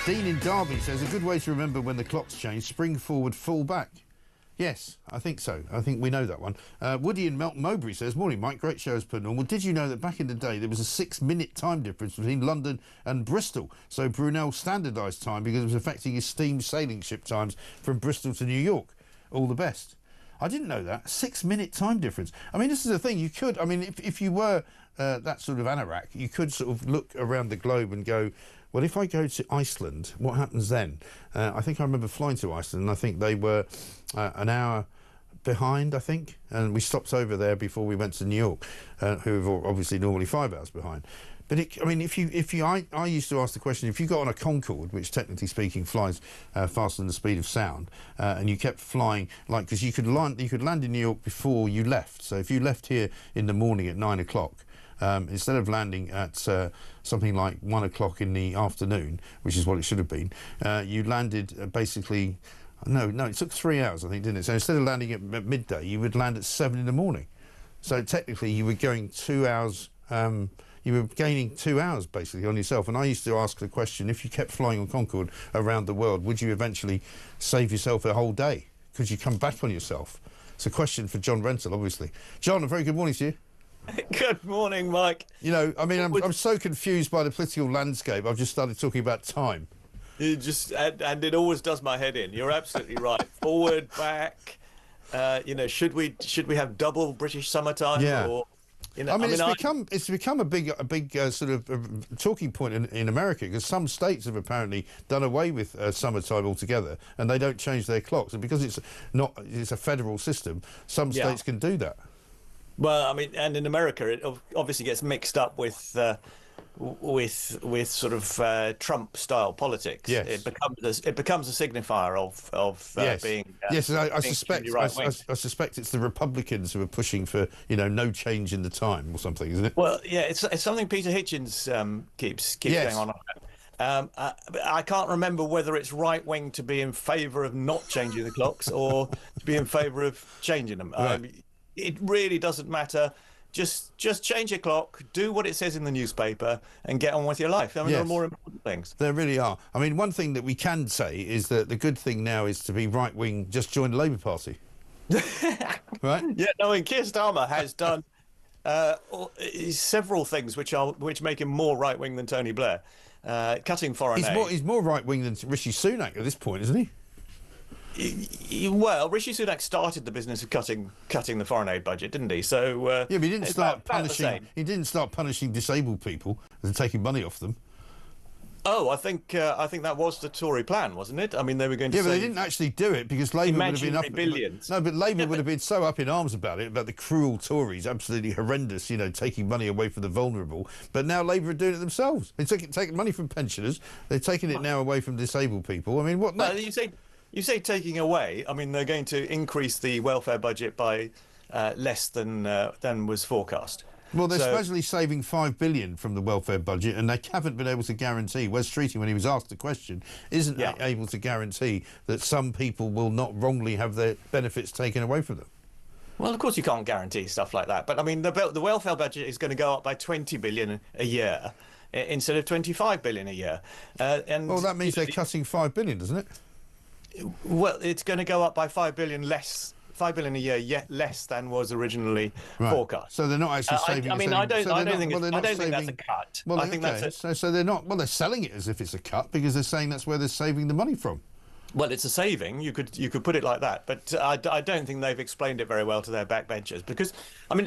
Dean in Derby says, a good way to remember when the clocks change, spring forward, full back. Yes, I think so. I think we know that one. Woody in Melton Mowbray says, morning, Mike, great show as per normal. Did you know that back in the day there was a 6-minute time difference between London and Bristol? So Brunel standardised time because it was affecting his steam sailing ship times from Bristol to New York. All the best. I didn't know that. 6-minute time difference. I mean, this is the thing. You could, I mean, if you were that sort of anorak, you could sort of look around the globe and go, well, if I go to Iceland, what happens then? I think I remember flying to Iceland, and I think they were an hour behind, I think, and we stopped over there before we went to New York, who are obviously normally 5 hours behind. But I used to ask the question: if you got on a Concorde, which technically speaking flies faster than the speed of sound, and you kept flying, because you could land in New York before you left. So if you left here in the morning at 9 o'clock, instead of landing at something like 1 o'clock in the afternoon, which is what it should have been, you landed basically. No, it took 3 hours, I think, didn't it? So instead of landing at midday, you would land at 7 in the morning. So technically, you were going 2 hours. You were gaining 2 hours basically on yourself. And I used to ask the question: if you kept flying on Concorde around the world, would you eventually save yourself a whole day? Could you come back on yourself? It's a question for John Rentoul, obviously. John, a very good morning to you. Good morning, Mike. You know, I mean, I'm so confused by the political landscape. I've just started talking about time. You just and it always does my head in. You're absolutely right. Forward, back. Should we have double British summertime? Yeah. Or, it's become a big sort of talking point in America, because some states have apparently done away with summertime altogether, and they don't change their clocks. And because it's a federal system, some states can do that. Well, I mean, and in America, it obviously gets mixed up with sort of Trump-style politics. Yes. It becomes a signifier of yes. being. Yes, and I being suspect right-wing. I suspect it's the Republicans who are pushing for no change in the time or something, isn't it? Well, yeah, it's something Peter Hitchens keeps yes. going on. I can't remember whether it's right-wing to be in favour of not changing the clocks or to be in favour of changing them. Right. It really doesn't matter. Just change your clock, do what it says in the newspaper, and get on with your life. I mean, there are more important things. There really are. I mean, one thing that we can say is that the good thing now is to be right-wing, just join the Labour Party. Right? Yeah, no, and Keir Starmer has done several things which make him more right-wing than Tony Blair. Cutting foreign aid. He's more right-wing than Rishi Sunak at this point, isn't he? Well, Rishi Sunak started the business of cutting the foreign aid budget, didn't he? So yeah, but he didn't start punishing. The he didn't start punishing disabled people and taking money off them. Oh, I think that was the Tory plan, wasn't it? I mean, they were going to. Yeah, but they didn't actually do it because Labour would have been up. Billions. No, but Labour would have been so up in arms about the cruel Tories, absolutely horrendous. Taking money away from the vulnerable. But now Labour are doing it themselves. They're taking money from pensioners. They're taking it now away from disabled people. I mean, what? Well, you say taking away. I mean, they're going to increase the welfare budget by less than was forecast. Well, they're supposedly saving $5 billion from the welfare budget, and they haven't been able to guarantee. Wes Streeting, when he was asked the question, isn't able to guarantee that some people will not wrongly have their benefits taken away from them. Well, of course you can't guarantee stuff like that, but I mean, the welfare budget is going to go up by $20 billion a year instead of $25 billion a year. Well, that means they're cutting $5 billion, doesn't it? Well, it's going to go up by $5 billion a year, yet less than was originally forecast. So they're not actually saving. I don't think that's a cut. Well, I think that's so they're not. Well, they're selling it as if it's a cut because they're saying that's where they're saving the money from. Well, it's a saving. You could put it like that, but I don't think they've explained it very well to their backbenchers because I mean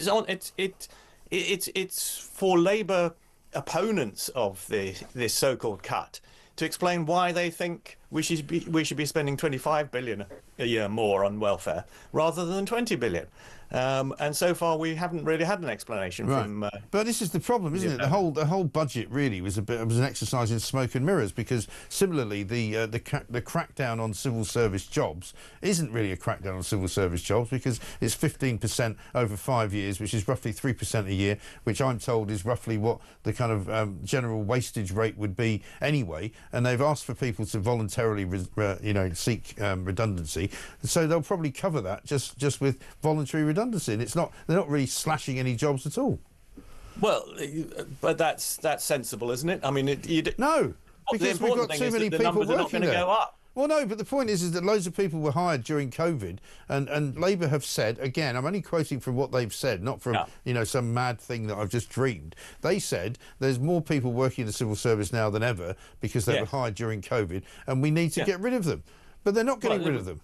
it's for Labour opponents of this so-called cut to explain why they think we should be spending $25 billion a year more on welfare rather than $20 billion. And so far we haven't really had an explanation from. But this is the problem, isn't it? The whole budget really was an exercise in smoke and mirrors because similarly the crackdown on civil service jobs isn't really a crackdown on civil service jobs because it's 15% over 5 years, which is roughly 3% a year, which I'm told is roughly what the kind of general wastage rate would be anyway. And they've asked for people to voluntarily seek redundancy, so they'll probably cover that just with voluntary redundancy. And they're not really slashing any jobs at all. Well, but that's sensible, isn't it? I mean, no, because we've got too many people working there. Not going to go up. Well, no, but the point is that loads of people were hired during COVID, and Labour have said, again, I'm only quoting from what they've said, not from some mad thing that I've just dreamed. They said there's more people working in the civil service now than ever because they were hired during COVID, and we need to get rid of them. But they're not getting rid of them.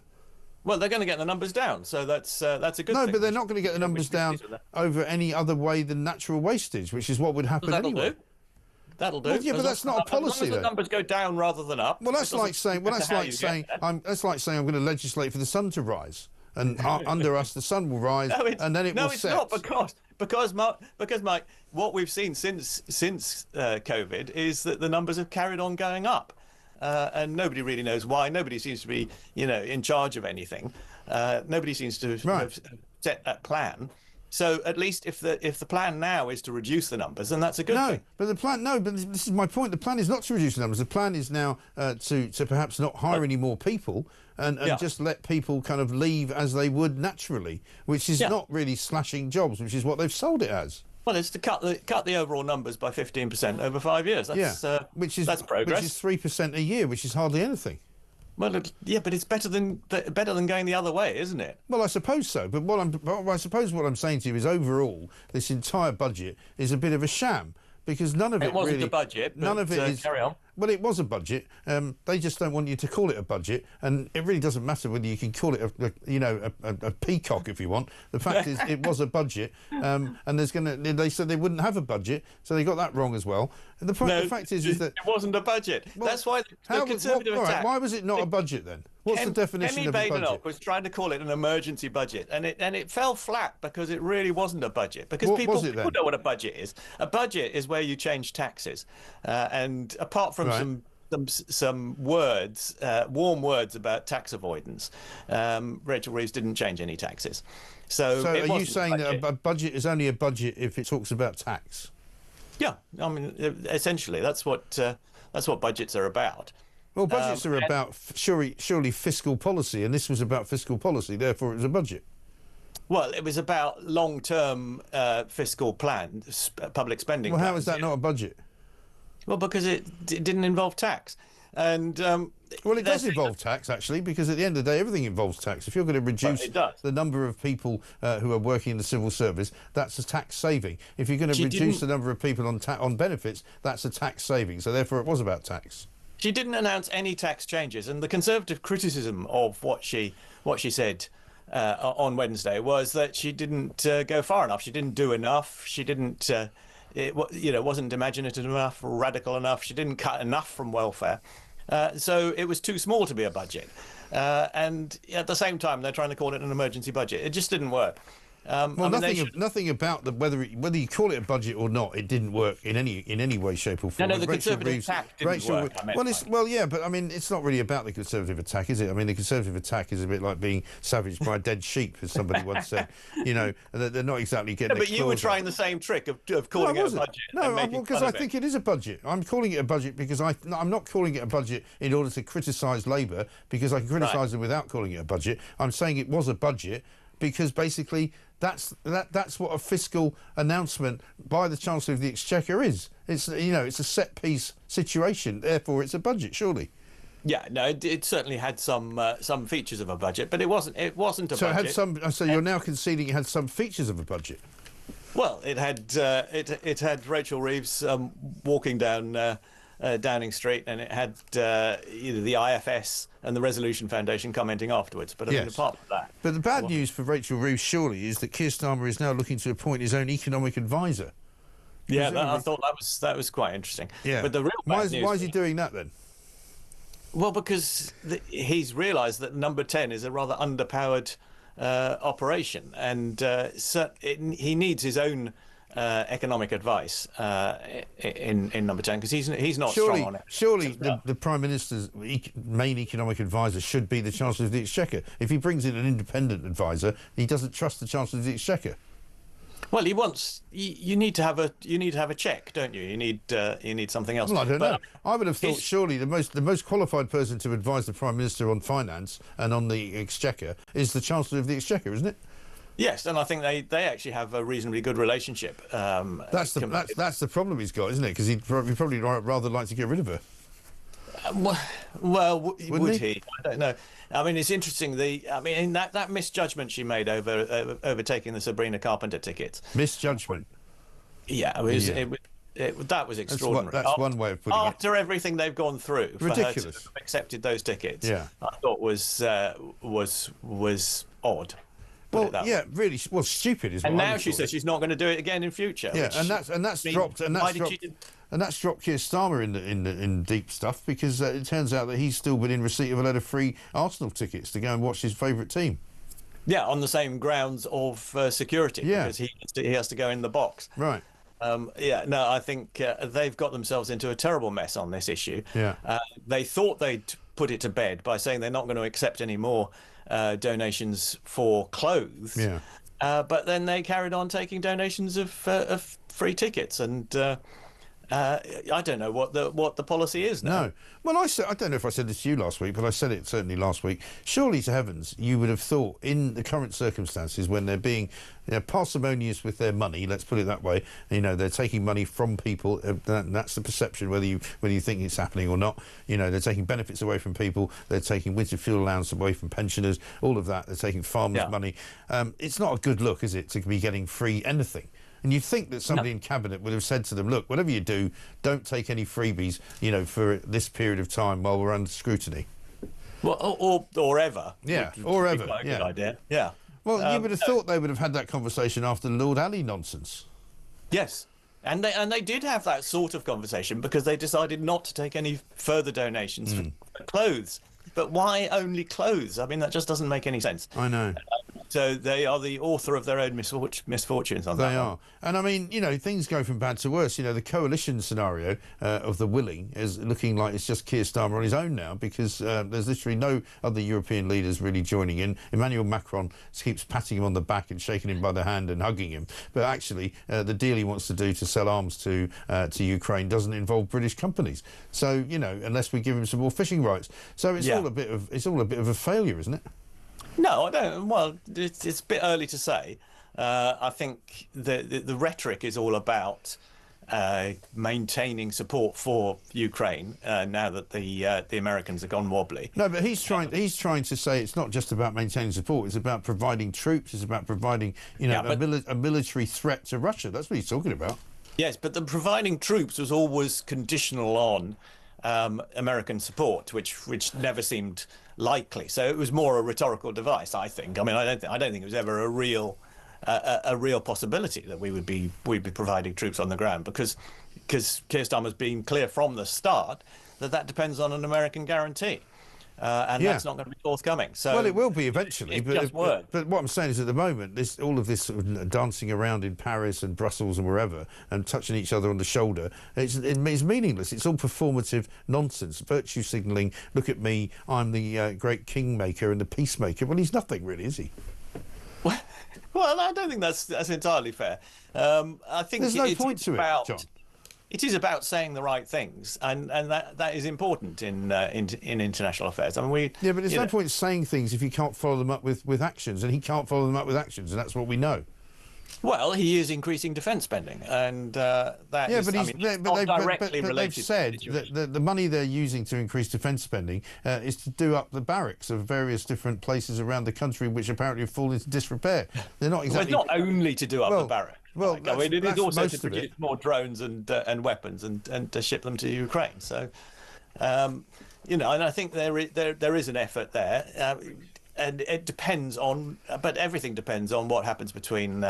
Well, they're going to get the numbers down, so that's a good thing. No, but they're not going to get the numbers down over any other way than natural wastage, which is what would happen anyway. That'll do. Well, yeah, but that's not a policy. As long as the numbers go down rather than up. Well, that's like saying I'm going to legislate for the sun to rise, and under us the sun will rise, and then it will set. No, it's not, because Mike, what we've seen since COVID is that the numbers have carried on going up, and nobody really knows why. Nobody seems to be, in charge of anything. Nobody seems to have set that plan. So at least if the plan now is to reduce the numbers, then that's a good thing. But this is my point. The plan is not to reduce the numbers. The plan is now to perhaps not hire any more people and just let people kind of leave as they would naturally, which is not really slashing jobs, which is what they've sold it as. Well, it's to cut the overall numbers by 15% over 5 years. That's that's progress. Which is 3% a year, which is hardly anything. Well, but it's better than going the other way, isn't it? Well, I suppose so. But I suppose what I'm saying to you is, overall, this entire budget is a bit of a sham, because none of it wasn't really, a budget. None of it is. Carry on. Well, it was a budget. They just don't want you to call it a budget, and it really doesn't matter whether you can call it a peacock if you want. The fact is, it was a budget, and they said they wouldn't have a budget, so they got that wrong as well. And the fact is that it wasn't a budget. Well, that's why the Conservative attack. Why was it not a budget then? What's the definition of a budget? Badenoch was trying to call it an emergency budget, and it fell flat because it really wasn't a budget. Because people know what a budget is. A budget is where you change taxes, and apart from some words, warm words about tax avoidance, Rachel Reeves didn't change any taxes. So are you saying that a budget is only a budget if it talks about tax? Yeah, I mean, essentially, that's what budgets are about. Well, budgets are about surely fiscal policy, and this was about fiscal policy. Therefore, it was a budget. Well, it was about long-term fiscal plan, public spending. Well, how is that not a budget? Well, because it didn't involve tax. And well, it does involve tax, actually, because at the end of the day, everything involves tax. If you're going to reduce the number of people who are working in the civil service, that's a tax saving. If you're going to reduce the number of people on benefits, that's a tax saving. So therefore, it was about tax. She didn't announce any tax changes, and the Conservative criticism of what she said on Wednesday was that she didn't go far enough. She didn't do enough. She didn't. Wasn't imaginative enough, radical enough. She didn't cut enough from welfare. So it was too small to be a budget. And at the same time, they're trying to call it an emergency budget. It just didn't work. Well, nothing about whether you call it a budget or not, it didn't work in any way, shape, or form. No, the Conservative attack didn't work. But I mean, it's not really about the Conservative attack, is it? I mean, the Conservative attack is a bit like being savaged by a dead sheep, as somebody once said. They're not exactly getting. No, but you were trying the same trick of calling it a budget. No, because I think it is a budget. I'm calling it a budget because I'm not calling it a budget in order to criticise Labour, because I can criticise them without calling it a budget. I'm saying it was a budget because basically that's what a fiscal announcement by the Chancellor of the Exchequer is. It's it's a set piece situation. Therefore, it's a budget, surely. Yeah, no, it certainly had some features of a budget, but it wasn't a budget. So it had some. So you're now conceding it had some features of a budget. Well, it had Rachel Reeves walking down Downing Street, and it had either the IFS and the Resolution Foundation commenting afterwards. But I mean, apart from that. But the bad news for Rachel Reeves, surely, is that Keir Starmer is now looking to appoint his own economic advisor. Yeah, I thought that was quite interesting. Yeah. But the real why is he doing that then? Well, because he's realised that Number 10 is a rather underpowered operation, and he needs his own economic advice in Number 10, because he's not strong on it. Surely the Prime Minister's main economic advisor should be the Chancellor of the Exchequer. If he brings in an independent advisor, he doesn't trust the Chancellor of the Exchequer. Well, you need to have a check, don't you? You need something else. Well, I don't know. I would have thought surely the most qualified person to advise the Prime Minister on finance and on the Exchequer is the Chancellor of the Exchequer, isn't it? Yes, and I think they actually have a reasonably good relationship. That's the problem he's got, isn't it? Because he'd probably rather like to get rid of her. Well, would he? I don't know. I mean, it's interesting. That misjudgment she made over taking the Sabrina Carpenter tickets. Misjudgment. Yeah, that was extraordinary. That's one way of putting it. After everything they've gone through, ridiculous. For her to have accepted those tickets, yeah, I thought was odd. Well, yeah, really. Well, stupid is. And now she says she's not going to do it again in future. Yeah, and that's dropped. And that's dropped Keir Starmer in deep stuff, because it turns out that he's still been in receipt of a load of free Arsenal tickets to go and watch his favourite team. Yeah, on the same grounds of security, because he has to go in the box. Right. I think they've got themselves into a terrible mess on this issue. Yeah. They thought they'd put it to bed by saying they're not going to accept any more donations for clothes. Yeah. But then they carried on taking donations of free tickets, and I don't know what the policy is now. No. Well, I don't know if I said this to you last week, but I said it certainly last week. Surely to heavens, you would have thought, in the current circumstances, when they're being parsimonious with their money, let's put it that way, they're taking money from people, that's the perception, whether you think it's happening or not. They're taking benefits away from people, they're taking winter fuel allowance away from pensioners, all of that, they're taking farmers' money. It's not a good look, is it, to be getting free anything? And you'd think that somebody in Cabinet would have said to them, look, whatever you do, don't take any freebies, for this period of time while we're under scrutiny. Well, or ever. Yeah, or ever. Quite a good idea. Yeah. Well, you would have thought they would have had that conversation after Lord Ali nonsense. Yes. And they did have that sort of conversation because they decided not to take any further donations for clothes. But why only clothes? I mean, that just doesn't make any sense. I know. So they are the author of their own misfortunes on that. They are. And I mean, things go from bad to worse. The coalition scenario of the willing is looking like it's just Keir Starmer on his own now, because there's literally no other European leaders really joining in. Emmanuel Macron keeps patting him on the back and shaking him by the hand and hugging him. But actually, the deal he wants to do to sell arms to Ukraine doesn't involve British companies. So, unless we give him some more fishing rights. So it's all a bit of a failure, isn't it? No, I don't. Well, it's a bit early to say. I think the rhetoric is all about maintaining support for Ukraine now that the Americans have gone wobbly. No, but he's trying to say it's not just about maintaining support. It's about providing troops. It's about providing a military threat to Russia. That's what he's talking about. Yes, but the providing troops was always conditional on American support, which never seemed likely. So it was more a rhetorical device, I think. I mean, I don't think it was ever a real possibility that we'd be providing troops on the ground, because Keir Starmer's been clear from the start that depends on an American guarantee. And that's not going to be forthcoming. So, well, it will be eventually. But what I'm saying is, at the moment, all of this sort of dancing around in Paris and Brussels and wherever and touching each other on the shoulder, it's meaningless. It's all performative nonsense, virtue signalling. Look at me, I'm the great kingmaker and the peacemaker. Well, he's nothing really, is he? Well, I don't think that's entirely fair. I think there's no point to it, John. It is about saying the right things, and that is important in international affairs. I mean, but there's no point saying things if you can't follow them up with actions, and he can't follow them up with actions, and that's what we know. Well, he is increasing defence spending, and that is directly related. They've said that the money they're using to increase defence spending is to do up the barracks of various different places around the country, which apparently have fallen into disrepair. They're not exactly. Well, it's not only to do up the barracks. Well, I mean, it is also to produce more drones and weapons and to ship them to Ukraine. So, and I think there is an effort there. And it depends on, but everything depends on what happens between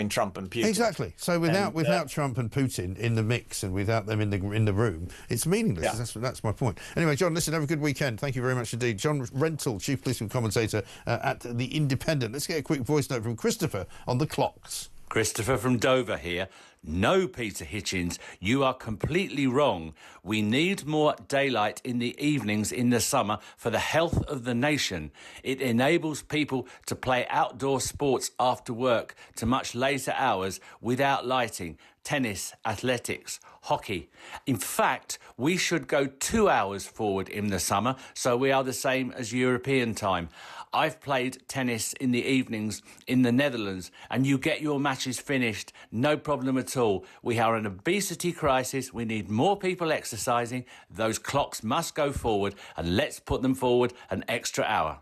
Trump and Putin. Exactly. So without Trump and Putin in the mix, and without them in the room, it's meaningless. Yeah. That's my point. Anyway, John, listen, have a good weekend. Thank you very much indeed. John Rentoul, chief policeman commentator at The Independent. Let's get a quick voice note from Christopher on the clocks. Christopher from Dover here. No, Peter Hitchens, you are completely wrong. We need more daylight in the evenings in the summer for the health of the nation. It enables people to play outdoor sports after work to much later hours without lighting. Tennis, athletics, hockey. In fact, we should go 2 hours forward in the summer, so we are the same as European time. I've played tennis in the evenings in the Netherlands, and you get your matches finished, no problem at all. We are an obesity crisis. We need more people exercising. Those clocks must go forward, and let's put them forward an extra hour.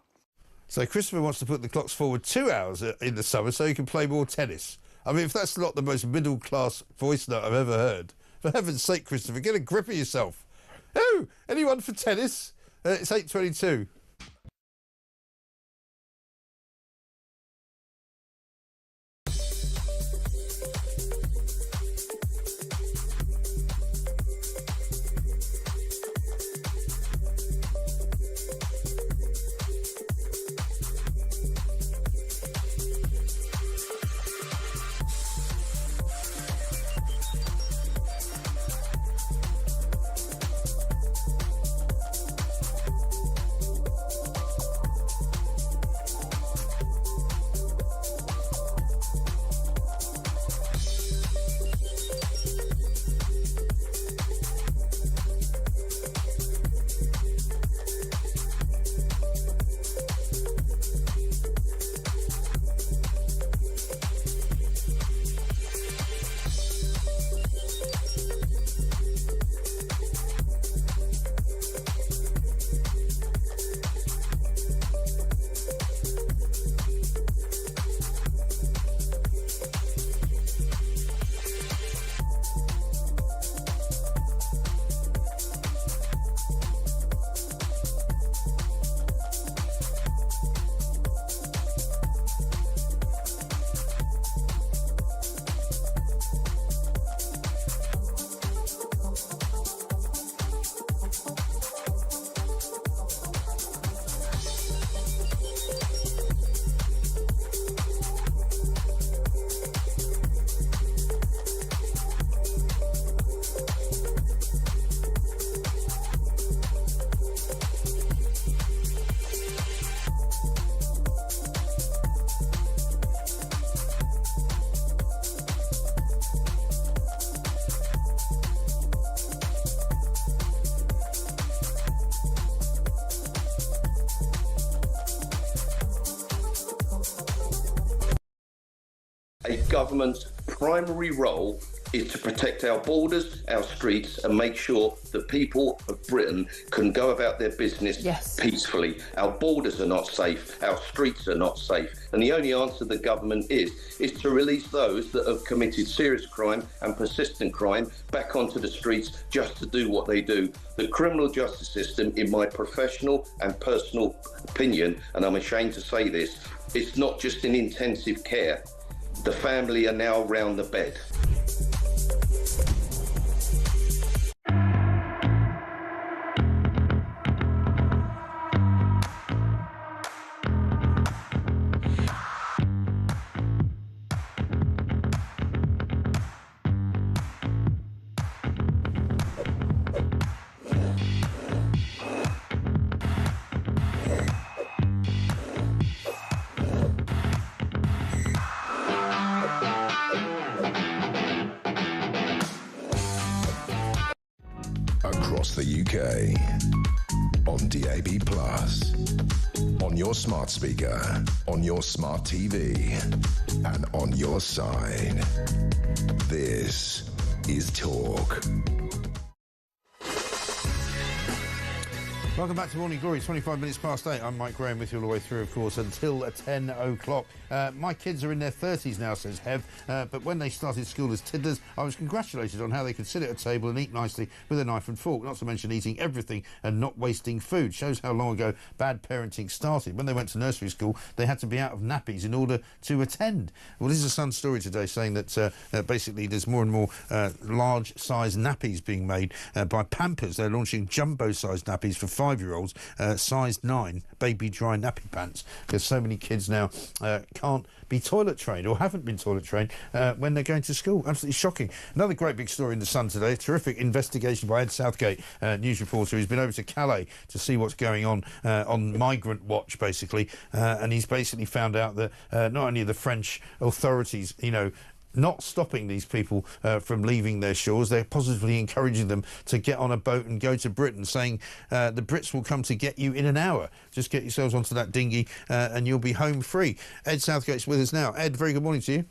So Christopher wants to put the clocks forward 2 hours in the summer so he can play more tennis. I mean, if that's not the most middle-class voice note I've ever heard, for heaven's sake, Christopher, get a grip of yourself. Oh, anyone for tennis? It's 8:22. a government's primary role is to protect our borders, our streets, and make sure that people of Britain can go about their business peacefully. Our borders are not safe, our streets are not safe, and the only answer the government is to release those that have committed serious crime and persistent crime back onto the streets just to do what they do. The criminal justice system, in my professional and personal opinion, and I'm ashamed to say this, it's not just in intensive care. The family are now round the bed. Across the UK, on DAB+, on your smart speaker, on your smart TV, and on your side. This is Talk. Welcome back to Morning Glory. 25 minutes past 8. I'm Mike Graham with you all the way through, of course, until 10 o'clock. My kids are in their 30s now, says Hev, but when they started school as tiddlers, I was congratulated on how they could sit at a table and eat nicely with a knife and fork, not to mention eating everything and not wasting food. Shows how long ago bad parenting started. When they went to nursery school, they had to be out of nappies in order to attend. Well, this is a Sun story today saying that basically there's more and more large-sized nappies being made by Pampers. They're launching jumbo-sized nappies for 5-year-olds, size 9 baby dry nappy pants, because so many kids now can't be toilet trained or haven't been toilet trained when they're going to school. Absolutely shocking. Another great big story in the Sun today, a terrific investigation by Ed Southgate, news reporter who's been over to Calais to see what's going on Migrant Watch, basically, and he's basically found out that not only are the French authorities, not stopping these people from leaving their shores, they're positively encouraging them to get on a boat and go to Britain, saying the Brits will come to get you in an hour. Just get yourselves onto that dinghy and you'll be home free. Ed Southgate's with us now. Ed, very good morning to you.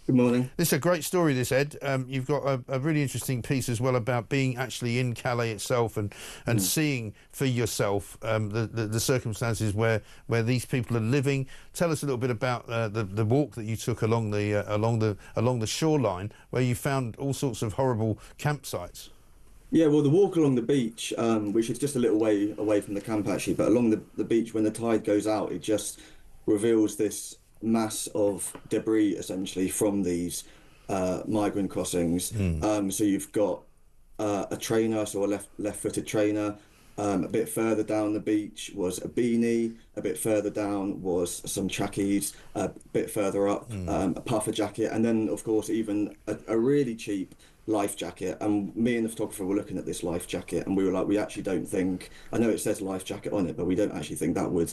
Good morning. This is a great story, this, Ed. You've got a really interesting piece as well about being actually in Calais itself and seeing for yourself the circumstances where these people are living. Tell us a little bit about the walk that you took along the shoreline, where you found all sorts of horrible campsites. Yeah, well, the walk along the beach, which is just a little way away from the camp actually, but along the beach when the tide goes out, it just reveals this mass of debris essentially from these migrant crossings. So you've got a trainer, so a left-footed trainer. A bit further down the beach was a beanie. A bit further down was some trackies. A bit further up, a puffer jacket, and then of course even a really cheap life jacket. And me and the photographer were looking at this life jacket, and we were like, we actually don't think. I know it says life jacket on it, but we don't actually think that would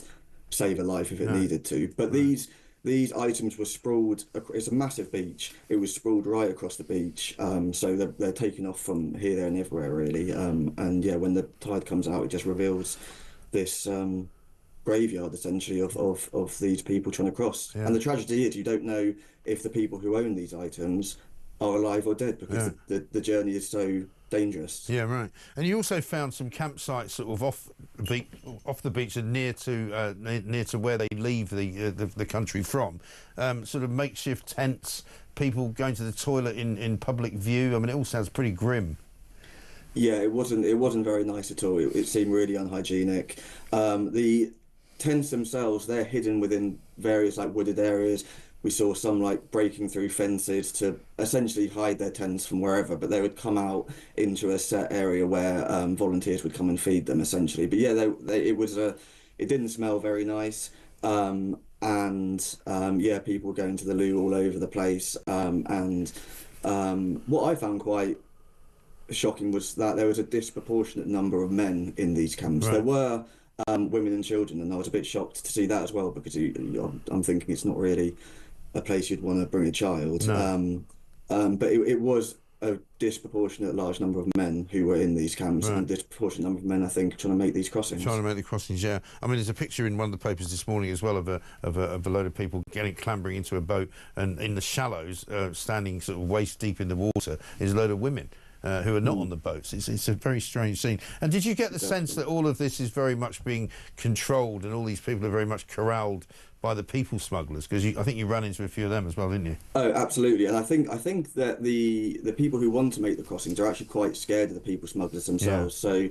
save a life if it needed to. But these items were sprawled. It's a massive beach. It was sprawled right across the beach. So they're taking off from here, there, and everywhere, really. And yeah, when the tide comes out, it just reveals this graveyard, essentially, of these people trying to cross. Yeah. And the tragedy is, you don't know if the people who own these items are alive or dead, because the journey is so dangerous. Yeah, right. And you also found some campsites sort of off the beach and near to where they leave the country from, sort of makeshift tents, people going to the toilet in public view. I mean, it all sounds pretty grim. Yeah, it wasn't very nice at all. It seemed really unhygienic. The tents themselves, they're hidden within various wooded areas. We saw some breaking through fences to essentially hide their tents from wherever, but they would come out into a set area where volunteers would come and feed them, essentially. But yeah, it didn't smell very nice, and people were going to the loo all over the place. And what I found quite shocking was that there was a disproportionate number of men in these camps. Right. There were women and children, and I was a bit shocked to see that as well, because I'm thinking it's not really a place you'd want to bring a child. No. But it was a disproportionate large number of men who were in these camps, and a disproportionate number of men, I think, trying to make these crossings. Trying to make the crossings, yeah. I mean, there's a picture in one of the papers this morning as well of a load of people clambering into a boat, and in the shallows, standing sort of waist deep in the water, is a load of women. Who are not on the boats. It's a very strange scene. And did you get the sense that all of this is very much being controlled and all these people are very much corralled by the people smugglers? Because I think you ran into a few of them as well, didn't you? Oh, absolutely. And I think that the people who want to make the crossings are actually quite scared of the people smugglers themselves. Yeah.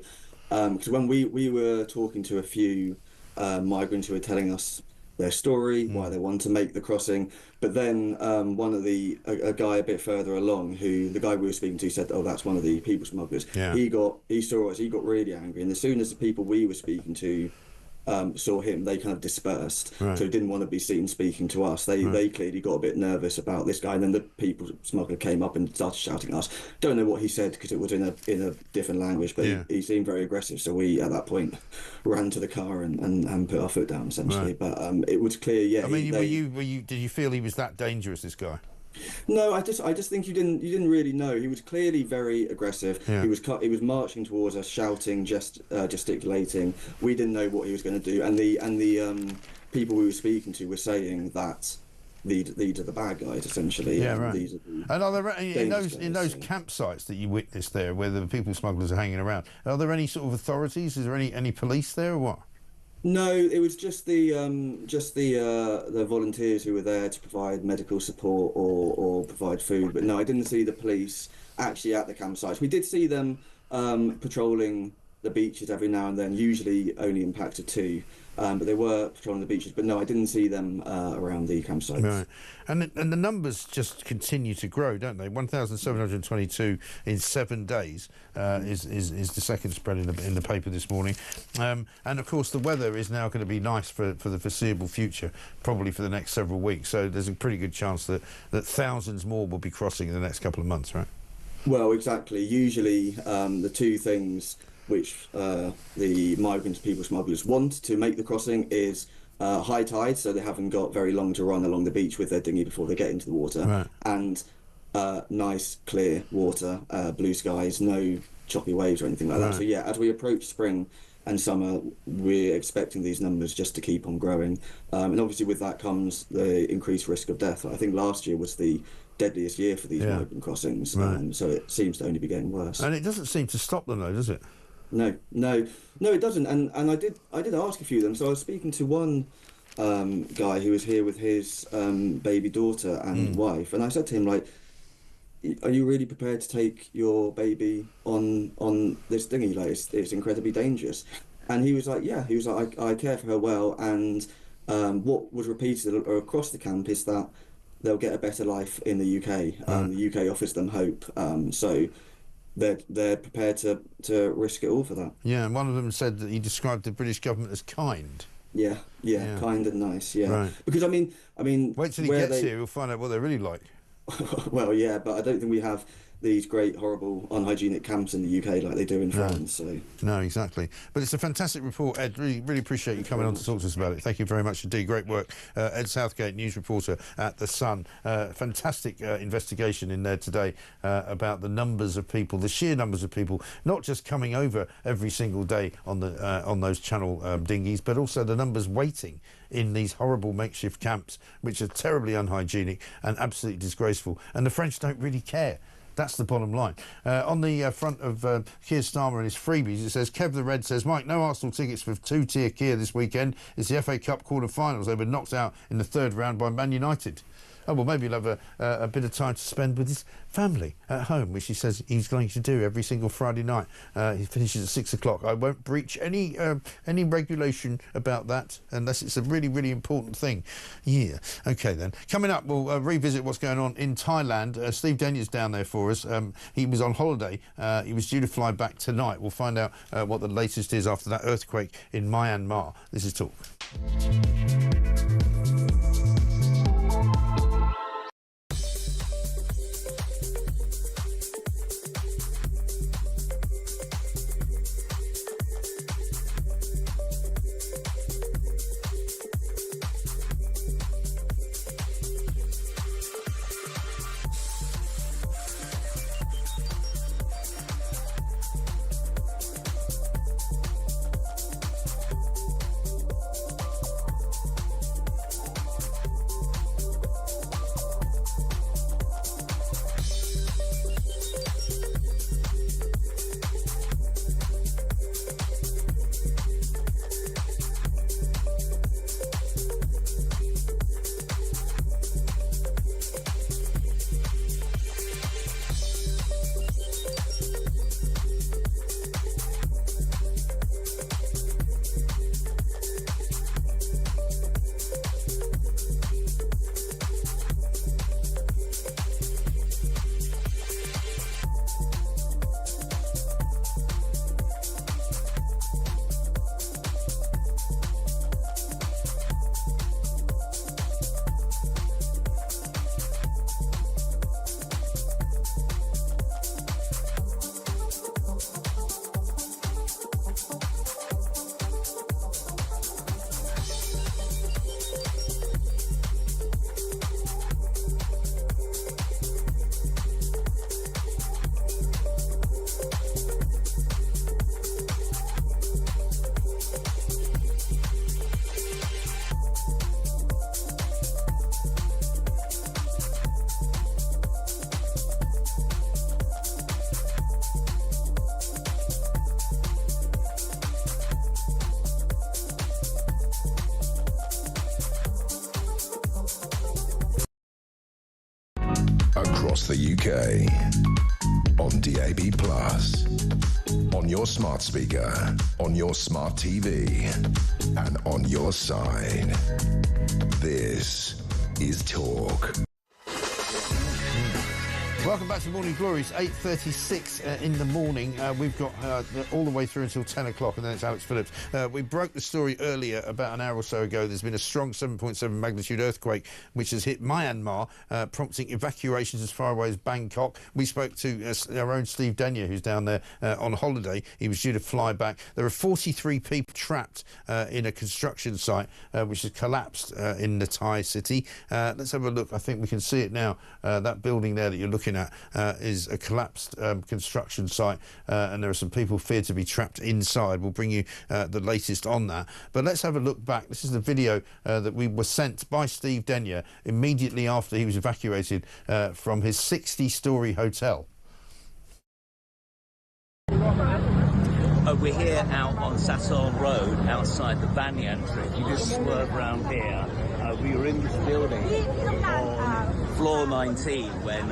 So, because when we were talking to a few migrants who were telling us their story, why they want to make the crossing. But then a guy a bit further along, the guy we were speaking to said, oh, that's one of the people smugglers. Yeah. He saw us, he got really angry. And as soon as the people we were speaking to saw him, they kind of dispersed. Right. So he didn't want to be seen speaking to us. They clearly got a bit nervous about this guy. And then the people smuggler came up and started shouting at us. Don't know what he said because it was in a different language, but he seemed very aggressive. So we, at that point, ran to the car and put our foot down, essentially. Right. But it was clear, yeah. I mean, did you feel he was that dangerous, this guy? No, I just think you didn't really know. He was clearly very aggressive. Yeah. He was marching towards us, shouting, gesticulating. We didn't know what he was going to do, and the people we were speaking to were saying that these are the bad guys, essentially. Yeah, right. These are and are there in those campsites that you witnessed there, where the people smugglers are hanging around? Are there any sort of authorities? Is there any police there, or what? No, it was just the volunteers who were there to provide medical support or provide food. But no, I didn't see the police actually at the campsites. We did see them patrolling the beaches every now and then, usually only in packs of 2. But they were patrolling the beaches. But no, I didn't see them around the campsites. Right. And the numbers just continue to grow, don't they? 1,722 in 7 days is the second spread in the paper this morning. And of course, the weather is now going to be nice for the foreseeable future, probably for the next several weeks. So there's a pretty good chance that thousands more will be crossing in the next couple of months, right? Well, exactly. Usually, the two things which the migrant people smugglers want to make the crossing is high tide, so they haven't got very long to run along the beach with their dinghy before they get into the water, right. And nice clear water, blue skies, no choppy waves or anything like that. So yeah, as we approach spring and summer, we're expecting these numbers just to keep on growing, and obviously with that comes the increased risk of death. I think last year was the deadliest year for these migrant crossings, so it seems to only be getting worse. And it doesn't seem to stop them though, does it? No, it doesn't. And I did ask a few of them. So I was speaking to one guy who was here with his baby daughter and wife, and I said to him, like, are you really prepared to take your baby on this dinghy? Like, it's incredibly dangerous. And he was like, yeah. He was like, I care for her well, and what was repeated across the camp is that they'll get a better life in the UK. The UK offers them hope. So they're prepared to risk it all for that. Yeah, and one of them said that he described the British government as kind. Yeah, kind and nice. Yeah, right. Because I mean, wait till he gets here, we'll find out what they're really like. Well, yeah, but I don't think we have these great, horrible, unhygienic camps in the UK like they do in France. So. No, exactly. But it's a fantastic report, Ed. Really appreciate you coming on to talk to us about it. Thank you very much indeed. Great work. Ed Southgate, news reporter at The Sun. Fantastic investigation in there today about the numbers of people, the sheer numbers of people, not just coming over every single day on those channel dinghies, but also the numbers waiting in these horrible makeshift camps, which are terribly unhygienic and absolutely disgraceful. And the French don't really care. That's the bottom line. On the front of Keir Starmer and his freebies, it says, Kev the Red says, Mike, no Arsenal tickets for two-tier Keir this weekend. It's the FA Cup quarter-finals. They were knocked out in the third round by Man United. Oh, well, maybe he'll have a bit of time to spend with his family at home, which he says he's going to do every single Friday night. He finishes at 6 o'clock. I won't breach any regulation about that unless it's a really, really important thing. Yeah. OK, then. Coming up, we'll revisit what's going on in Thailand. Steve Denyer's down there for us. He was on holiday. He was due to fly back tonight. We'll find out what the latest is after that earthquake in Myanmar. This is Talk. across the UK. On DAB+, on your smart speaker, on your smart TV, and on your side. This is Talk. Welcome back to Morning Glory. It's 8:36 in the morning. We've got all the way through until 10 o'clock, and then it's Alex Phillips. We broke the story earlier about an hour or so ago. There's been a strong 7.7 magnitude earthquake which has hit Myanmar, prompting evacuations as far away as Bangkok. We spoke to our own Steve Denyer, who's down there on holiday. He was due to fly back. There are 43 people trapped in a construction site which has collapsed in the Thai city. Let's have a look. I think we can see it now. That building there that you're looking at is a collapsed construction site, and there are some people feared to be trapped inside. We'll bring you the latest on that. But let's have a look back. This is the video that we were sent by Steve Denyer immediately after he was evacuated from his 60-storey hotel. We're here out on Sasson Road outside the Banyan Tree. If you just swerve around here, we were in this building on floor 19 when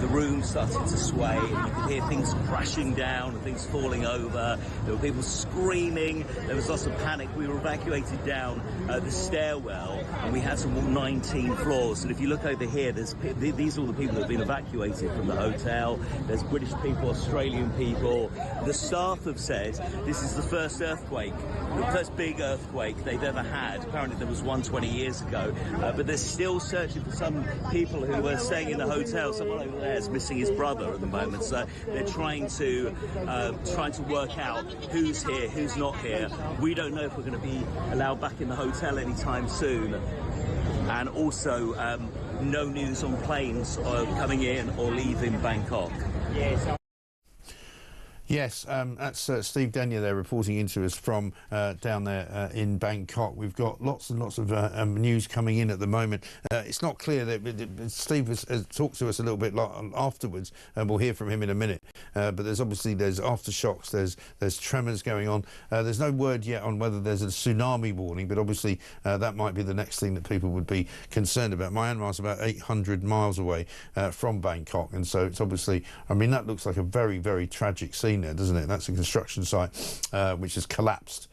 the room started to sway and you could hear things crashing down and things falling over. There were people screaming. There was lots of panic. We were evacuated down the stairwell and we had to walk 19 floors. And if you look over here, these are all the people that have been evacuated from the hotel. There's British people, Australian people. The staff have said this is the first earthquake, the first big earthquake they've ever had. Apparently there was one 20 years ago, but they're still searching for some people who were staying in the hotel. Someone over there is missing his brother at the moment, so they're trying to work out who's here, who's not here. We don't know if we're going to be allowed back in the hotel anytime soon, and also no news on planes coming in or leaving Bangkok. Yes, that's Steve Denyer there reporting into us from down there in Bangkok. We've got lots and lots of news coming in at the moment. It's not clear that Steve has talked to us a little bit afterwards, and we'll hear from him in a minute. But there's aftershocks, there's tremors going on. There's no word yet on whether there's a tsunami warning, but obviously that might be the next thing that people would be concerned about. Myanmar's about 800 miles away from Bangkok, and so it's obviously, I mean, that looks like a very, very tragic scene there, doesn't it? That's a construction site which has collapsed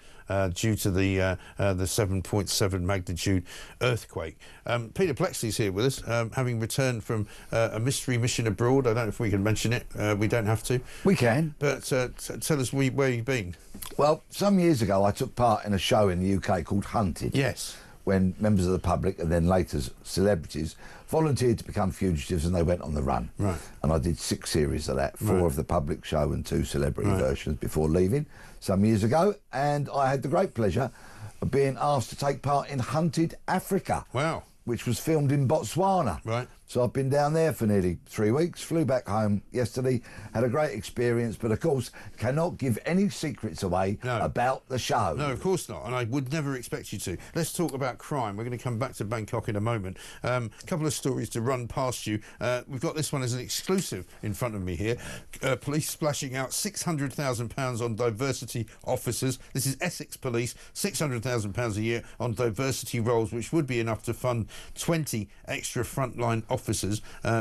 due to the 7.7 magnitude earthquake. Peter Plexley's here with us, having returned from a mystery mission abroad. I don't know if we can mention it. We don't have to. We can. But tell us where you've been. Well, some years ago I took part in a show in the UK called Hunted. Yes. When members of the public and then later celebrities volunteered to become fugitives and they went on the run. Right. And I did 6 series of that, 4 of the public show and 2 celebrity versions before leaving some years ago. And I had the great pleasure of being asked to take part in Hunted Africa. Wow. Which was filmed in Botswana. Right. So I've been down there for nearly 3 weeks, flew back home yesterday, had a great experience, but of course cannot give any secrets away about the show. No, of course not, and I would never expect you to. Let's talk about crime. We're going to come back to Bangkok in a moment. A couple of stories to run past you. We've got this one as an exclusive in front of me here. Police splashing out £600,000 on diversity officers. This is Essex Police, £600,000 a year on diversity roles, which would be enough to fund 20 extra frontline officers.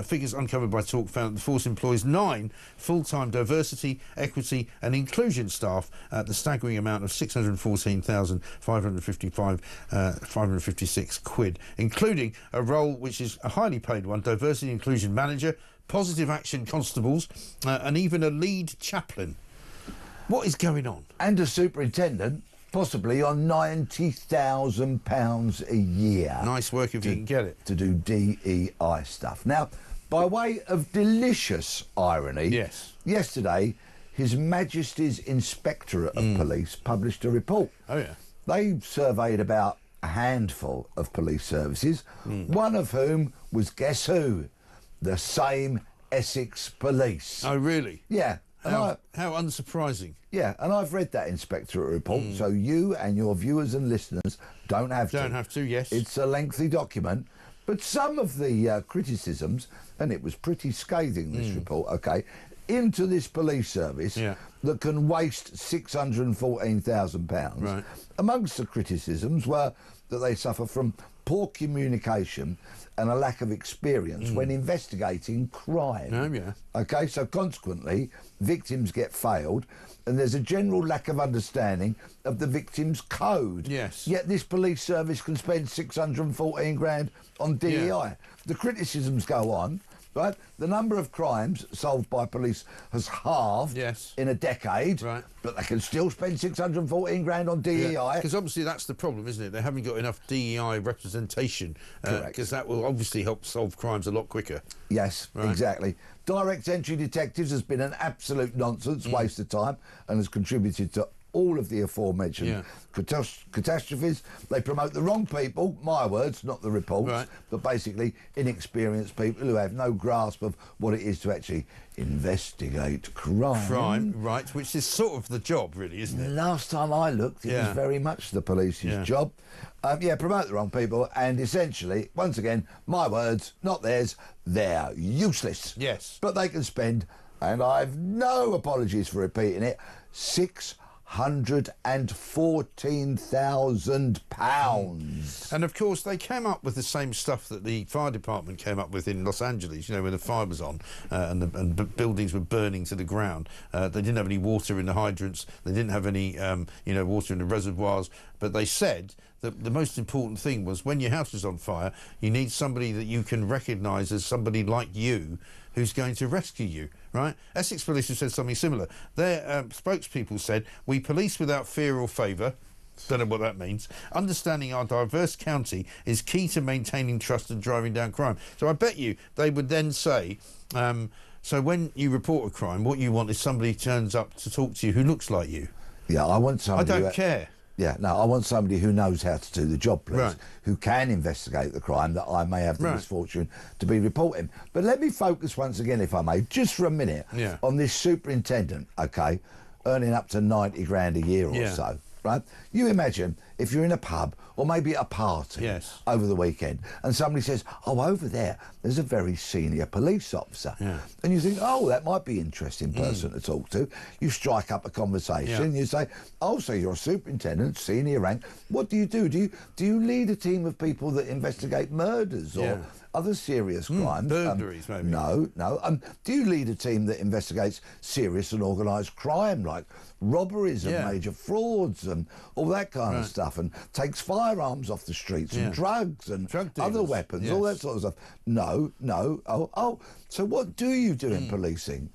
Figures uncovered by Talk found that the force employs 9 full-time diversity, equity and inclusion staff at the staggering amount of £614,556 including a role which is a highly paid one, diversity inclusion manager, positive action constables, and even a lead chaplain. What is going on? And a superintendent, possibly on £90,000 a year. Nice work if you can get it. To do DEI stuff. Now, by way of delicious irony, yesterday, His Majesty's Inspectorate of Police published a report. Oh, yeah. They surveyed about a handful of police services, one of whom was, guess who? The same Essex Police. Oh, really? Yeah. How unsurprising. Yeah, and I've read that inspectorate report, so you and your viewers and listeners don't have to. Don't have to, yes. It's a lengthy document, but some of the criticisms, and it was pretty scathing, this report, okay, into this police service that can waste £614,000. Right. Amongst the criticisms were that they suffer from poor communication and a lack of experience when investigating crime. Oh, yeah. Okay, so consequently, victims get failed, and there's a general lack of understanding of the victim's code. Yes. Yet this police service can spend 614 grand on DEI. Yeah. The criticisms go on, right? The number of crimes solved by police has halved in a decade, but they can still spend 614 grand on DEI. Because obviously that's the problem, isn't it? They haven't got enough DEI representation, because that will obviously help solve crimes a lot quicker. Yes, exactly. Direct entry detectives has been an absolute nonsense, waste of time, and has contributed to all of the aforementioned catastrophes. They promote the wrong people, my words, not the reports, but basically inexperienced people who have no grasp of what it is to actually investigate crime. Right, which is sort of the job, really, isn't it? Last time I looked, it was very much the police's job. Promote the wrong people, and essentially, once again, my words, not theirs, they're useless. Yes. But they can spend, and I've no apologies for repeating it, £614,000. And of course they came up with the same stuff that the fire department came up with in Los Angeles, you know, when the fire was on and the buildings were burning to the ground. They didn't have any water in the hydrants, they didn't have any water in the reservoirs, but they said that the most important thing was when your house is on fire, you need somebody that you can recognise as somebody like you who's going to rescue you, right? Essex Police have said something similar. Their spokespeople said, "We police without fear or favour." Don't know what that means. "Understanding our diverse county is key to maintaining trust and driving down crime." So I bet you they would then say, so when you report a crime, what you want is somebody who turns up to talk to you who looks like you. Yeah, I want somebody... I don't care. Yeah, no, I want somebody who knows how to do the job, please, who can investigate the crime that I may have the misfortune to be reporting. But let me focus once again, if I may, just for a minute, on this superintendent, okay, earning up to 90 grand a year or so, right? You imagine if you're in a pub or maybe at a party over the weekend and somebody says, "Oh, over there, there's a very senior police officer." And you think, "Oh, that might be an interesting person to talk to." You strike up a conversation, you say, "Oh, so you're a superintendent, senior rank. What do you do? Do you lead a team of people that investigate murders or other serious crimes?" Burglaries, maybe. No. Do you lead a team that investigates serious and organised crime like robberies and major frauds and all that kind of stuff, and takes firearms off the streets and drugs and other weapons, all that sort of stuff? No. Oh, so what do you do in policing?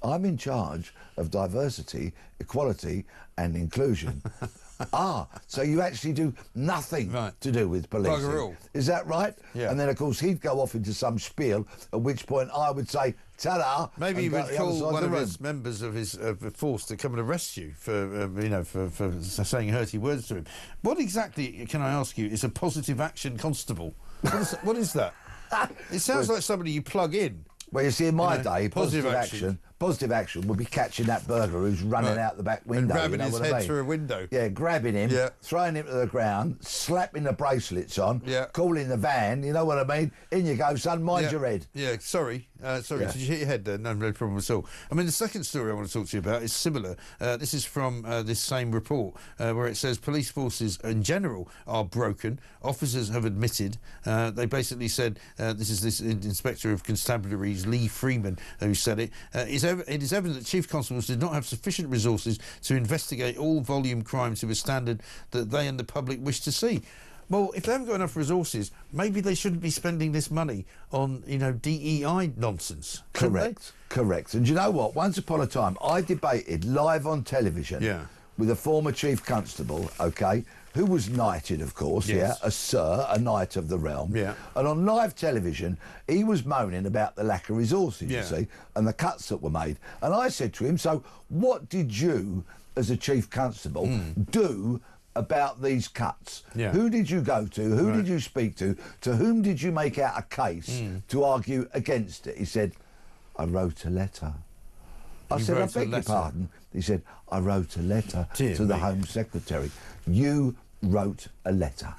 I'm in charge of diversity, equality and inclusion. So you actually do nothing to do with policing. Bugger all. Is that right? Yeah. And then, of course, he'd go off into some spiel, at which point I would say, ta-da! Maybe he would call one of his members of his force to come and arrest you for saying hurty words to him. What exactly, can I ask you, is a positive action constable? What is that? It sounds like somebody you plug in. Well, you see, in my day, positive action would be catching that burglar who's running out the back window. And grabbing his head through a window. Yeah, grabbing him, throwing him to the ground, slapping the bracelets on, calling the van, you know what I mean? In you go, son, mind your head. Yeah, sorry, did you hit your head there? No problem at all. I mean, the second story I want to talk to you about is similar. This is from this same report, where it says police forces in general are broken. Officers have admitted. They basically said, this is this Inspector of Constabularies, Lee Freeman, who said it. It is evident that chief constables did not have sufficient resources to investigate all volume crime to a standard that they and the public wish to see. Well, if they haven't got enough resources, maybe they shouldn't be spending this money on, DEI nonsense. Correct. And you know what? Once upon a time, I debated live on television with a former chief constable, okay, who was knighted, of course, a sir, a knight of the realm. And on live television, he was moaning about the lack of resources, you see, and the cuts that were made. And I said to him, so what did you, as a chief constable, do about these cuts? Who did you go to? Who did you speak to? To whom did you make out a case to argue against it? He said, I wrote a letter. I said, I beg your pardon. He said, I wrote a letter to the Home Secretary. You wrote a letter.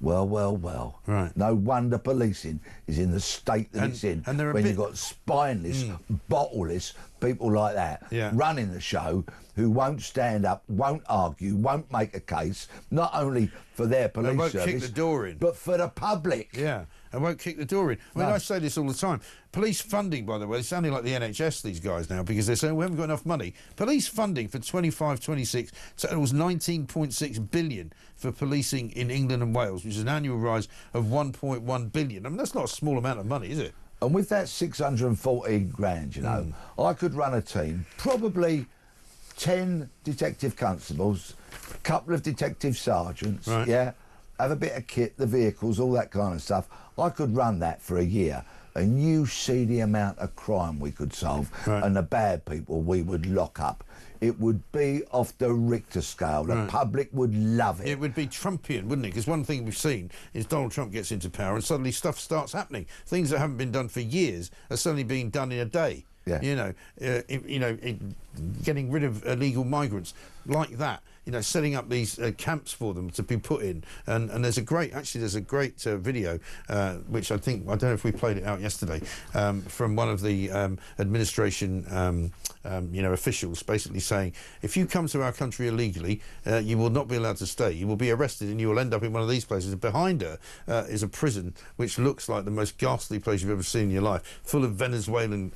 Well. No wonder policing is in the state that it's in. And when you've got spineless, bottleless, people like that running the show who won't stand up, won't argue, won't make a case, not only for their police won't service, kick the door in, but for the public. Yeah, and won't kick the door in. I mean, I say this all the time. Police funding, by the way, they're sounding like the NHS, these guys now, because they're saying we haven't got enough money. Police funding for 25-26 totals 19.6 billion for policing in England and Wales, which is an annual rise of 1.1 billion. I mean, that's not a small amount of money, is it? And with that 614 grand, you know, I could run a team, probably 10 detective constables, a couple of detective sergeants, have a bit of kit, the vehicles, all that kind of stuff. I could run that for a year, and you see the amount of crime we could solve and the bad people we would lock up. It would be off the Richter scale. The public would love it. It would be Trumpian, wouldn't it? Because one thing we've seen is Donald Trump gets into power and suddenly stuff starts happening. Things that haven't been done for years are suddenly being done in a day. Yeah. Getting rid of illegal migrants like that. Setting up these camps for them to be put in, and there's a great video which I don't know if we played it out yesterday from one of the administration officials, basically saying if you come to our country illegally, you will not be allowed to stay. You will be arrested, and you will end up in one of these places. And behind her is a prison which looks like the most ghastly place you've ever seen in your life, full of Venezuelan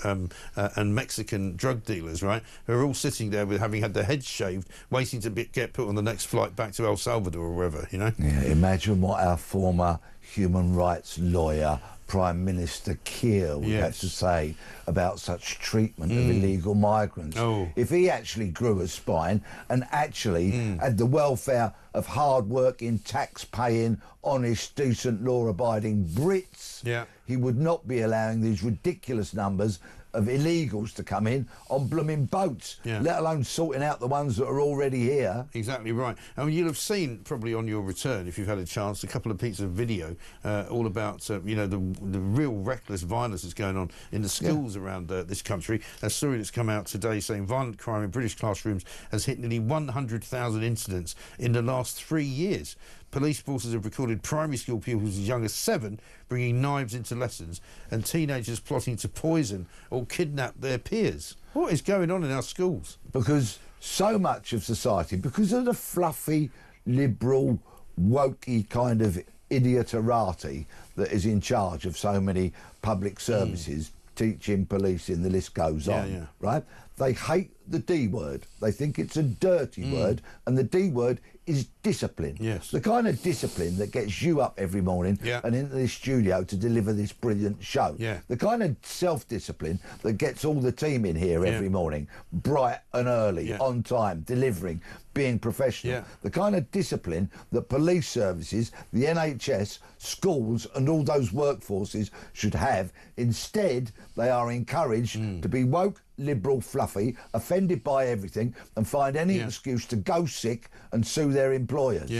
and Mexican drug dealers, right? Who are all sitting there with having had their heads shaved, waiting to get put on the next flight back to El Salvador or wherever, Yeah, imagine what our former human rights lawyer, Prime Minister Keir, would have to say about such treatment of illegal migrants. If he actually grew a spine and actually had the welfare of hard-working, tax-paying, honest, decent, law-abiding Brits, he would not be allowing these ridiculous numbers of illegals to come in on blooming boats, let alone sorting out the ones that are already here. Exactly right. I mean, you'll have seen probably on your return, if you've had a chance, a couple of pieces of video all about the real reckless violence that's going on in the schools around this country. A story that's come out today saying violent crime in British classrooms has hit nearly 100,000 incidents in the last 3 years. Police forces have recorded primary school pupils as young as 7 bringing knives into lessons, and teenagers plotting to poison or kidnap their peers. What is going on in our schools? Because so much of society, because of the fluffy, liberal, wokey kind of idioterati that is in charge of so many public services, teaching, policing, the list goes on, right? They hate the D word. They think it's a dirty word, and the D word is discipline. Yes. The kind of discipline that gets you up every morning and into this studio to deliver this brilliant show. The kind of self-discipline that gets all the team in here every morning, bright and early, on time, delivering, being professional. The kind of discipline that police services, the NHS, schools and all those workforces should have. Instead, they are encouraged to be woke, liberal, fluffy, offended by everything, and find any excuse to go sick and sue their employers.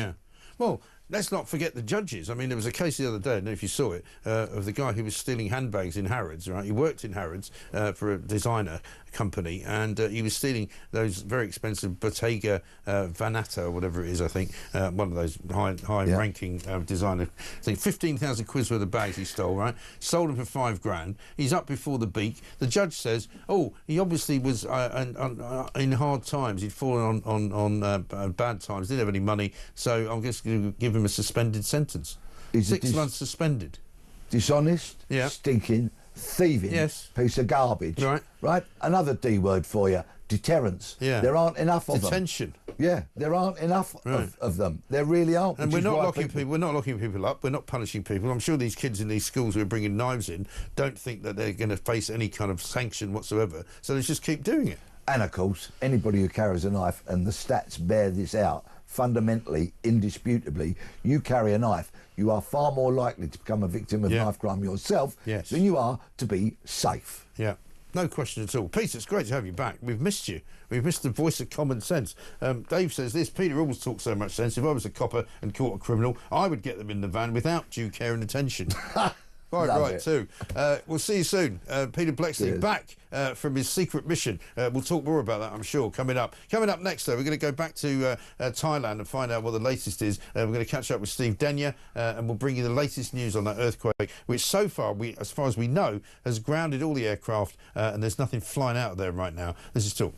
Well, let's not forget the judges. I mean, there was a case the other day, I don't know if you saw it, of the guy who was stealing handbags in Harrods, right? He worked in Harrods for a designer company, and he was stealing those very expensive Bottega Veneta, or whatever it is, I think, one of those high-ranking designer things. 15,000 quid worth of bags he stole, right? Sold them for £5,000. He's up before the beak. The judge says, oh, he obviously was in hard times. He'd fallen on bad times, didn't have any money, so I'm just going to give him a suspended sentence. 6 months suspended. Dishonest, stinking, thieving piece of garbage. Right? Another D word for you, deterrence. There aren't enough of them. Detention. There aren't enough of them. There really aren't. And we're not locking people. We're not locking people up. We're not punishing people. I'm sure these kids in these schools who are bringing knives in don't think that they're going to face any kind of sanction whatsoever. So they just keep doing it. And of course, anybody who carries a knife, and the stats bear this out, fundamentally, indisputably, you carry a knife, you are far more likely to become a victim of knife crime yourself than you are to be safe. No question at all. Peter, it's great to have you back. We've missed you. We've missed the voice of common sense. Dave says this, Peter always talks so much sense. If I was a copper and caught a criminal, I would get them in the van without due care and attention. Quite Love right, it. too. We'll see you soon. Peter Blexley, Cheers. back from his secret mission. We'll talk more about that, I'm sure, coming up. Coming up next, though, we're going to go back to Thailand and find out what the latest is. We're going to catch up with Steve Denyer, and we'll bring you the latest news on that earthquake, which so far, as far as we know, has grounded all the aircraft, and there's nothing flying out of there right now. This is Talk.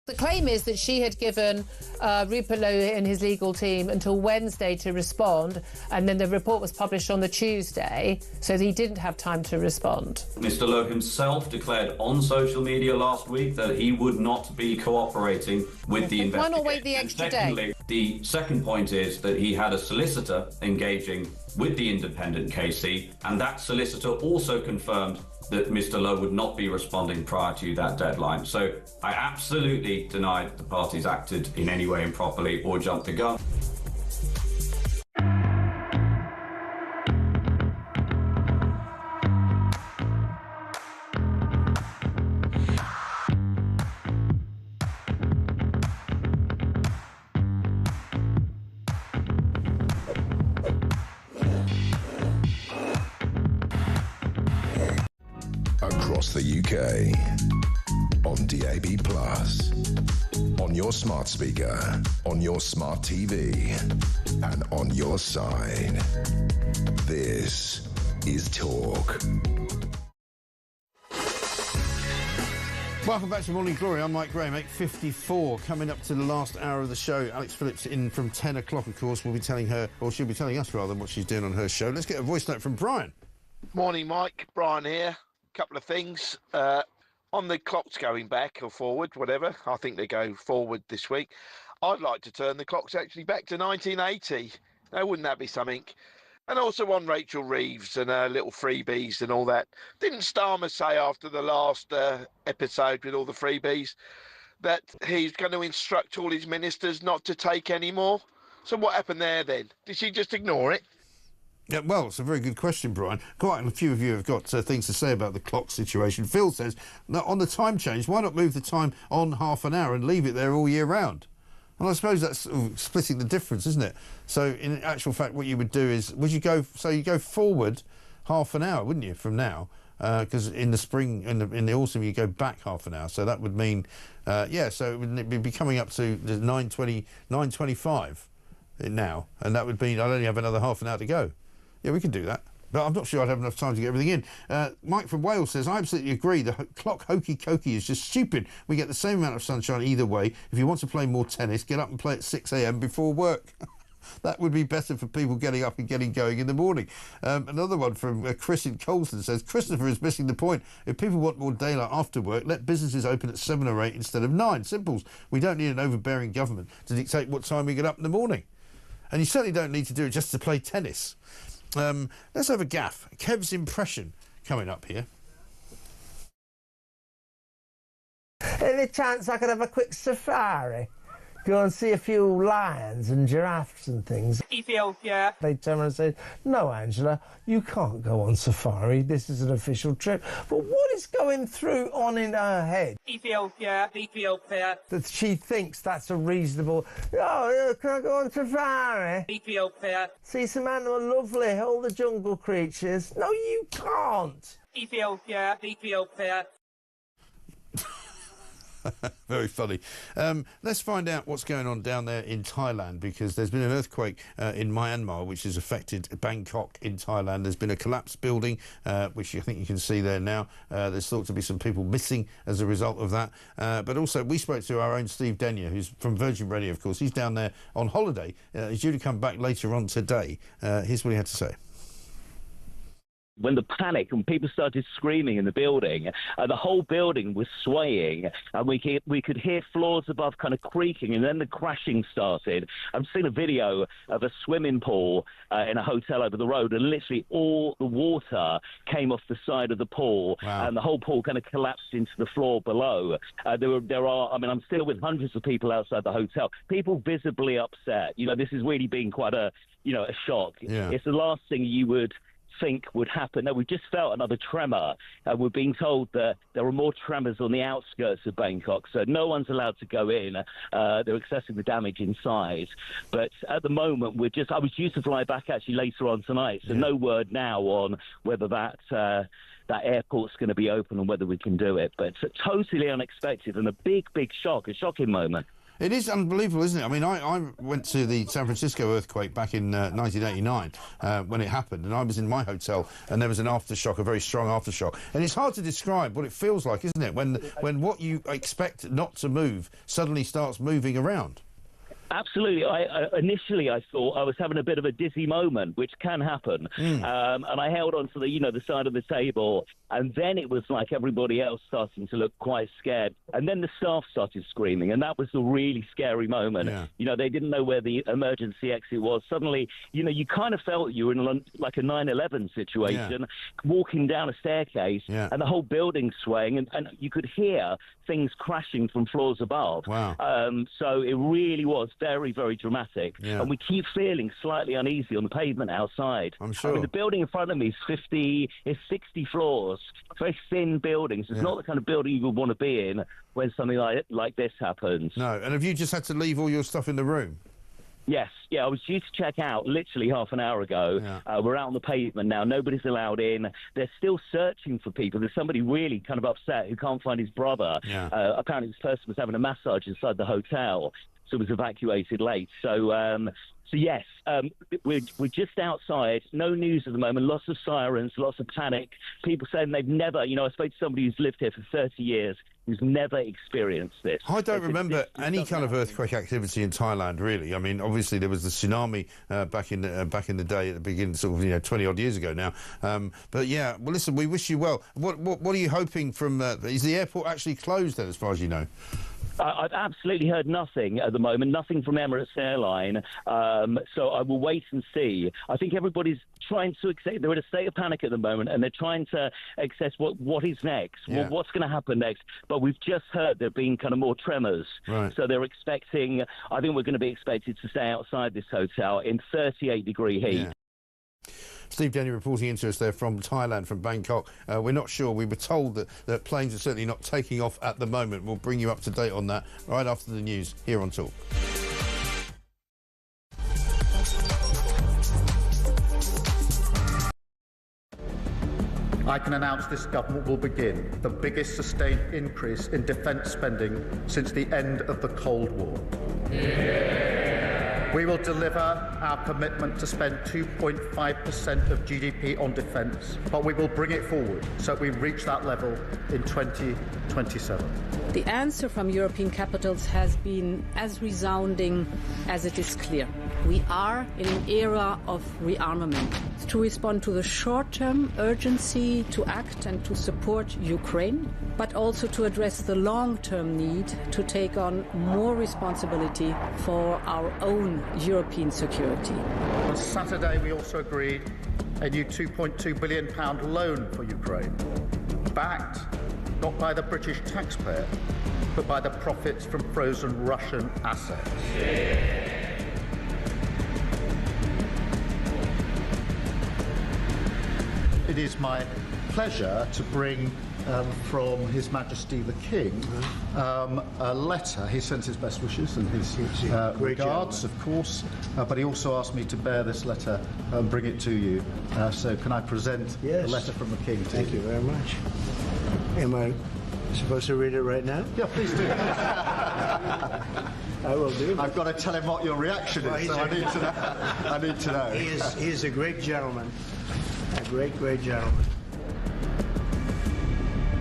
The claim is that she had given Rupert Lowe and his legal team until Wednesday to respond, and then the report was published on the Tuesday, so he didn't have time to respond. Mr. Lowe himself declared on social media last week that he would not be cooperating with the investigation. Why not wait the extra day? The second point is that he had a solicitor engaging with the independent KC, and that solicitor also confirmed that Mr. Lowe would not be responding prior to that deadline. So I absolutely deny that the parties acted in any way improperly or jumped the gun. Across the UK, on DAB+, on your smart speaker, on your smart TV, and on your side. This is Talk. Welcome back to Morning Glory. I'm Mike Graham, 8:54. Coming up to the last hour of the show, Alex Phillips in from 10 o'clock, of course. We'll be telling her, or she'll be telling us rather, what she's doing on her show. Let's get a voice note from Brian. Morning, Mike. Brian here. Couple of things. On the clocks going back or forward, whatever, I think they go forward this week. I'd like to turn the clocks actually back to 1980. Now, wouldn't that be something? And also on Rachel Reeves and her little freebies and all that. Didn't Starmer say after the last episode with all the freebies that he's going to instruct all his ministers not to take any more? So what happened there then? Did she just ignore it? Yeah, well, it's a very good question, Brian. Quite a few of you have got things to say about the clock situation. Phil says, on the time change, why not move the time on half an hour and leave it there all year round? And I suppose that's splitting the difference, isn't it? So, in actual fact, what you would do is, you go forward half an hour, wouldn't you, from now? Because in the spring, in the autumn, you go back half an hour. So that would mean, so it would be coming up to the 9:25 now. And that would mean I'd only have another half an hour to go. Yeah, we could do that. But I'm not sure I'd have enough time to get everything in. Mike from Wales says, I absolutely agree. The clock hokey-cokey is just stupid. We get the same amount of sunshine either way. If you want to play more tennis, get up and play at 6 a.m. before work. That would be better for people getting up and getting going in the morning. Another one from Chris in Colston says, Christopher is missing the point. If people want more daylight after work, let businesses open at 7 or 8 instead of 9. Simples. We don't need an overbearing government to dictate what time we get up in the morning. And you certainly don't need to do it just to play tennis. Let's have a gaff. Kev's impression coming up here. Any chance I could have a quick safari? Go and see a few lions and giraffes and things. Ethiopia. They turn around and say, no, Angela, you can't go on safari. This is an official trip. But what is going on in her head? Ethiopia. That she thinks that's a reasonable... Oh, can I go on safari? Ethiopia. See some animal, lovely, all the jungle creatures. No, you can't. Ethiopia. Very funny. Let's find out what's going on down there in Thailand, because there's been an earthquake in Myanmar which has affected Bangkok in Thailand. There's been a collapsed building, which I think you can see there now. There's thought to be some people missing as a result of that. But also, we spoke to our own Steve Denyer, who's from Virgin Radio, of course. He's down there on holiday. He's due to come back later on today. Here's what he had to say. When the panic and people started screaming in the building, the whole building was swaying, and we could hear floors above kind of creaking, and then the crashing started. I've seen a video of a swimming pool in a hotel over the road, and literally all the water came off the side of the pool, and the whole pool kind of collapsed into the floor below. I'm still with hundreds of people outside the hotel. People visibly upset. You know, this has really been quite a shock. Yeah. It's the last thing you would think would happen. No, we just felt another tremor. We're being told that there are more tremors on the outskirts of Bangkok, so no one's allowed to go in. They're assessing the damage inside. But at the moment, I was due to fly back actually later on tonight, so no word now on whether that airport's going to be open and whether we can do it. But it's totally unexpected and a big shock, a shocking moment. It is unbelievable, isn't it? I mean, I went to the San Francisco earthquake back in 1989 when it happened, and I was in my hotel, and there was an aftershock, a very strong aftershock. And it's hard to describe what it feels like, isn't it, when what you expect not to move suddenly starts moving around. Absolutely. Initially, I thought I was having a bit of a dizzy moment, which can happen. And I held on to the side of the table, and then it was like everybody else starting to look quite scared. And then the staff started screaming, and that was a really scary moment. Yeah. You know, they didn't know where the emergency exit was. Suddenly, you kind of felt you were in like a 9/11 situation, walking down a staircase, and the whole building swaying, and you could hear things crashing from floors above. Wow. So it really was very, very dramatic. Yeah. And we keep feeling slightly uneasy on the pavement outside. I'm sure. I mean, the building in front of me is 60 floors. Very thin buildings. It's not the kind of building you would want to be in when something like this happens. No. And have you just had to leave all your stuff in the room? Yes, I was due to check out literally half an hour ago. We're out on the pavement now. Nobody's allowed in. They're still searching for people. There's somebody really kind of upset who can't find his brother. Apparently this person was having a massage inside the hotel, so was evacuated late. So yes, we're just outside. No news at the moment. Lots of sirens, lots of panic. People saying they've never, I spoke to somebody who's lived here for 30 years, who's never experienced this. I don't remember any kind of earthquake activity in Thailand, really. I mean, obviously there was the tsunami back in the day at the beginning, sort of 20 odd years ago now. But yeah, well, listen, we wish you well. What are you hoping from? Is the airport actually closed then, as far as you know? I've absolutely heard nothing at the moment, nothing from Emirates Airline, so I will wait and see. I think everybody's trying to they're in a state of panic at the moment, and they're trying to assess what is next, what's going to happen next. But we've just heard there have been kind of more tremors, so they're expecting, I think we're going to be expected to stay outside this hotel in 38-degree heat. Yeah. Steve Denny reporting into us there from Thailand, from Bangkok. We're not sure. We were told that planes are certainly not taking off at the moment. We'll bring you up to date on that right after the news here on Talk. I can announce this government will begin the biggest sustained increase in defence spending since the end of the Cold War. We will deliver our commitment to spend 2.5% of GDP on defence, but we will bring it forward so we reach that level in 2027. The answer from European capitals has been as resounding as it is clear. We are in an era of rearmament to respond to the short-term urgency to act and to support Ukraine, but also to address the long-term need to take on more responsibility for our own European security. On Saturday, we also agreed a new £2.2 billion loan for Ukraine, backed not by the British taxpayer, but by the profits from frozen Russian assets. It is my pleasure to bring from His Majesty the King a letter. He sends his best wishes and his regards, of course, but he also asked me to bear this letter and bring it to you. So can I present the letter from the King to you? Thank you very much. Am I supposed to read it right now? Yeah, please do. I will do. I've got to tell him what your reaction is, so I need to know. I need to know. He is a great gentleman. A great, great gentleman.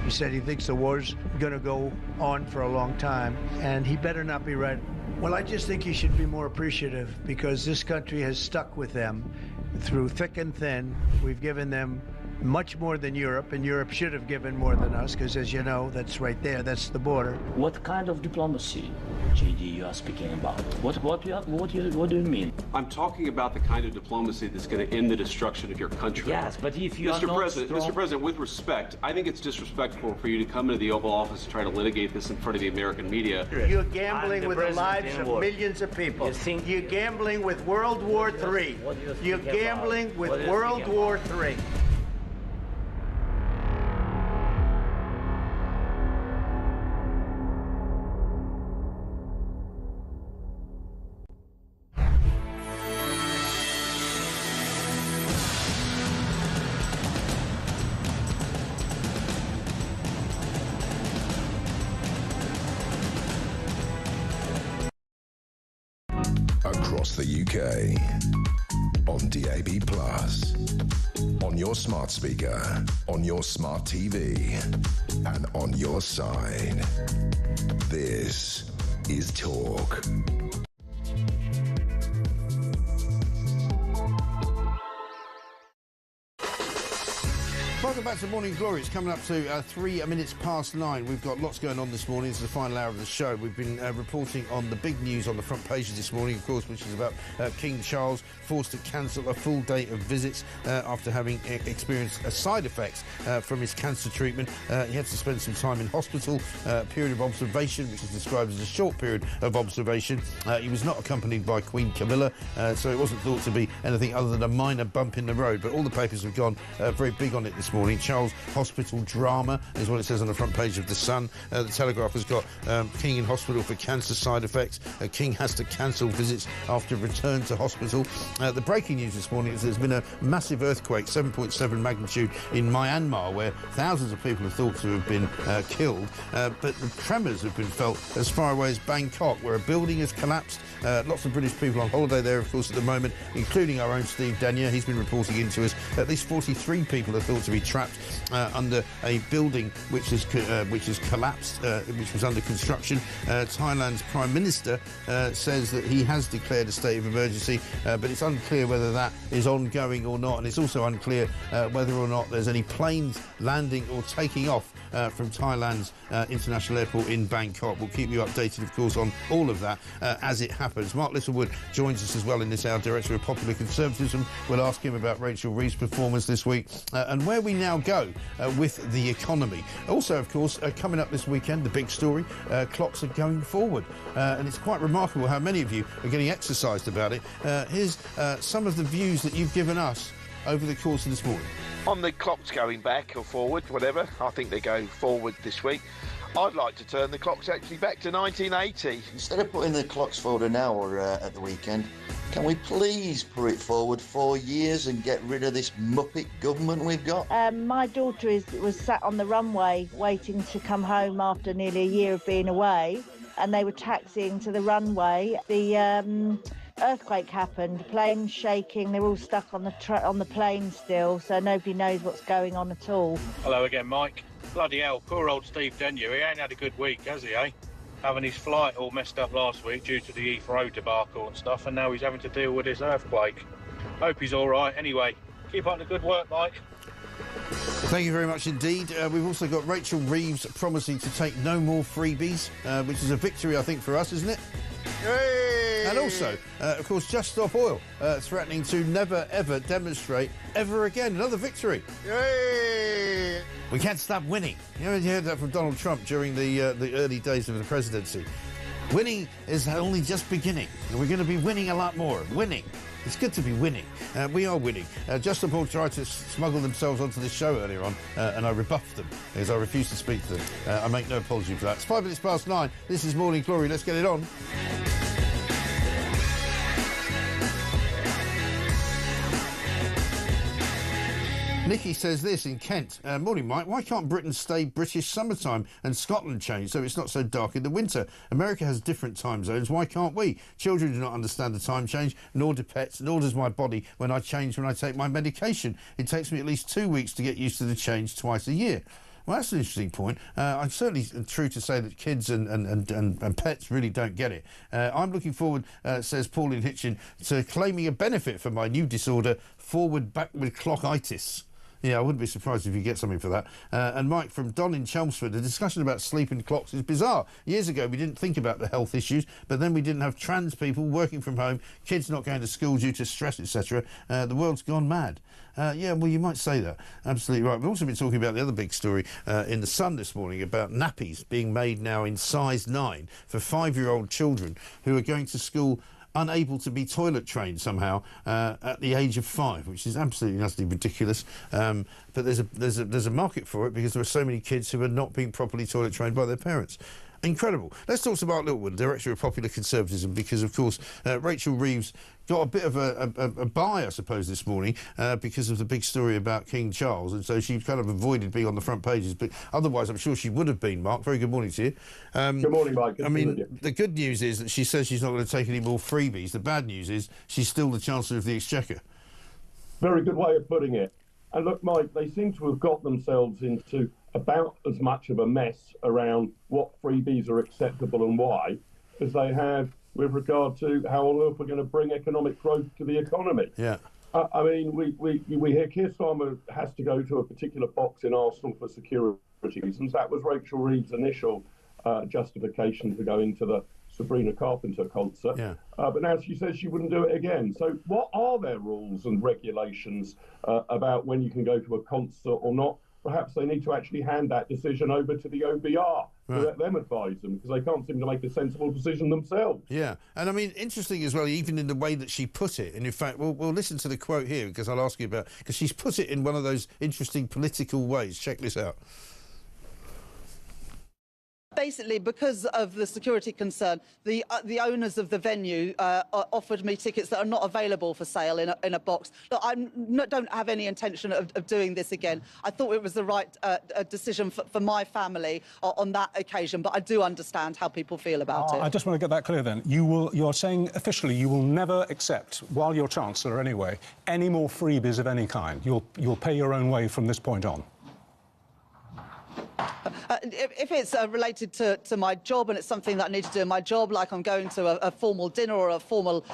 He said he thinks the war's going to go on for a long time, and he better not be right. Well, I just think he should be more appreciative, because this country has stuck with them through thick and thin. We've given them much more than Europe, and Europe should have given more than us, because as you know, that's right there, that's the border. What kind of diplomacy, JD, you are speaking about? What do you mean? I'm talking about the kind of diplomacy that's going to end the destruction of your country. Yes, but if you are not Mr. President, with respect, I think it's disrespectful for you to come into the Oval Office and try to litigate this in front of the American media. You're gambling with the lives of millions of people. You're gambling with World War III. You're gambling with World War III. Across the UK, on DAB+, on your smart speaker, on your smart TV, and on your side. This is Talk. Welcome back to Morning Glory. It's coming up to 3 minutes past 9. We've got lots going on this morning. It's the final hour of the show. We've been reporting on the big news on the front pages this morning, of course, which is about King Charles forced to cancel a full day of visits after having experienced side effects from his cancer treatment. He had to spend some time in hospital, a period of observation, which is described as a short period of observation. He was not accompanied by Queen Camilla, so it wasn't thought to be anything other than a minor bump in the road. But all the papers have gone very big on it this morning. Charles hospital drama is what it says on the front page of The Sun. The Telegraph has got King in hospital for cancer side effects. King has to cancel visits after return to hospital. The breaking news this morning is there's been a massive earthquake, 7.7 magnitude, in Myanmar, where thousands of people are thought to have been killed. But the tremors have been felt as far away as Bangkok, where a building has collapsed. Lots of British people on holiday there, of course, at the moment, including our own Steve Danier. He's been reporting into us. At least 43 people are thought to be trapped under a building which has collapsed, which was under construction. Thailand's Prime Minister says that he has declared a state of emergency, but it's unclear whether that is ongoing or not, and it's also unclear whether or not there's any planes landing or taking off from Thailand's international airport in Bangkok. We'll keep you updated, of course, on all of that as it happens. Mark Littlewood joins us as well in this hour, Director of Popular Conservatism. We'll ask him about Rachel Reeves' performance this week and where we now go with the economy. Also, of course, coming up this weekend, the big story, clocks are going forward. And it's quite remarkable how many of you are getting exercised about it. Here's some of the views that you've given us over the course of this morning. On the clocks going back or forward, whatever, I think they go forward this week. I'd like to turn the clocks actually back to 1980. Instead of putting the clocks forward an hour at the weekend, can we please put it forward 4 years and get rid of this muppet government we've got? My daughter was sat on the runway waiting to come home after nearly a year of being away, and they were taxiing to the runway. The earthquake happened, planes shaking, they're all stuck on the plane still, so nobody knows what's going on at all. Hello again, Mike. Bloody hell, poor old Steve Denyer, he ain't had a good week, has he, eh? Having his flight all messed up last week due to the Heathrow debacle and stuff, and now he's having to deal with this earthquake. Hope he's all right. Anyway, keep up the good work, Mike. Thank you very much indeed. We've also got Rachel Reeves promising to take no more freebies, which is a victory, I think, for us, isn't it? Yay! And also, of course, Just Stop Oil threatening to never, ever demonstrate ever again. Another victory. Yay! We can't stop winning. You heard that from Donald Trump during the early days of the presidency. Winning is only just beginning. And we're going to be winning a lot more. Winning. It's good to be winning. We are winning. Just Stop Oil tried to smuggle themselves onto this show earlier on, and I rebuffed them because I refused to speak to them. I make no apology for that. It's 5 minutes past 9. This is Morning Glory. Let's get it on. Nikki says this in Kent. Morning, Mike. Why can't Britain stay British summertime and Scotland change so it's not so dark in the winter? America has different time zones. Why can't we? Children do not understand the time change, nor do pets, nor does my body when I take my medication. It takes me at least 2 weeks to get used to the change twice a year. Well, that's an interesting point. I'm certainly true to say that kids and pets really don't get it. I'm looking forward, says Pauline Hitchin, to claiming a benefit for my new disorder, forward-backward clockitis. Yeah, I wouldn't be surprised if you get something for that. And Mike from Don in Chelmsford, the discussion about sleeping clocks is bizarre. Years ago, we didn't think about the health issues, but then we didn't have trans people working from home, kids not going to school due to stress, etc. The world's gone mad. Yeah, well, you might say that. Absolutely right. We've also been talking about the other big story in The Sun this morning about nappies being made now in size 9 for 5-year-old children who are going to school unable to be toilet trained somehow at the age of 5, which is absolutely utterly ridiculous. But there's a market for it because there are so many kids who are not being properly toilet trained by their parents. Incredible. Let's talk to Mark Littlewood, Director of Popular Conservatism, because, of course, Rachel Reeves got a bit of a buy, I suppose, this morning because of the big story about King Charles, and so she kind of avoided being on the front pages, but otherwise I'm sure she would have been. Mark, very good morning to you. Good morning, Mike. I mean, the good news is that she says she's not going to take any more freebies. The bad news is she's still the Chancellor of the Exchequer. Very good way of putting it. And look, Mike, they seem to have got themselves into about as much of a mess around what freebies are acceptable and why as they have with regard to how on earth we're going to bring economic growth to the economy. Yeah. I mean, we hear Keir Starmer has to go to a particular box in Arsenal for security reasons. That was Rachel Reeves' initial justification for going to the Sabrina Carpenter concert. Yeah. But now she says she wouldn't do it again. So what are their rules and regulations about when you can go to a concert or not? Perhaps they need to actually hand that decision over to the OBR to let them advise them, because they can't seem to make a sensible decision themselves. Yeah, and I mean, interesting as well, even in the way that she put it. And in fact, we'll listen to the quote here, because I'll ask you about, because she's put it in one of those interesting political ways. Check this out. Basically, because of the security concern, the owners of the venue offered me tickets that are not available for sale in a box. Look, I don't have any intention of doing this again. I thought it was the right decision for my family on that occasion, but I do understand how people feel about it. I just want to get that clear then. You're saying officially you will never accept, while you're Chancellor anyway, any more freebies of any kind. You'll pay your own way from this point on. If it's related to my job and it's something that I need to do in my job, like I'm going to a formal dinner or a formal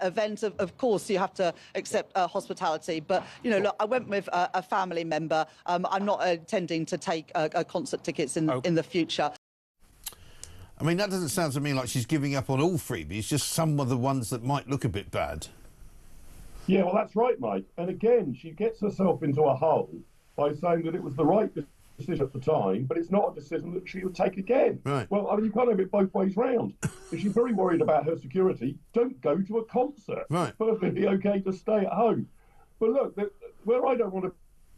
event, of course you have to accept hospitality. But, you know, look, I went with a family member. I'm not intending to take concert tickets in the future. I mean, that doesn't sound to me like she's giving up on all freebies, just some of the ones that might look a bit bad. Yeah, well, that's right, Mike. And again, she gets herself into a hole by saying that it was the right decision at the time, but it's not a decision that she would take again. Right. Well, I mean, you can't have it both ways round. If she's very worried about her security, don't go to a concert. Right. It's perfectly okay to stay at home. But look, where I don't want to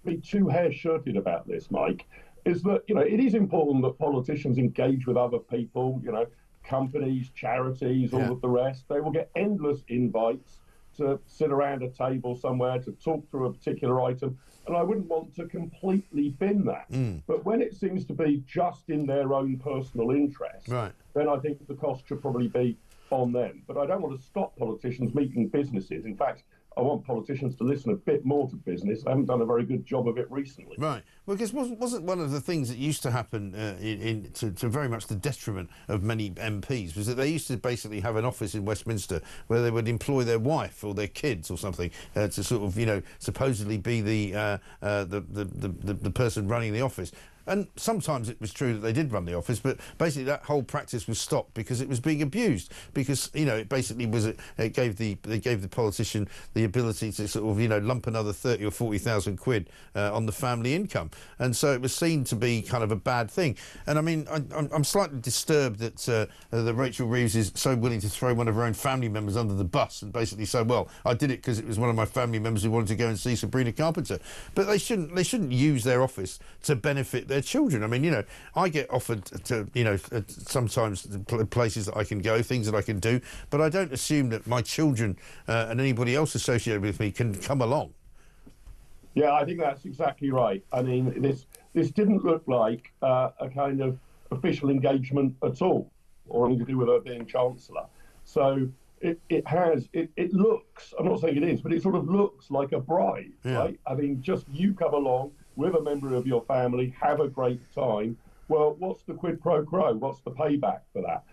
be too hair-shirted about this, Mike, is that, you know, it is important that politicians engage with other people, you know, companies, charities, all of the rest. They will get endless invites to sit around a table somewhere to talk through a particular item. And I wouldn't want to completely bin that. But when it seems to be just in their own personal interest, then I think the cost should probably be on them. But I don't want to stop politicians meeting businesses. In fact, I want politicians to listen a bit more to business. They haven't done a very good job of it recently. Right. Well, because wasn't one of the things that used to happen to very much the detriment of many MPs was that they used to basically have an office in Westminster where they would employ their wife or their kids or something to sort of, you know, supposedly be the person running the office. And sometimes it was true that they did run the office, but basically that whole practice was stopped because it was being abused. Because, you know, it basically was they gave the politician the ability to sort of, you know, lump another 30 or 40,000 quid on the family income, and so it was seen to be kind of a bad thing. And I mean, I'm slightly disturbed that Rachel Reeves is so willing to throw one of her own family members under the bus and basically say, well, I did it because it was one of my family members who wanted to go and see Sabrina Carpenter. But they shouldn't use their office to benefit their children. I mean, you know, I get offered to, you know, sometimes places that I can go, things that I can do, but I don't assume that my children and anybody else associated with me can come along. Yeah, I think that's exactly right. I mean, this didn't look like a kind of official engagement at all, or anything to do with her being Chancellor. So it looks, I'm not saying it is, but it sort of looks like a bribe, right? I mean, just you come along with a member of your family, have a great time. Well, what's the quid pro quo? What's the payback for that?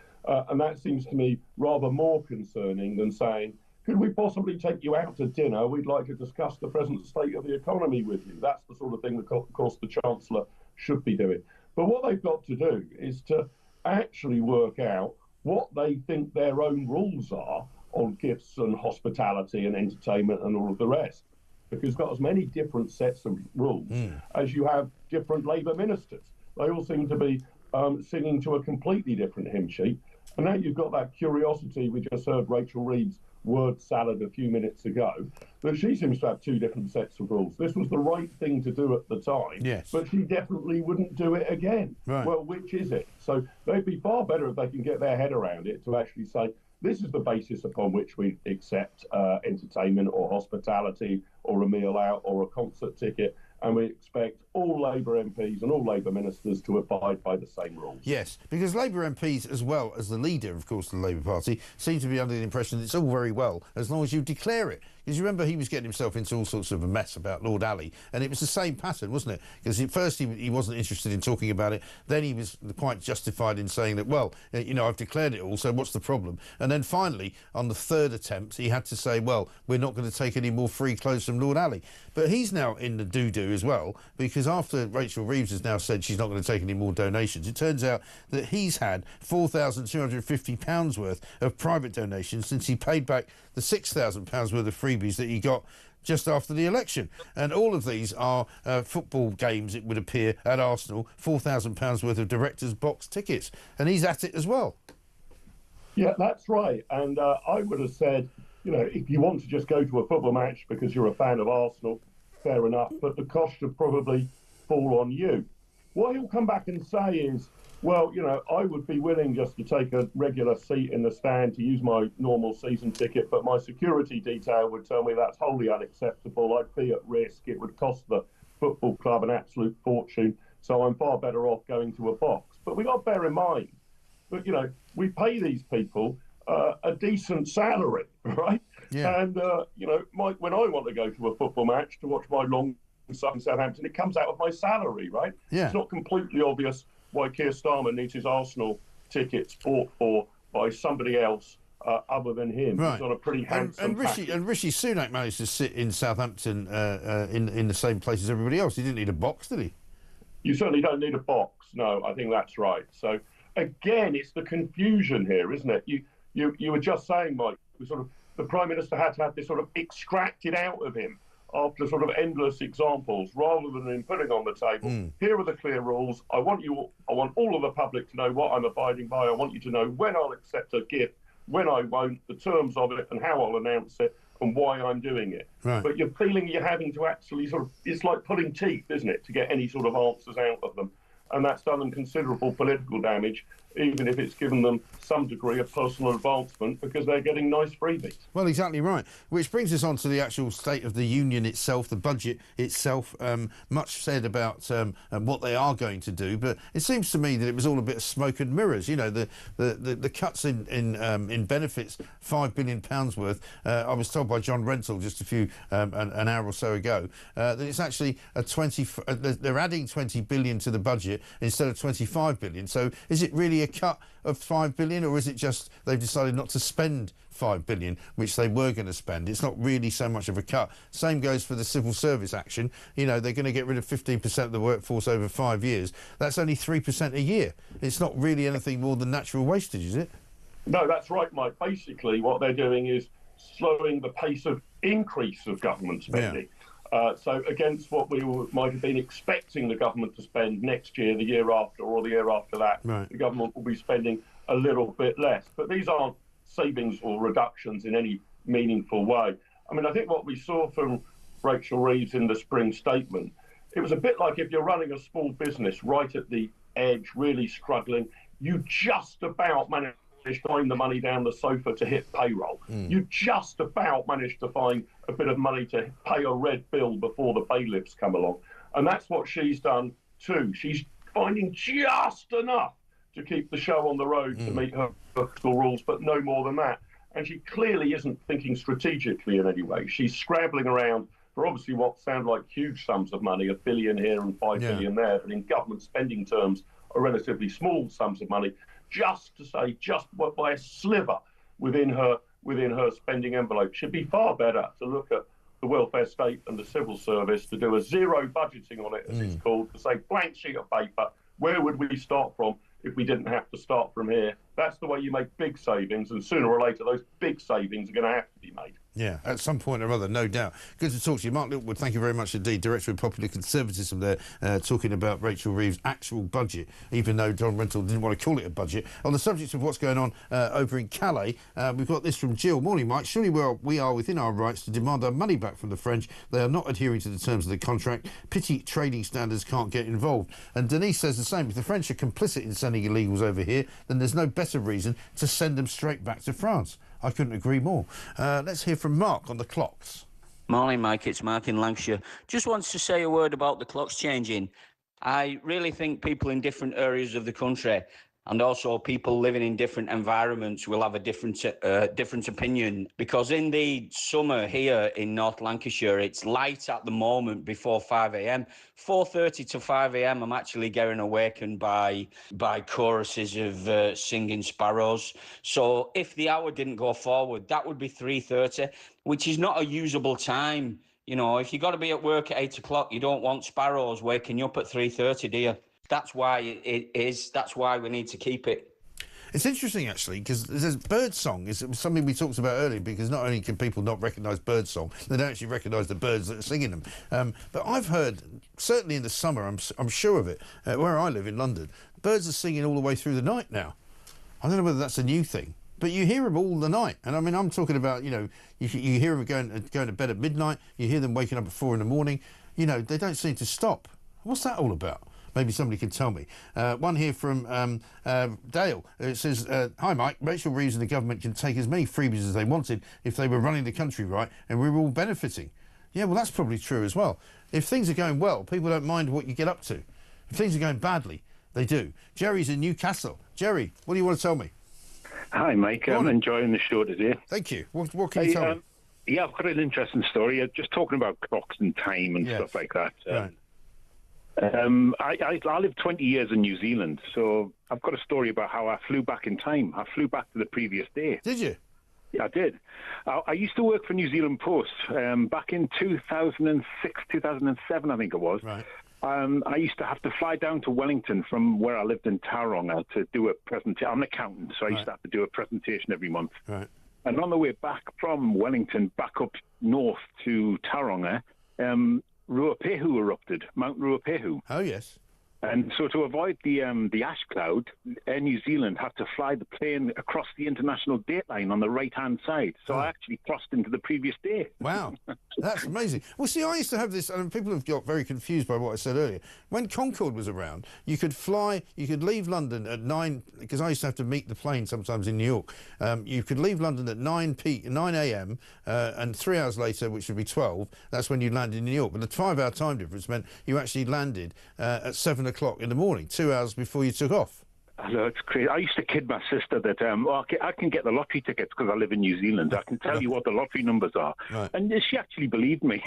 And that seems to me rather more concerning than saying, could we possibly take you out to dinner? We'd like to discuss the present state of the economy with you. That's the sort of thing that, of course, the Chancellor should be doing. But what they've got to do is to actually work out what they think their own rules are on gifts and hospitality and entertainment and all of the rest. Because you've got as many different sets of rules as you have different Labour ministers. They all seem to be singing to a completely different hymn sheet. And now you've got that curiosity. We just heard Rachel Reeves' word salad a few minutes ago, that she seems to have two different sets of rules. This was the right thing to do at the time, but she definitely wouldn't do it again. Right. Well, which is it? So they'd be far better if they can get their head around it to actually say, this is the basis upon which we accept entertainment or hospitality or a meal out or a concert ticket, and we expect all Labour MPs and all Labour ministers to abide by the same rules. Yes, because Labour MPs, as well as the leader, of course, of the Labour Party, seem to be under the impression that it's all very well as long as you declare it. Because you remember he was getting himself into all sorts of a mess about Lord Ali, and it was the same pattern, wasn't it? Because at first he wasn't interested in talking about it, then he was quite justified in saying that, well, you know, I've declared it all, so what's the problem? And then finally, on the third attempt, he had to say, well, we're not going to take any more free clothes from Lord Ali. But he's now in the doo-doo as well, because after Rachel Reeves has now said she's not going to take any more donations, it turns out that he's had £4,250 worth of private donations since he paid back the £6,000 worth of freebies that he got just after the election. And all of these are football games, it would appear, at Arsenal, £4,000 worth of director's box tickets. And he's at it as well. Yeah, that's right. And I would have said, you know, if you want to just go to a football match because you're a fan of Arsenal, fair enough, but the cost should probably fall on you. What he'll come back and say is, well, you know, I would be willing just to take a regular seat in the stand to use my normal season ticket, but my security detail would tell me that's wholly unacceptable. I'd be at risk. It would cost the football club an absolute fortune. So I'm far better off going to a box. But we got to bear in mind that, you know, we pay these people a decent salary, right? Yeah. And, you know, when I want to go to a football match to watch my long son in Southampton, it comes out of my salary, right? Yeah. It's not completely obvious why Keir Starmer needs his Arsenal tickets bought for by somebody else other than him. Right. He's on a pretty handsome package. And Rishi Sunak managed to sit in Southampton in the same place as everybody else. He didn't need a box, did he? You certainly don't need a box. No, I think that's right. So, again, it's the confusion here, isn't it? You were just saying, Mike, the Prime Minister had to have this sort of extracted out of him after sort of endless examples, rather than him putting on the table, here are the clear rules. I want all of the public to know what I'm abiding by. I want you to know when I'll accept a gift, when I won't, the terms of it and how I'll announce it and why I'm doing it. Right. But you're feeling you're having to actually it's like pulling teeth, isn't it, to get any sort of answers out of them. And that's done them considerable political damage even if it's given them some degree of personal advancement because they're getting nice freebies. Well, exactly right. Which brings us on to the actual State of the Union itself, the budget itself. Much said about what they are going to do, but it seems to me that it was all a bit of smoke and mirrors. You know, the cuts in benefits, £5 billion worth. I was told by John Rentoul just an hour or so ago that it's actually they're adding 20 billion to the budget instead of 25 billion. So is it really a cut of 5 billion, or is it just they've decided not to spend 5 billion, which they were going to spend? It's not really so much of a cut. Same goes for the civil service action. You know, they're going to get rid of 15% of the workforce over 5 years. That's only 3% a year. It's not really anything more than natural wastage, is it? No, that's right, Mike. Basically, what they're doing is slowing the pace of increase of government spending. So against what we might have been expecting the government to spend next year, the year after, or the year after that, the government will be spending a little bit less. But these aren't savings or reductions in any meaningful way. I mean, I think what we saw from Rachel Reeves in the spring statement, it was a bit like if you're running a small business right at the edge, really struggling, you just about managed to find the money down the sofa to hit payroll. You just about managed to find a bit of money to pay a red bill before the bailiffs come along. And that's what she's done too. She's finding just enough to keep the show on the road to meet her fiscal rules, but no more than that. And she clearly isn't thinking strategically in any way. She's scrabbling around for obviously what sound like huge sums of money, £1 billion here and £5 billion there, but in government spending terms are relatively small sums of money, just to say just by a sliver within her spending envelope. Should be far better to look at the welfare state and the civil service, to do a zero budgeting on it, as it's called, to say blank sheet of paper, where would we start from if we didn't have to start from here? That's the way you make big savings, and sooner or later those big savings are going to have to be made. Yeah, at some point or other, no doubt. Good to talk to you. Mark Littlewood, thank you very much indeed. Director of Popular Conservatism there, talking about Rachel Reeves' actual budget, even though John Rentoul didn't want to call it a budget. On the subject of what's going on over in Calais, we've got this from Jill. Morning, Mike. Surely we are within our rights to demand our money back from the French. They are not adhering to the terms of the contract. Pity trading standards can't get involved. And Denise says the same. If the French are complicit in sending illegals over here, then there's no better reason to send them straight back to France. I couldn't agree more. Let's hear from Mark on the clocks. Morning, Mike. It's Mark in Lancashire. Just wanted to say a word about the clocks changing. I really think people in different areas of the country and also people living in different environments will have a different opinion, because in the summer here in North Lancashire, it's light at the moment before 5 a.m. 4:30 to 5 a.m. I'm actually getting awakened by choruses of singing sparrows. So if the hour didn't go forward, that would be 3:30, which is not a usable time. You know, if you got to be at work at 8 o'clock, you don't want sparrows waking you up at 3:30, do you? That's why it is. That's why we need to keep it. It's interesting, actually, because there's birdsong. It's something we talked about earlier, because not only can people not recognise birdsong, they don't actually recognise the birds that are singing them. But I've heard, certainly in the summer, I'm sure of it, where I live in London, birds are singing all the way through the night now. I don't know whether that's a new thing, but you hear them all the night. And I mean, I'm talking about, you know, you hear them going to bed at midnight, you hear them waking up at 4 in the morning. You know, they don't seem to stop. What's that all about? Maybe somebody can tell me. One here from Dale. It says, hi, Mike. Rachel Reeves and the government can take as many freebies as they wanted if they were running the country right and we were all benefiting. Yeah, well, that's probably true as well. If things are going well, people don't mind what you get up to. If things are going badly, they do. Jerry's in Newcastle. Jerry, what do you want to tell me? Hi, Mike. I'm enjoying the show today. Thank you. What can you tell me? Yeah, I've got an interesting story. Just talking about clocks and time and stuff like that. Right. I lived 20 years in New Zealand, so I've got a story about how I flew back in time. I flew back to the previous day. Did you? Yeah, I did. I used to work for New Zealand Post back in 2006, 2007, I think it was. Right. I used to have to fly down to Wellington from where I lived in Tauranga to do a presentation. I'm an accountant, so I used to have to do a presentation every month. Right. And on the way back from Wellington back up north to Tauranga, Ruapehu erupted, Mount Ruapehu. Oh, yes. And so to avoid the ash cloud, Air New Zealand had to fly the plane across the international date line on the right-hand side. So I actually crossed into the previous day. Wow. That's amazing. Well, see, I used to have this, and people have got very confused by what I said earlier. When Concorde was around, you could leave London at 9, because I used to have to meet the plane sometimes in New York. You could leave London at 9 a.m. And 3 hours later, which would be 12, that's when you landed in New York. But the 5-hour time difference meant you actually landed at 7 o'clock in the morning, 2 hours before you took off. I know, it's crazy. I used to kid my sister that I can get the lottery tickets because I live in New Zealand. I can tell you what the lottery numbers are. Right. And she actually believed me.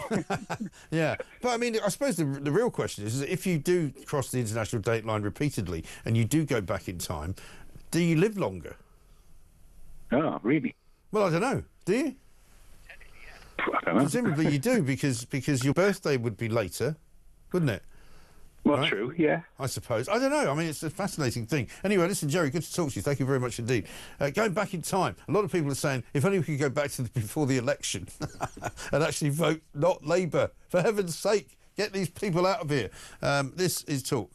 Yeah. But, I mean, I suppose the real question is if you do cross the international date line repeatedly and you do go back in time, do you live longer? Oh, really? Well, I don't know. Do you? I don't know. Presumably you do, because your birthday would be later, wouldn't it? Well, right? True, yeah. I suppose. I don't know. I mean, it's a fascinating thing. Anyway, listen, Jerry, good to talk to you. Thank you very much indeed. Going back in time, a lot of people are saying, if only we could go back to before the election and actually vote not Labour. For heaven's sake, get these people out of here. This is Talk.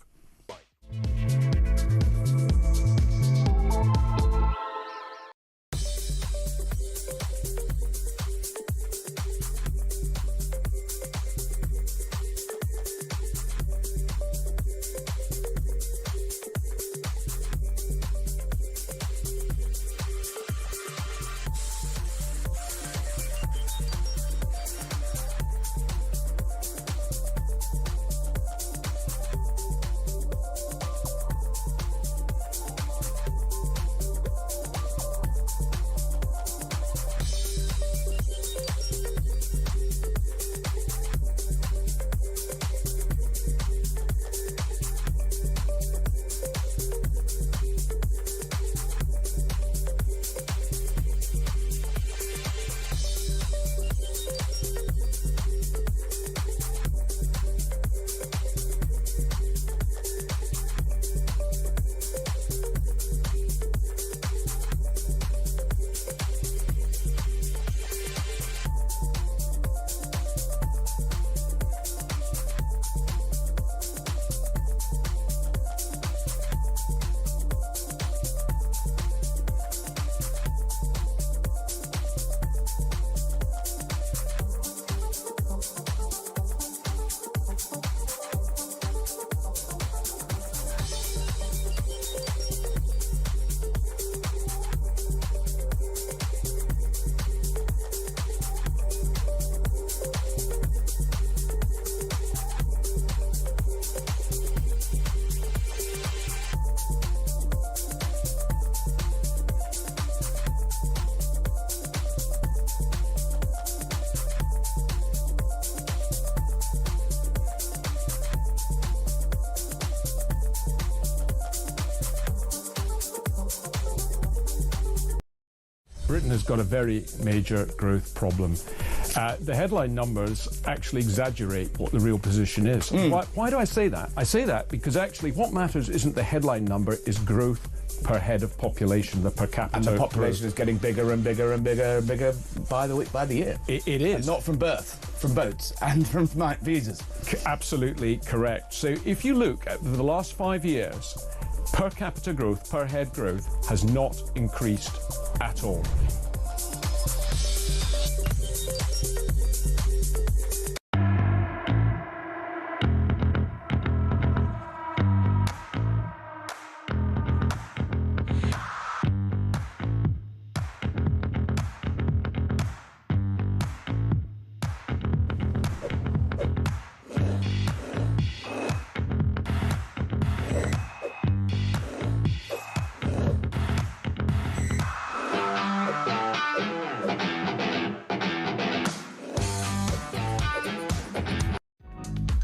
Britain has got a very major growth problem. The headline numbers actually exaggerate what the real position is. Why do I say that? I say that because actually what matters isn't the headline number, is growth per head of population, the per capita. And the population growth is getting bigger and bigger and bigger and bigger by the year. It is. And not from birth, from boats and from visas. Absolutely correct. So if you look at the last 5 years, per capita growth, per head growth has not increased at all.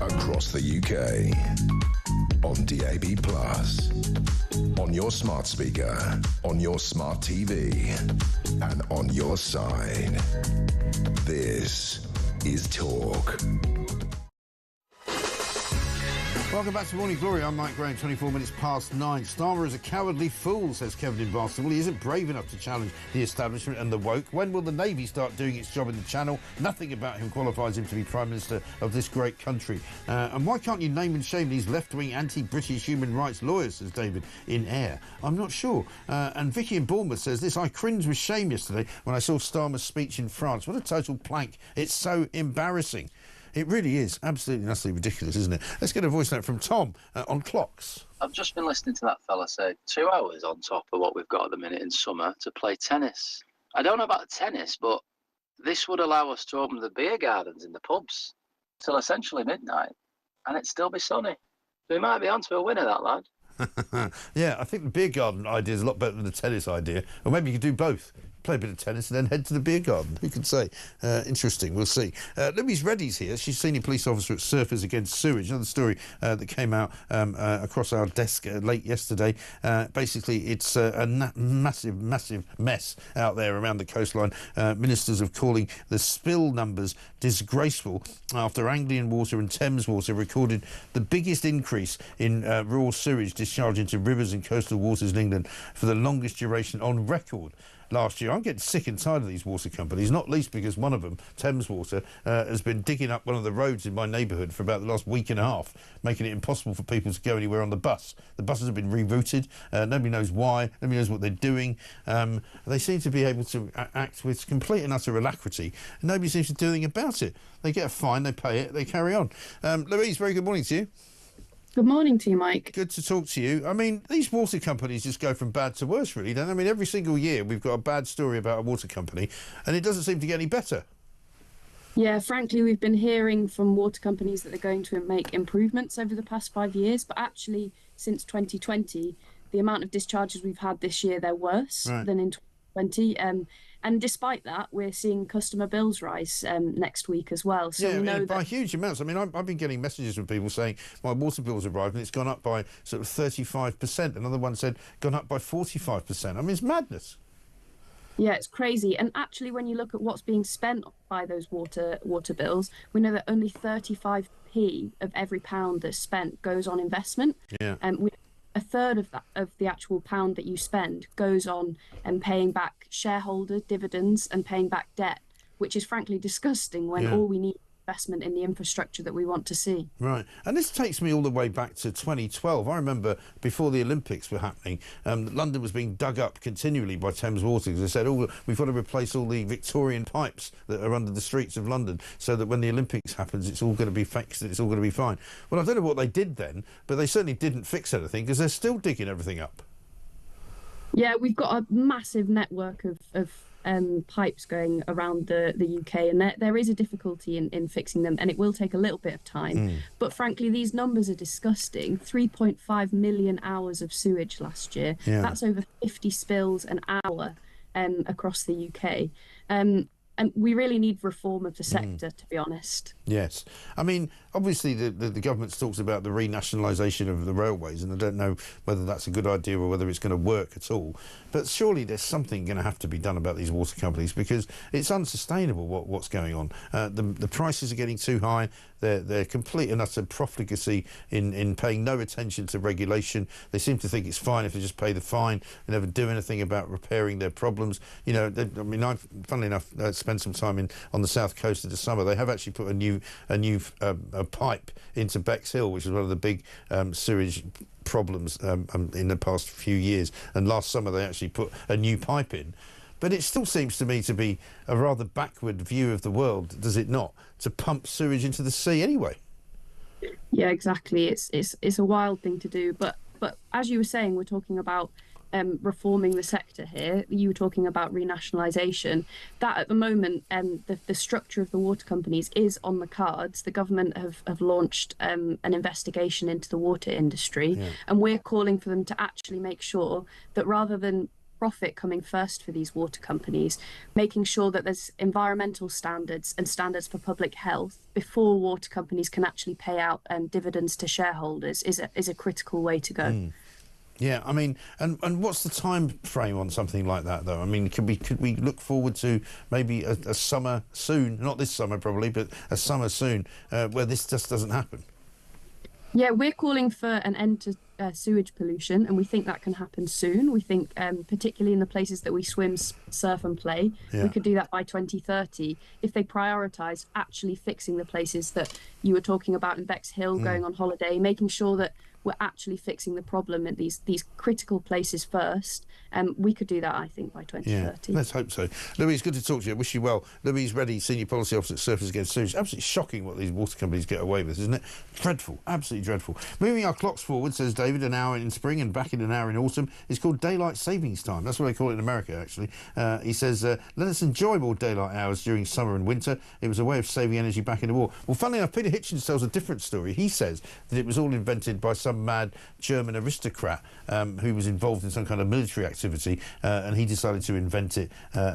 Across the UK, on DAB+, on your smart speaker, on your smart TV, and on your side. This is Talk. Welcome back to Morning Glory. I'm Mike Graham, 24 minutes past 9. Starmer is a cowardly fool, says Kevin in Barnstable. He isn't brave enough to challenge the establishment and the woke. When will the Navy start doing its job in the Channel? Nothing about him qualifies him to be Prime Minister of this great country. And why can't you name and shame these left-wing anti-British human rights lawyers, says David in Ayr? I'm not sure. And Vicky in Bournemouth says this: I cringed with shame yesterday when I saw Starmer's speech in France. What a total plank. It's so embarrassing. It really is absolutely and utterly ridiculous, isn't it? Let's get a voice note from Tom on clocks. I've just been listening to that fella say 2 hours on top of what we've got at the minute in summer to play tennis. I don't know about tennis, but this would allow us to open the beer gardens in the pubs till essentially midnight, and it'd still be sunny. So we might be on to a winner, that lad. Yeah, I think the beer garden idea is a lot better than the tennis idea. Or maybe you could do both. Play a bit of tennis and then head to the beer garden. Who can say? Interesting, we'll see. Louise Reddy's here. She's senior police officer at Surfers Against Sewage. Another story that came out across our desk late yesterday. Basically, it's a massive mess out there around the coastline. Ministers are calling the spill numbers disgraceful after Anglian Water and Thames Water recorded the biggest increase in raw sewage discharge into rivers and coastal waters in England for the longest duration on record last year. I'm getting sick and tired of these water companies, not least because one of them, Thames Water, has been digging up one of the roads in my neighbourhood for about the last week and a half, making it impossible for people to go anywhere on the bus. The buses have been rerouted. Nobody knows why. Nobody knows what they're doing. They seem to be able to act with complete and utter alacrity. And nobody seems to do anything about it. They get a fine, they pay it, they carry on. Louise, very good morning to you. Good morning to you, Mike. Good to talk to you. I mean, these water companies just go from bad to worse, really, don't they? I mean, every single year we've got a bad story about a water company, and it doesn't seem to get any better. Yeah, frankly, we've been hearing from water companies that they're going to make improvements over the past 5 years, but actually, since 2020, the amount of discharges we've had this year, they're worse than in 2020. And despite that, we're seeing customer bills rise next week as well. So we know by huge amounts. I mean, I've been getting messages from people saying my water bill's arrived and it's gone up by sort of 35%. Another one said gone up by 45%. I mean, it's madness. Yeah, it's crazy. And actually, when you look at what's being spent by those water bills, we know that only 35p of every pound that's spent goes on investment. Yeah. A third of the actual pound that you spend goes on paying back shareholder dividends and paying back debt, which is frankly disgusting when all we need is investment in the infrastructure that we want to see. Right. And this takes me all the way back to 2012. I remember before the Olympics were happening, London was being dug up continually by Thames Water because they said, we've got to replace all the Victorian pipes that are under the streets of London so that when the Olympics happens, it's all going to be fixed and it's all going to be fine. Well, I don't know what they did then, but they certainly didn't fix anything because they're still digging everything up. Yeah, we've got a massive network of pipes going around the UK, and there is a difficulty in fixing them, and it will take a little bit of time. But frankly, these numbers are disgusting. 3.5 million hours of sewage last year. Yeah. That's over 50 spills an hour across the UK. And we really need reform of the sector, to be honest. Yes. I mean, obviously the government's talks about the renationalisation of the railways, and I don't know whether that's a good idea or whether it's going to work at all. But surely there's something going to have to be done about these water companies because it's unsustainable what's going on. The prices are getting too high. They're complete and utter profligacy in paying no attention to regulation. They seem to think it's fine if they just pay the fine. They never do anything about repairing their problems. You know, I mean, I've, funnily enough, spent some time on the south coast of the summer. They have actually put a new pipe into Bexhill, which is one of the big sewage problems in the past few years. And last summer they actually put a new pipe in. But it still seems to me to be a rather backward view of the world, does it not, to pump sewage into the sea anyway? Yeah, exactly. It's a wild thing to do. But as you were saying, we're talking about reforming the sector here. You were talking about renationalisation. That at the moment, the structure of the water companies is on the cards. The government have launched an investigation into the water industry, and we're calling for them to actually make sure that rather than profit coming first for these water companies, making sure that there's environmental standards and standards for public health before water companies can actually pay out dividends to shareholders is a critical way to go. Yeah, I mean, and what's the time frame on something like that, though? I mean, could we look forward to maybe a summer soon, not this summer probably, but a summer soon, where this just doesn't happen? Yeah, we're calling for an end to sewage pollution, and we think that can happen soon. We think, particularly in the places that we swim, surf and play, we could do that by 2030 if they prioritise actually fixing the places that you were talking about in Bexhill, going on holiday, making sure that we're actually fixing the problem at these critical places first. We could do that, I think, by 2030. Yeah, let's hope so. Louise, good to talk to you. I wish you well. Louise Reddy, Senior Policy Officer at Surfers Against Sewage. Absolutely shocking what these water companies get away with, isn't it? Dreadful, absolutely dreadful. Moving our clocks forward, says David, an hour in spring and back in an hour in autumn is called daylight savings time. That's what they call it in America, actually. He says, let us enjoy more daylight hours during summer and winter. It was a way of saving energy back in the war. Well, funnily enough, Peter Hitchens tells a different story. He says that it was all invented by some mad German aristocrat who was involved in some kind of military activity, and he decided to invent it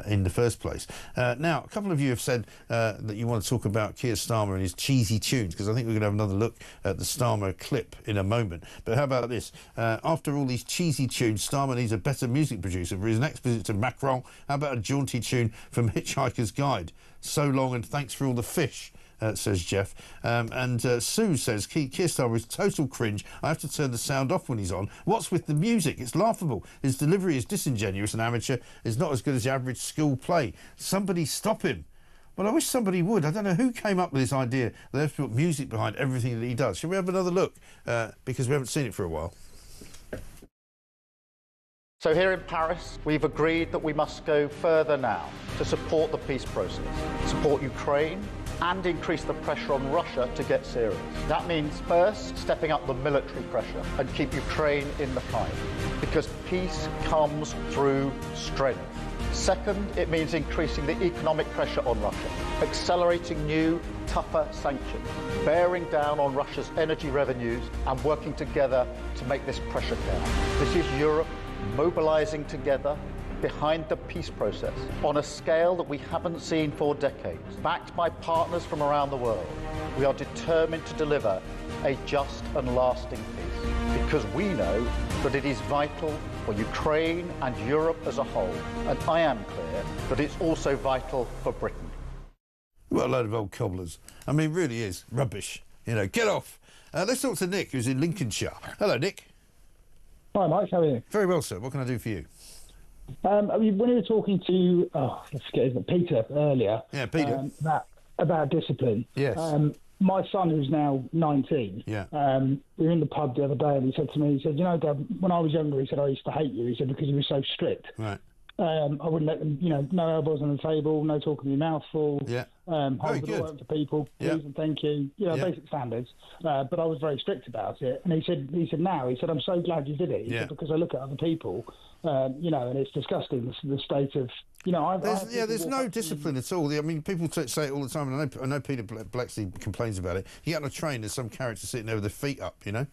in the first place. Now, a couple of you have said that you want to talk about Keir Starmer and his cheesy tunes, because I think we're going to have another look at the Starmer clip in a moment. But how about this? After all these cheesy tunes, Starmer needs a better music producer for his next visit to Macron. How about a jaunty tune from Hitchhiker's Guide? So long and thanks for all the fish. Says Jeff. Sue says, Keir Starmer is total cringe. I have to turn the sound off when he's on. What's with the music? It's laughable. His delivery is disingenuous and amateur. It's not as good as the average school play. Somebody stop him. Well, I wish somebody would. I don't know who came up with this idea that they have to put music behind everything that he does. Shall we have another look? Because we haven't seen it for a while. So here in Paris, we've agreed that we must go further now to support the peace process, support Ukraine, and increase the pressure on Russia to get serious. That means first stepping up the military pressure and keep Ukraine in the fight, because peace comes through strength. Second, it means increasing the economic pressure on Russia, accelerating new, tougher sanctions, bearing down on Russia's energy revenues and working together to make this pressure count. This is Europe mobilising together behind the peace process on a scale that we haven't seen for decades. Backed by partners from around the world, we are determined to deliver a just and lasting peace, because we know that it is vital for Ukraine and Europe as a whole. And I am clear that it's also vital for Britain. What a load of old cobblers. I mean, really is rubbish. You know, get off. Let's talk to Nick, who's in Lincolnshire. Hello, Nick. Hi, Mike. How are you? Very well, sir. What can I do for you? I mean, when you were talking to, I forget his name, Peter earlier. Yeah, Peter. About discipline. Yes. My son, who's now 19, we were in the pub the other day, and he said to me, he said, you know, Dad, when I was younger, he said, I used to hate you. He said, because you were so strict. Right. I wouldn't let them, you know, no elbows on the table, no talking with your mouth full. Yeah. Hold the door open to people, please and thank you. You know, basic standards. But I was very strict about it. And he said, now, I'm so glad you did it. He said, because I look at other people, you know, and it's disgusting, the state of, you know, there's no discipline at all. I mean, people say it all the time, and I know Peter Blexley complains about it. You get on a train, there's some character sitting there with their feet up, you know?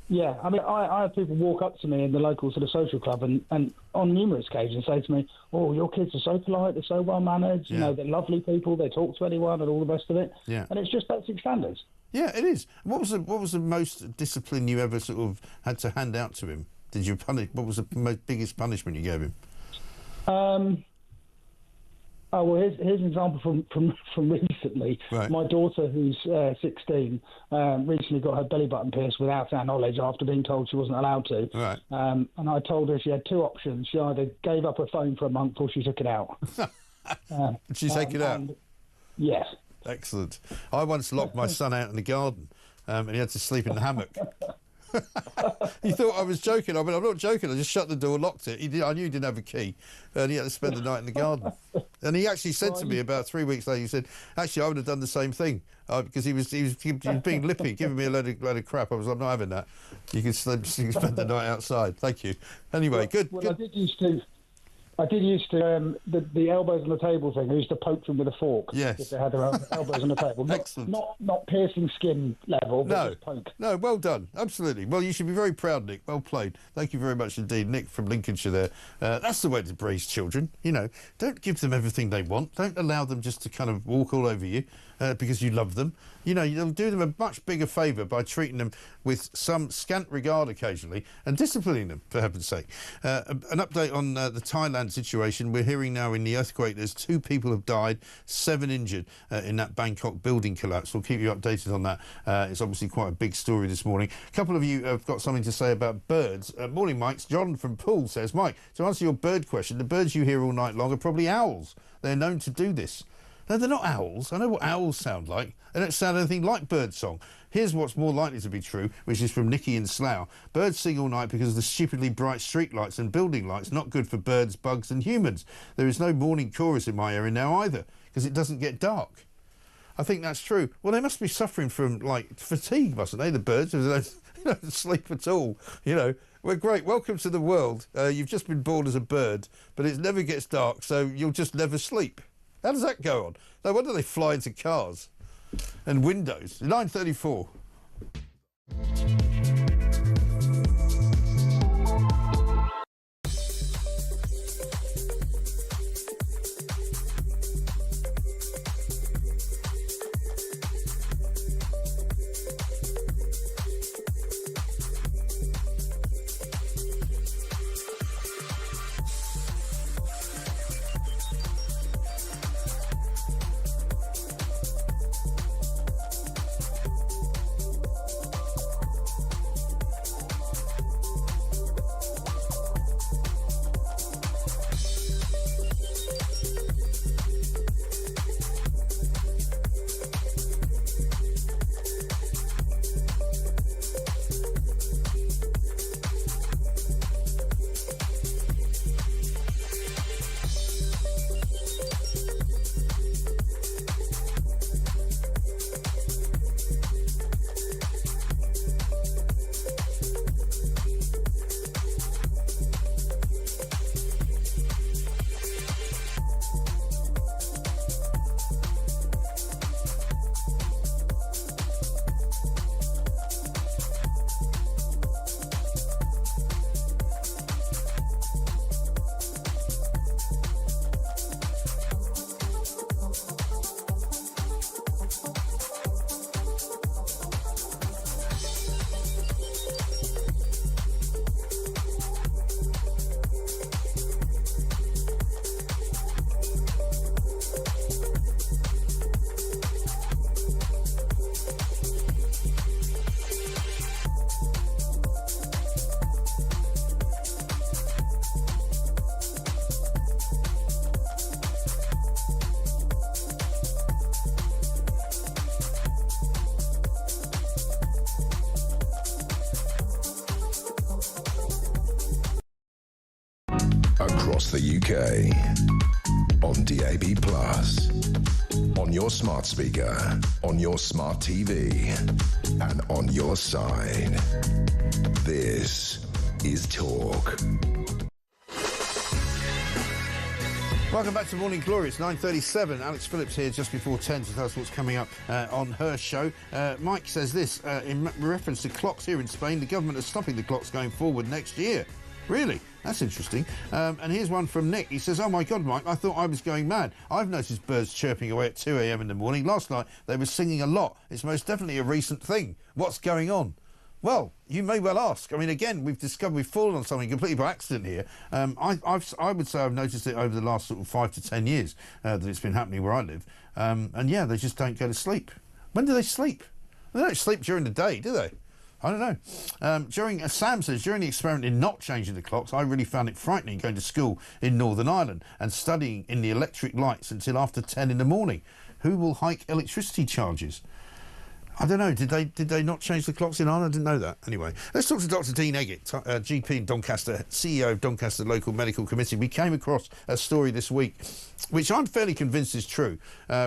Yeah, I mean, I have people walk up to me in the local sort of social club and on numerous occasions say to me, oh, your kids are so polite, they're so well-mannered, you know, they're lovely people, they talk to anyone and all the rest of it. Yeah. And it's just basic standards. Yeah, it is. What was the most discipline you ever sort of had to hand out to him? Did you punish? What was the biggest punishment you gave him? Oh, well, here's an example from recently. Right. My daughter, who's 16, recently got her belly button pierced without our knowledge after being told she wasn't allowed to. Right. And I told her she had two options. She either gave up her phone for a month or she took it out. Did she take it out? Yes. Excellent. I once locked my son out in the garden and he had to sleep in the hammock. He thought I was joking. I mean, I'm not joking. I just shut the door, locked it. I knew he didn't have a key, and he had to spend the night in the garden. And he actually said to me about 3 weeks later, he said, actually, I would have done the same thing, because he was being lippy, giving me a load of crap. I was like, I'm not having that. You can spend the night outside. Thank you. Anyway, good. I did used to the elbows on the table thing. I used to poke them with a fork. Yes. If they had their elbows on the table. Excellent. Not piercing skin level, but just poke. No, well done. Absolutely. Well, you should be very proud, Nick. Well played. Thank you very much indeed, Nick from Lincolnshire there. That's the way to raise children. You know, don't give them everything they want. Don't allow them just to kind of walk all over you. because you love them. You know, you'll do them a much bigger favour by treating them with some scant regard occasionally and disciplining them, for heaven's sake. An update on the Thailand situation. We're hearing now in the earthquake there's 2 people have died, 7 injured in that Bangkok building collapse. We'll keep you updated on that. It's obviously quite a big story this morning. A couple of you have got something to say about birds. Morning, Mike. John from Poole says, Mike, to answer your bird question, the birds you hear all night long are probably owls. They're known to do this. No, they're not owls. I know what owls sound like. They don't sound anything like birdsong. Here's what's more likely to be true, which is from Nikki in Slough. Birds sing all night because of the stupidly bright street lights and building lights, not good for birds, bugs and humans. There is no morning chorus in my area now either, because it doesn't get dark. I think that's true. Well, they must be suffering from, like, fatigue, mustn't they, the birds, if they don't sleep at all, you know. Well, great. Welcome to the world. You've just been born as a bird, but it never gets dark, so you'll just never sleep. How does that go on? No wonder they fly into cars and windows. 9:34. Across the UK, on DAB+, on your smart speaker, on your smart TV, and on your side. This is Talk. Welcome back to Morning Glory. It's 9:37. Alex Phillips here just before 10 to tell us what's coming up on her show. Mike says this, in reference to clocks here in Spain, the government is stopping the clocks going forward next year. Really? That's interesting. And here's one from Nick. He says, oh my God, Mike, I thought I was going mad. I've noticed birds chirping away at 2 a.m. in the morning. Last night they were singing a lot. It's most definitely a recent thing. What's going on? Well, you may well ask. I mean, again, we've fallen on something completely by accident here. I would say I've noticed it over the last sort of 5 to 10 years that it's been happening where I live. And yeah, they just don't go to sleep. When do they sleep? They don't sleep during the day, do they? I don't know. Sam says, during the experiment in not changing the clocks, I really found it frightening going to school in Northern Ireland and studying in the electric lights until after 10 in the morning. Who will hike electricity charges? I don't know. Did they not change the clocks in Ireland? I didn't know that. Anyway, let's talk to Dr. Dean Eggett, GP in Doncaster, CEO of Doncaster Local Medical Committee. We came across a story this week, which I'm fairly convinced is true,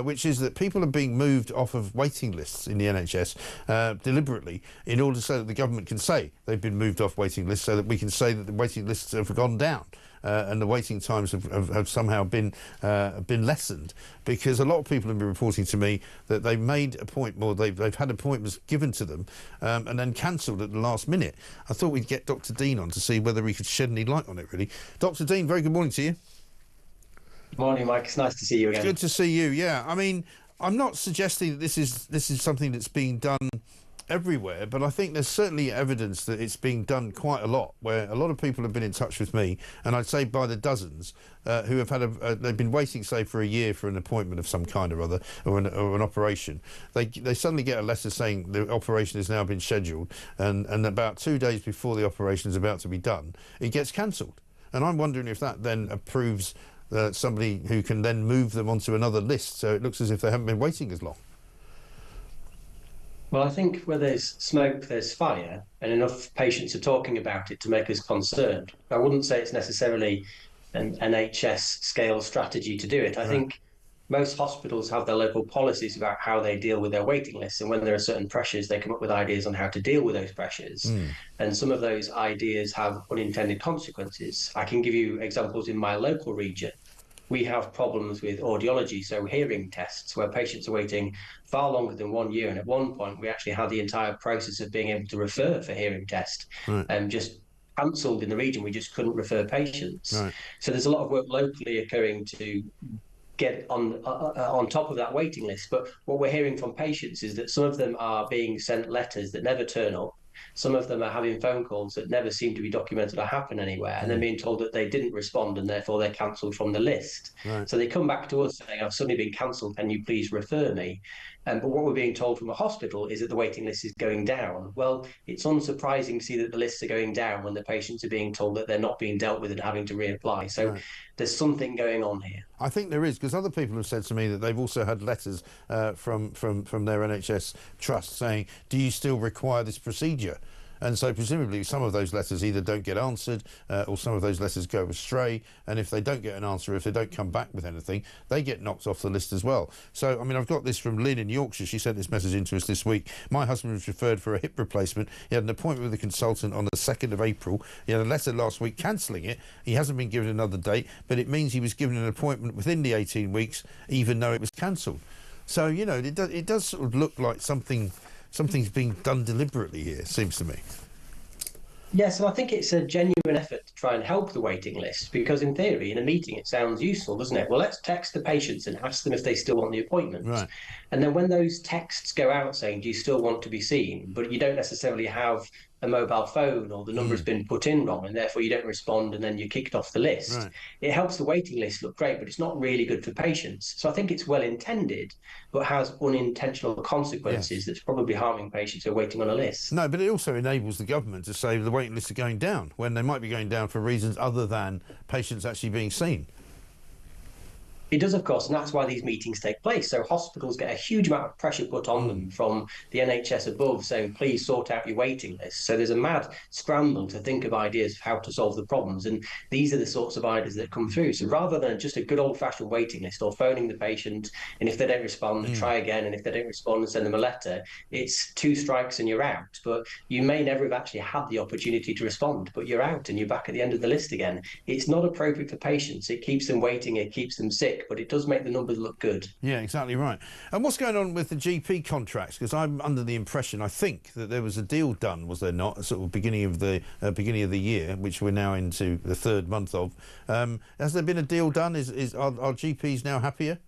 which is that people are being moved off of waiting lists in the NHS deliberately in order so that the government can say they've been moved off waiting lists, so that we can say that the waiting lists have gone down. And the waiting times have somehow been lessened, because a lot of people have been reporting to me that they've made they've had appointments given to them and then cancelled at the last minute. I thought we'd get Dr. Dean on to see whether he could shed any light on it, really. Dr. Dean, very good morning to you. Morning, Mike. It's nice to see you again. It's good to see you, yeah. I mean, I'm not suggesting that this is something that's being done everywhere, but I think there's certainly evidence that it's being done quite a lot, where a lot of people have been in touch with me, and I'd say by the dozens, who have had they've been waiting, say, for a year for an appointment of some kind or other, or an operation. They suddenly get a letter saying the operation has now been scheduled, and about 2 days before the operation is about to be done, it gets cancelled. And I'm wondering if that then approves somebody who can then move them onto another list, so it looks as if they haven't been waiting as long. Well, I think where there's smoke, there's fire, and enough patients are talking about it to make us concerned. I wouldn't say it's necessarily an NHS scale strategy to do it. I think most hospitals have their local policies about how they deal with their waiting lists, and when there are certain pressures, they come up with ideas on how to deal with those pressures. And some of those ideas have unintended consequences. I can give you examples in my local region. We have problems with audiology, so hearing tests, where patients are waiting far longer than 1 year. And at one point, we actually had the entire process of being able to refer for hearing test just cancelled in the region. We just couldn't refer patients. So there's a lot of work locally occurring to get on top of that waiting list. But what we're hearing from patients is that some of them are being sent letters that never turn up. Some of them are having phone calls that never seem to be documented or happen anywhere, and they're being told that they didn't respond and therefore they're cancelled from the list. So they come back to us saying, I've suddenly been cancelled, can you please refer me? But what we're being told from a hospital is that the waiting list is going down. Well, it's unsurprising to see that the lists are going down when the patients are being told that they're not being dealt with and having to reapply. So there's something going on here. I think there is, because other people have said to me that they've also had letters from their NHS trust saying, do you still require this procedure? And so presumably some of those letters either don't get answered or some of those letters go astray, and if they don't get an answer, if they don't come back with anything, they get knocked off the list as well. So, I mean, I've got this from Lynn in Yorkshire. She sent this message in to us this week. My husband was referred for a hip replacement. He had an appointment with a consultant on the 2nd of April. He had a letter last week cancelling it. He hasn't been given another date, but it means he was given an appointment within the 18 weeks, even though it was cancelled. So, you know, it does sort of look like something's being done deliberately here, seems to me. Yes, and I think it's a genuine effort to try and help the waiting list, because in theory, in a meeting, it sounds useful, doesn't it? Well, let's text the patients and ask them if they still want the appointment. And then when those texts go out saying, do you still want to be seen? But you don't necessarily have a mobile phone, or the number's been put in wrong and therefore you don't respond and then you're kicked off the list. It helps the waiting list look great, but it's not really good for patients. So I think it's well intended, but has unintentional consequences that's probably harming patients who are waiting on a list. No, but it also enables the government to say the waiting lists are going down when they might be going down for reasons other than patients actually being seen. It does, of course, and that's why these meetings take place. So hospitals get a huge amount of pressure put on them from the NHS above saying, please sort out your waiting list. So there's a mad scramble to think of ideas of how to solve the problems. And these are the sorts of ideas that come through. So rather than just a good old-fashioned waiting list or phoning the patient, and if they don't respond, try again, and if they don't respond, send them a letter, it's 2 strikes and you're out. But you may never have actually had the opportunity to respond, but you're out and you're back at the end of the list again. It's not appropriate for patients. It keeps them waiting, it keeps them sick, but it does make the numbers look good. Yeah, exactly right. And what's going on with the GP contracts? Because I'm under the impression, I think, that there was a deal done, was there not, sort of beginning of the year, which we're now into the 3rd month of. Has there been a deal done? Are GPs now happier?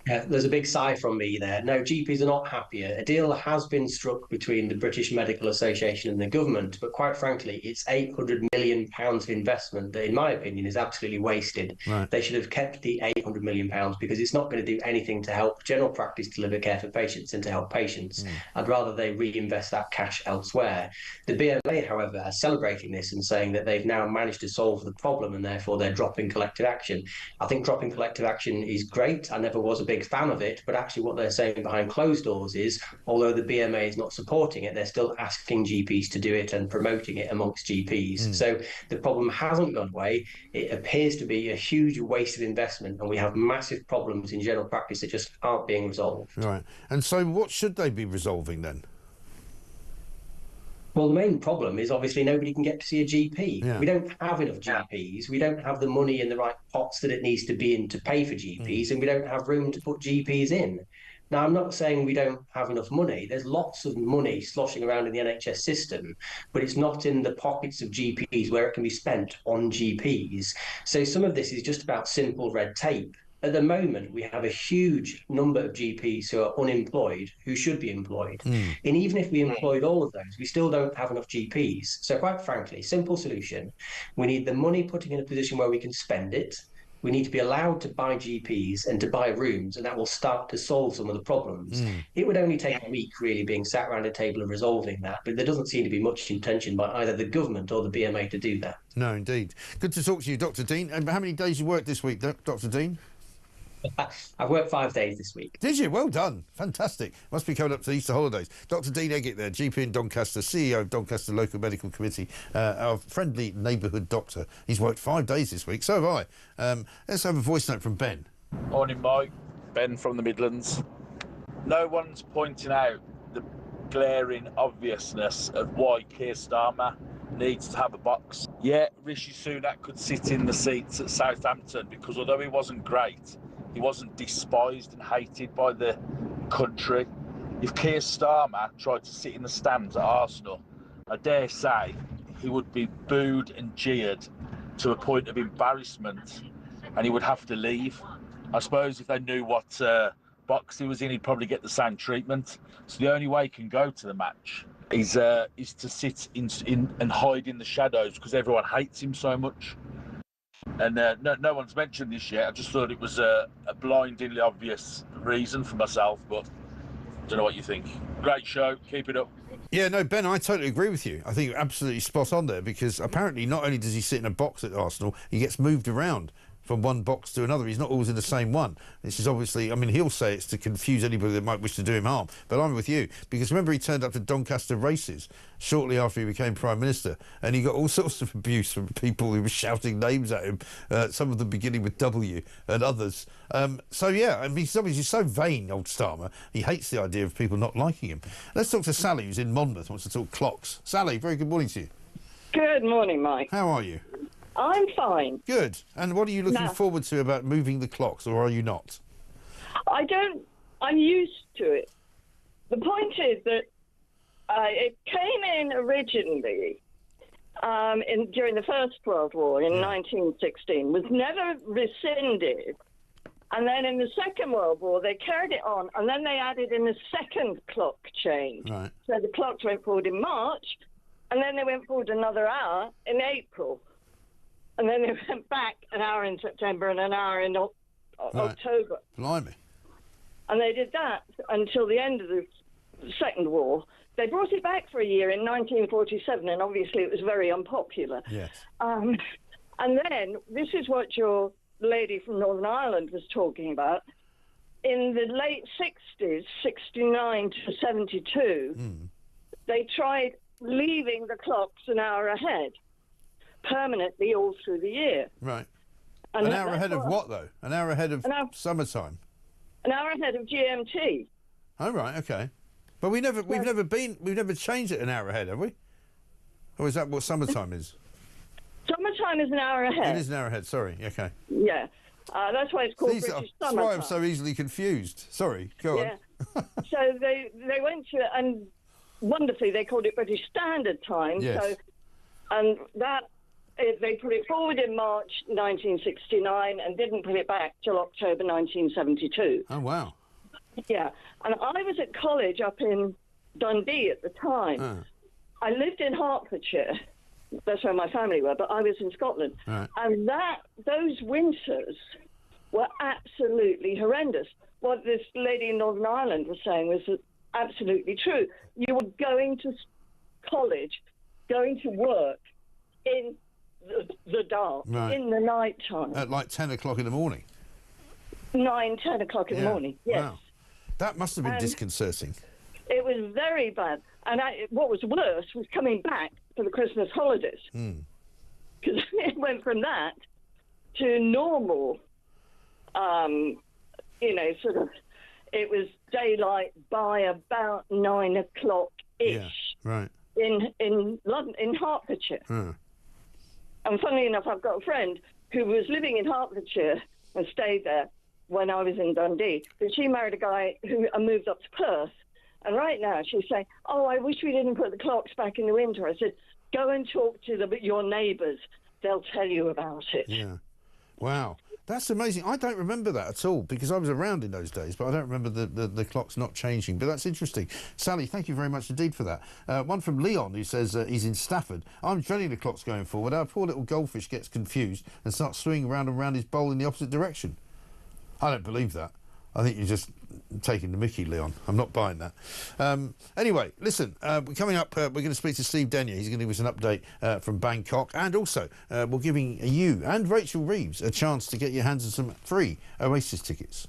Yeah, there's a big sigh from me there. No, GPs are not happier. A deal has been struck between the British Medical Association and the government, but quite frankly, it's £800 million of investment that, in my opinion, is absolutely wasted. They should have kept the £800 million because it's not going to do anything to help general practice deliver care for patients and to help patients. I'd rather they reinvest that cash elsewhere. The BMA, however, are celebrating this and saying that they've now managed to solve the problem and therefore they're dropping collective action. I think dropping collective action is great. I never was a big fan of it, but actually what they're saying behind closed doors is, although the BMA is not supporting it, they're still asking GPs to do it and promoting it amongst GPs. So the problem hasn't gone away. It appears to be a huge waste of investment, and we have massive problems in general practice that just aren't being resolved. Right. And so what should they be resolving then? Well, the main problem is obviously nobody can get to see a GP. We don't have enough GPs. We don't have the money in the right pots that it needs to be in to pay for GPs, and we don't have room to put GPs in. Now, I'm not saying we don't have enough money. There's lots of money sloshing around in the NHS system, but it's not in the pockets of GPs where it can be spent on GPs. So some of this is just about simple red tape. at the moment, we have a huge number of GPs who are unemployed, who should be employed. And even if we employed all of those, we still don't have enough GPs. So quite frankly, simple solution. We need the money putting in a position where we can spend it. We need to be allowed to buy GPs and to buy rooms, and that will start to solve some of the problems. It would only take a week, really, being sat around a table and resolving that, but there doesn't seem to be much intention by either the government or the BMA to do that. No, indeed. Good to talk to you, Dr. Dean. And how many days you worked this week, Dr. Dean? I've worked 5 days this week. Did you? Well done. Fantastic. Must be coming up to Easter holidays. Dr. Dean Eggett there, GP in Doncaster, CEO of Doncaster Local Medical Committee, our friendly neighbourhood doctor. He's worked 5 days this week. So have I. Let's have a voice note from Ben. Morning, Mike. Ben from the Midlands. No one's pointing out the glaring obviousness of why Keir Starmer needs to have a box. Yeah, Rishi Sunak could sit in the seats at Southampton because although he wasn't great, he wasn't despised and hated by the country. If Keir Starmer tried to sit in the stands at Arsenal, I dare say he would be booed and jeered to a point of embarrassment, and he would have to leave. I suppose if they knew what box he was in, he'd probably get the same treatment. So the only way he can go to the match is to sit in and hide in the shadows because everyone hates him so much. And no one's mentioned this yet. I just thought it was a blindingly obvious reason for myself, but I don't know what you think. Great show. Keep it up. Yeah, no, Ben, I totally agree with you. I think you're absolutely spot on there because apparently not only does he sit in a box at Arsenal, he gets moved around from one box to another. He's not always in the same one. This is obviously, I mean, he'll say it's to confuse anybody that might wish to do him harm, but I'm with you, because remember he turned up to Doncaster races shortly after he became Prime Minister, and he got all sorts of abuse from people who were shouting names at him, some of them beginning with W and others. So, yeah, I mean, he's obviously so vain, old Starmer. He hates the idea of people not liking him. Let's talk to Sally, who's in Monmouth, wants to talk clocks. Sally, very good morning to you. Good morning, Mike. How are you? I'm fine. Good. And what are you looking forward to about moving the clocks, or are you not? I'm used to it. The point is that it came in originally during the First World War in 1916, was never rescinded. And then in the Second World War, they carried it on, and then they added in a second clock change. Right. So the clocks went forward in March, and then they went forward another hour in April. And then they went back an hour in September and an hour in October. Blimey. And they did that until the end of the Second War. They brought it back for a year in 1947, and obviously it was very unpopular. Yes. And then, this is what your lady from Northern Ireland was talking about. In the late 60s, 69 to 72, they tried leaving the clocks an hour ahead, permanently all through the year. Right. And an hour ahead of what, though? An hour ahead of summertime? An hour ahead of GMT. Oh, right, okay. But we've never changed it an hour ahead, have we? Or is that what summertime is? Summertime is an hour ahead. It is an hour ahead, sorry, okay. Yeah. That's why it's called British summertime. That's why I'm so easily confused. Sorry, go on. So they went to, and wonderfully they called it British Standard Time. Yes. So, and that, they put it forward in March 1969 and didn't put it back till October 1972. Oh, wow. Yeah. And I was at college up in Dundee at the time. I lived in Hertfordshire. That's where my family were, but I was in Scotland. Right. And those winters were absolutely horrendous. What this lady in Northern Ireland was saying was absolutely true. You were going to college, going to work in the dark, in the night time. At like 10 o'clock in the morning? 9, 10 o'clock in the morning, yes. Wow. That must have been disconcerting. It was very bad. And what was worse was coming back for the Christmas holidays. Because it went from that to normal, sort of, it was daylight by about 9 o'clock-ish. Yeah, right. In London, in Hertfordshire. And funnily enough, I've got a friend who was living in Hertfordshire and stayed there when I was in Dundee. But she married a guy who moved up to Perth. And right now she's saying, oh, I wish we didn't put the clocks back in the winter. I said, go and talk to your neighbours. They'll tell you about it. Yeah. Wow. That's amazing. I don't remember that at all because I was around in those days, but I don't remember the clocks not changing. But that's interesting. Sally, thank you very much indeed for that. One from Leon who says he's in Stafford. I'm dreading the clocks going forward. Our poor little goldfish gets confused and starts swinging around and around his bowl in the opposite direction. I don't believe that. I think you're just taking the mickey, Leon. I'm not buying that. Anyway, listen, we're coming up. We're going to speak to Steve Denyer. He's going to give us an update from Bangkok. And also, we're giving you and Rachel Reeves a chance to get your hands on some free Oasis tickets.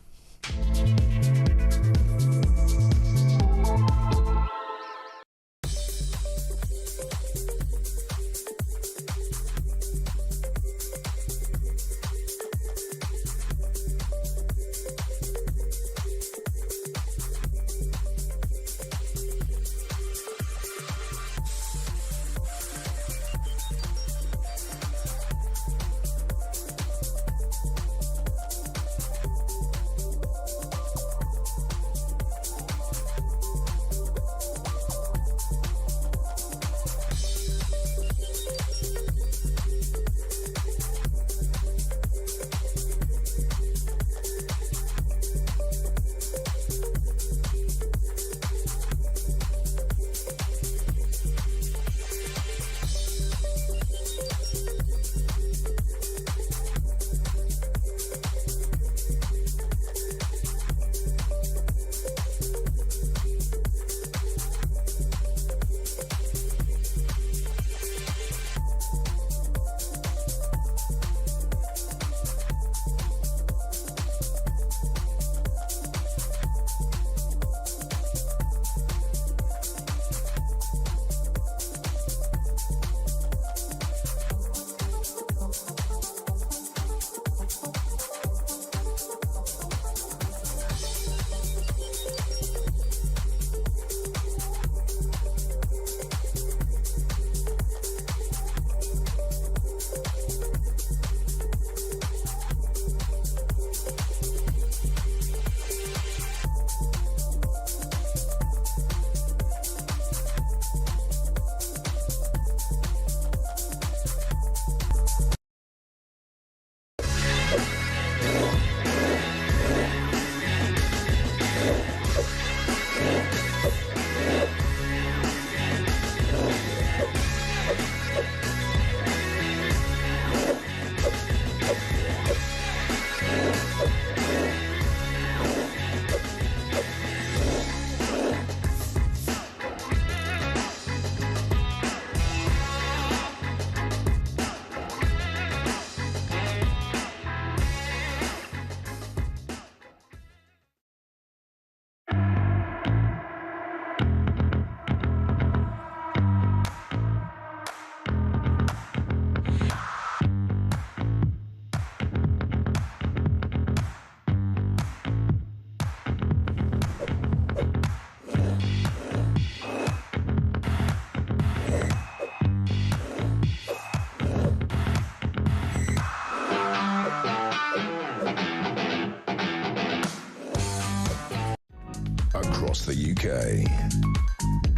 Across the UK,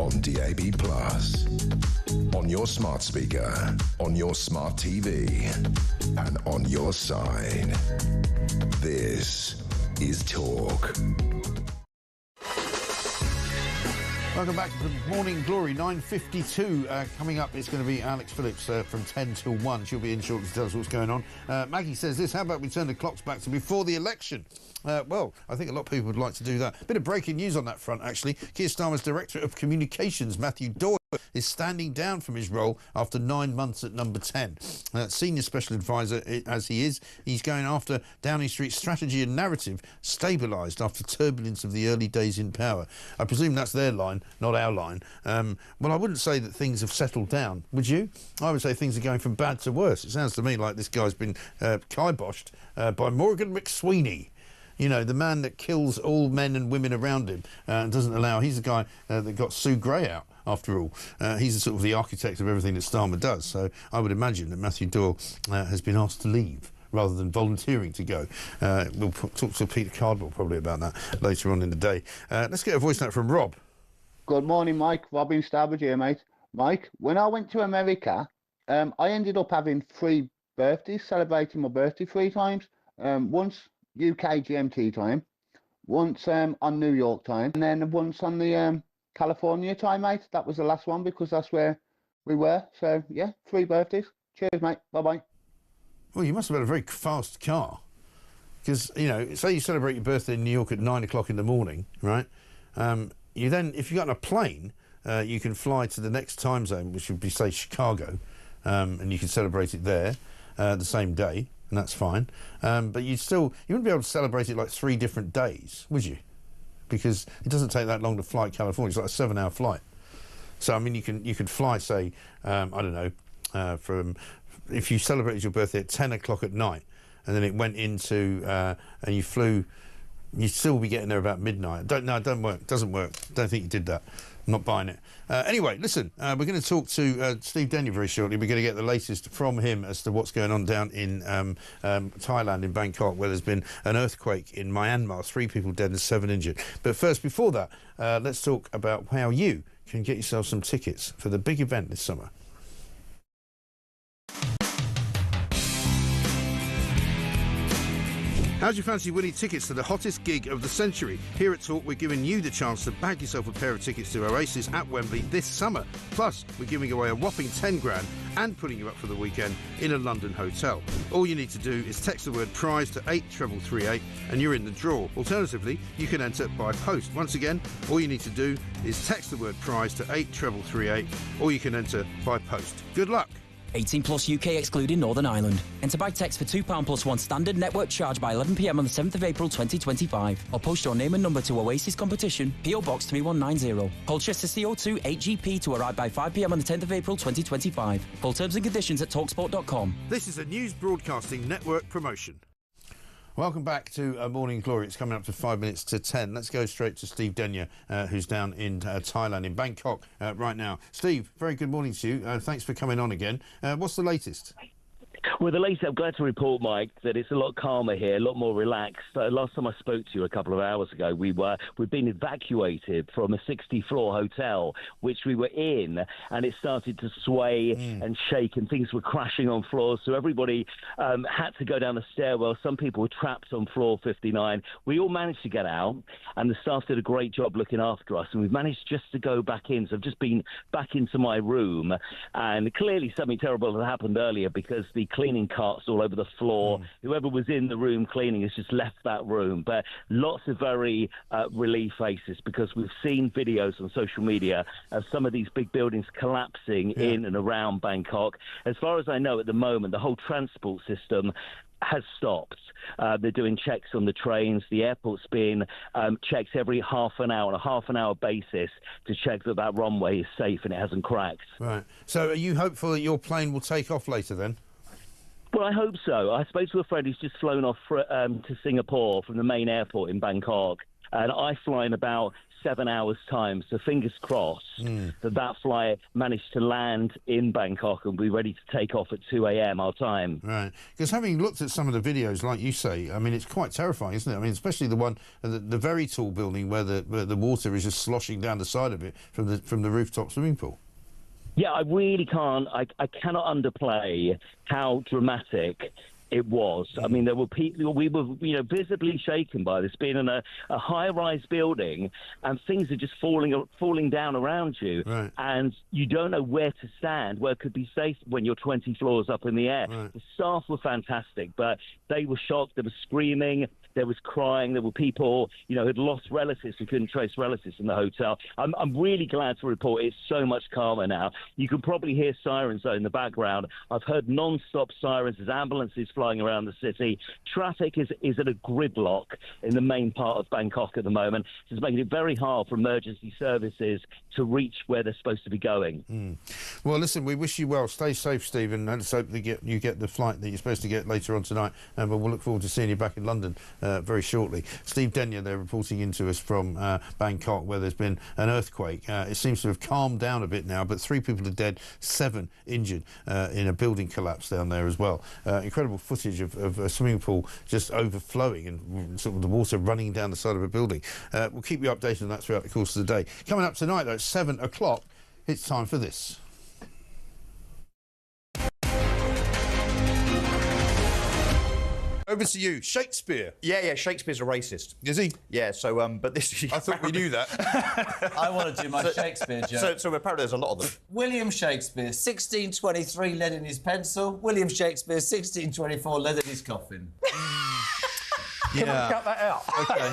on DAB+, on your smart speaker, on your smart TV, and on your side. This is Talk. Welcome back to Morning Glory, 9:52. Coming up, it's going to be Alex Phillips from 10 till 1. She'll be in shortly to tell us what's going on. Maggie says this, how about we turn the clocks back to before the election? Well, I think a lot of people would like to do that. Bit of breaking news on that front, actually. Keir Starmer's Director of Communications, Matthew Doyle, is standing down from his role after 9 months at number 10. Senior Special Advisor as he is, he's going after Downing Street's strategy and narrative stabilised after turbulence of the early days in power. I presume that's their line, not our line. Well, I wouldn't say that things have settled down, would you? I would say things are going from bad to worse. It sounds to me like this guy's been kiboshed by Morgan McSweeney. You know, the man that kills all men and women around him and doesn't allow... He's the guy that got Sue Gray out, after all. He's sort of the architect of everything that Starmer does. So I would imagine that Matthew Doyle has been asked to leave rather than volunteering to go. We'll talk to Peter Cardwell probably about that later on in the day. Let's get a voice note from Rob. Good morning, Mike. Robin Starbridge here, mate. Mike, when I went to America, I ended up having 3 birthdays, celebrating my birthday 3 times. Once UK GMT time, once on New York time, and then once on the California time, mate. That was the last one because that's where we were. So, yeah, 3 birthdays. Cheers, mate. Bye-bye. Well, you must have had a very fast car. Because, you know, say you celebrate your birthday in New York at 9 o'clock in the morning, right? You then, if you got on a plane, you can fly to the next time zone, which would be, say, Chicago, and you can celebrate it there the same day, and that's fine. But you wouldn't be able to celebrate it like 3 different days, would you? Because it doesn't take that long to fly California. It's like a 7-hour flight. So, I mean, you could fly, say, I don't know, from... If you celebrated your birthday at 10 o'clock at night, and then it went into... and you flew... You'd still be getting there about midnight. No, it doesn't work. Doesn't work. Don't think you did that. I'm not buying it. Anyway, listen, we're going to talk to Steve Denyer very shortly. We're going to get the latest from him as to what's going on down in Thailand, in Bangkok, where there's been an earthquake in Myanmar, 3 people dead and 7 injured. But first, before that, let's talk about how you can get yourself some tickets for the big event this summer. How'd you fancy winning tickets to the hottest gig of the century? Here at Talk, we're giving you the chance to bag yourself a pair of tickets to Oasis at Wembley this summer. Plus, we're giving away a whopping 10 grand and putting you up for the weekend in a London hotel. All you need to do is text the word prize to 83338 and you're in the draw. Alternatively, you can enter by post. Once again, all you need to do is text the word prize to 83338 or you can enter by post. Good luck. 18 plus UK excluding Northern Ireland. Enter by text for £2 plus 1 standard network charge by 11 p.m. on the 7th of April 2025. Or post your name and number to Oasis Competition, PO Box 3190. Colchester CO2 8GP to arrive by 5 p.m. on the 10th of April 2025. Full terms and conditions at talksport.com. This is a News Broadcasting Network promotion. Welcome back to Morning Glory. It's coming up to 5 minutes to 10. Let's go straight to Steve Denyer, who's down in Thailand, in Bangkok right now. Steve, very good morning to you. Thanks for coming on again. What's the latest? Well, the latest, I'm glad to report, Mike, that it's a lot calmer here, a lot more relaxed. Last time I spoke to you a couple of hours ago, we'd been evacuated from a 60-floor hotel, which we were in, and it started to sway and shake, and things were crashing on floors. So everybody had to go down the stairwell. Some people were trapped on floor 59. We all managed to get out, and the staff did a great job looking after us, and we've managed just to go back in. So I've just been back into my room, and clearly something terrible had happened earlier because the cleaning carts all over the floor. Whoever was in the room cleaning has just left that room. But lots of very relief faces, because we've seen videos on social media of some of these big buildings collapsing in and around Bangkok. As far as I know at the moment, the whole transport system has stopped. They're doing checks on the trains. The airport's being checked every half an hour, on a half-an-hour basis, to check that that runway is safe and it hasn't cracked. Right. So are you hopeful that your plane will take off later then? Well, I hope so. I spoke to a friend who's just flown off to Singapore from the main airport in Bangkok, and I fly in about 7 hours' time, so fingers crossed that flight managed to land in Bangkok and be ready to take off at 2 a.m. our time. Right, because having looked at some of the videos, like you say, I mean, it's quite terrifying, isn't it? I mean, especially the one, the very tall building where the water is just sloshing down the side of it from the rooftop swimming pool. Yeah, I really can't. I cannot underplay how dramatic it was. I mean, there were people, we were, visibly shaken by this, being in a high-rise building, and things are just falling down around you, and you don't know where to stand, where it could be safe when you're 20 floors up in the air. The staff were fantastic, but they were shocked. They were screaming. There was crying. There were people, who'd lost relatives who couldn't trace relatives in the hotel. I'm really glad to report it's so much calmer now. You can probably hear sirens in the background. I've heard non-stop sirens as ambulances flying around the city. Traffic is at a gridlock in the main part of Bangkok at the moment. It's making it very hard for emergency services to reach where they're supposed to be going. Well, listen, we wish you well. Stay safe, Stephen, and let's hope that you get the flight that you're supposed to get later on tonight. But we'll look forward to seeing you back in London very shortly. Steve Denyer there reporting into us from Bangkok, where there's been an earthquake. It seems to have calmed down a bit now, but 3 people are dead, 7 injured in a building collapse down there as well. Incredible footage of a swimming pool just overflowing and sort of the water running down the side of a building. We'll keep you updated on that throughout the course of the day. Coming up tonight, though, at 7 o'clock, it's time for this. Over to you, Shakespeare. Yeah, Shakespeare's a racist. Is he? Yeah, so, but this... I thought we knew that. I want to do my Shakespeare joke. So apparently there's a lot of them. William Shakespeare, 1623, lead in his pencil. William Shakespeare, 1624, lead in his coffin. Yeah. Can we cut that out? OK.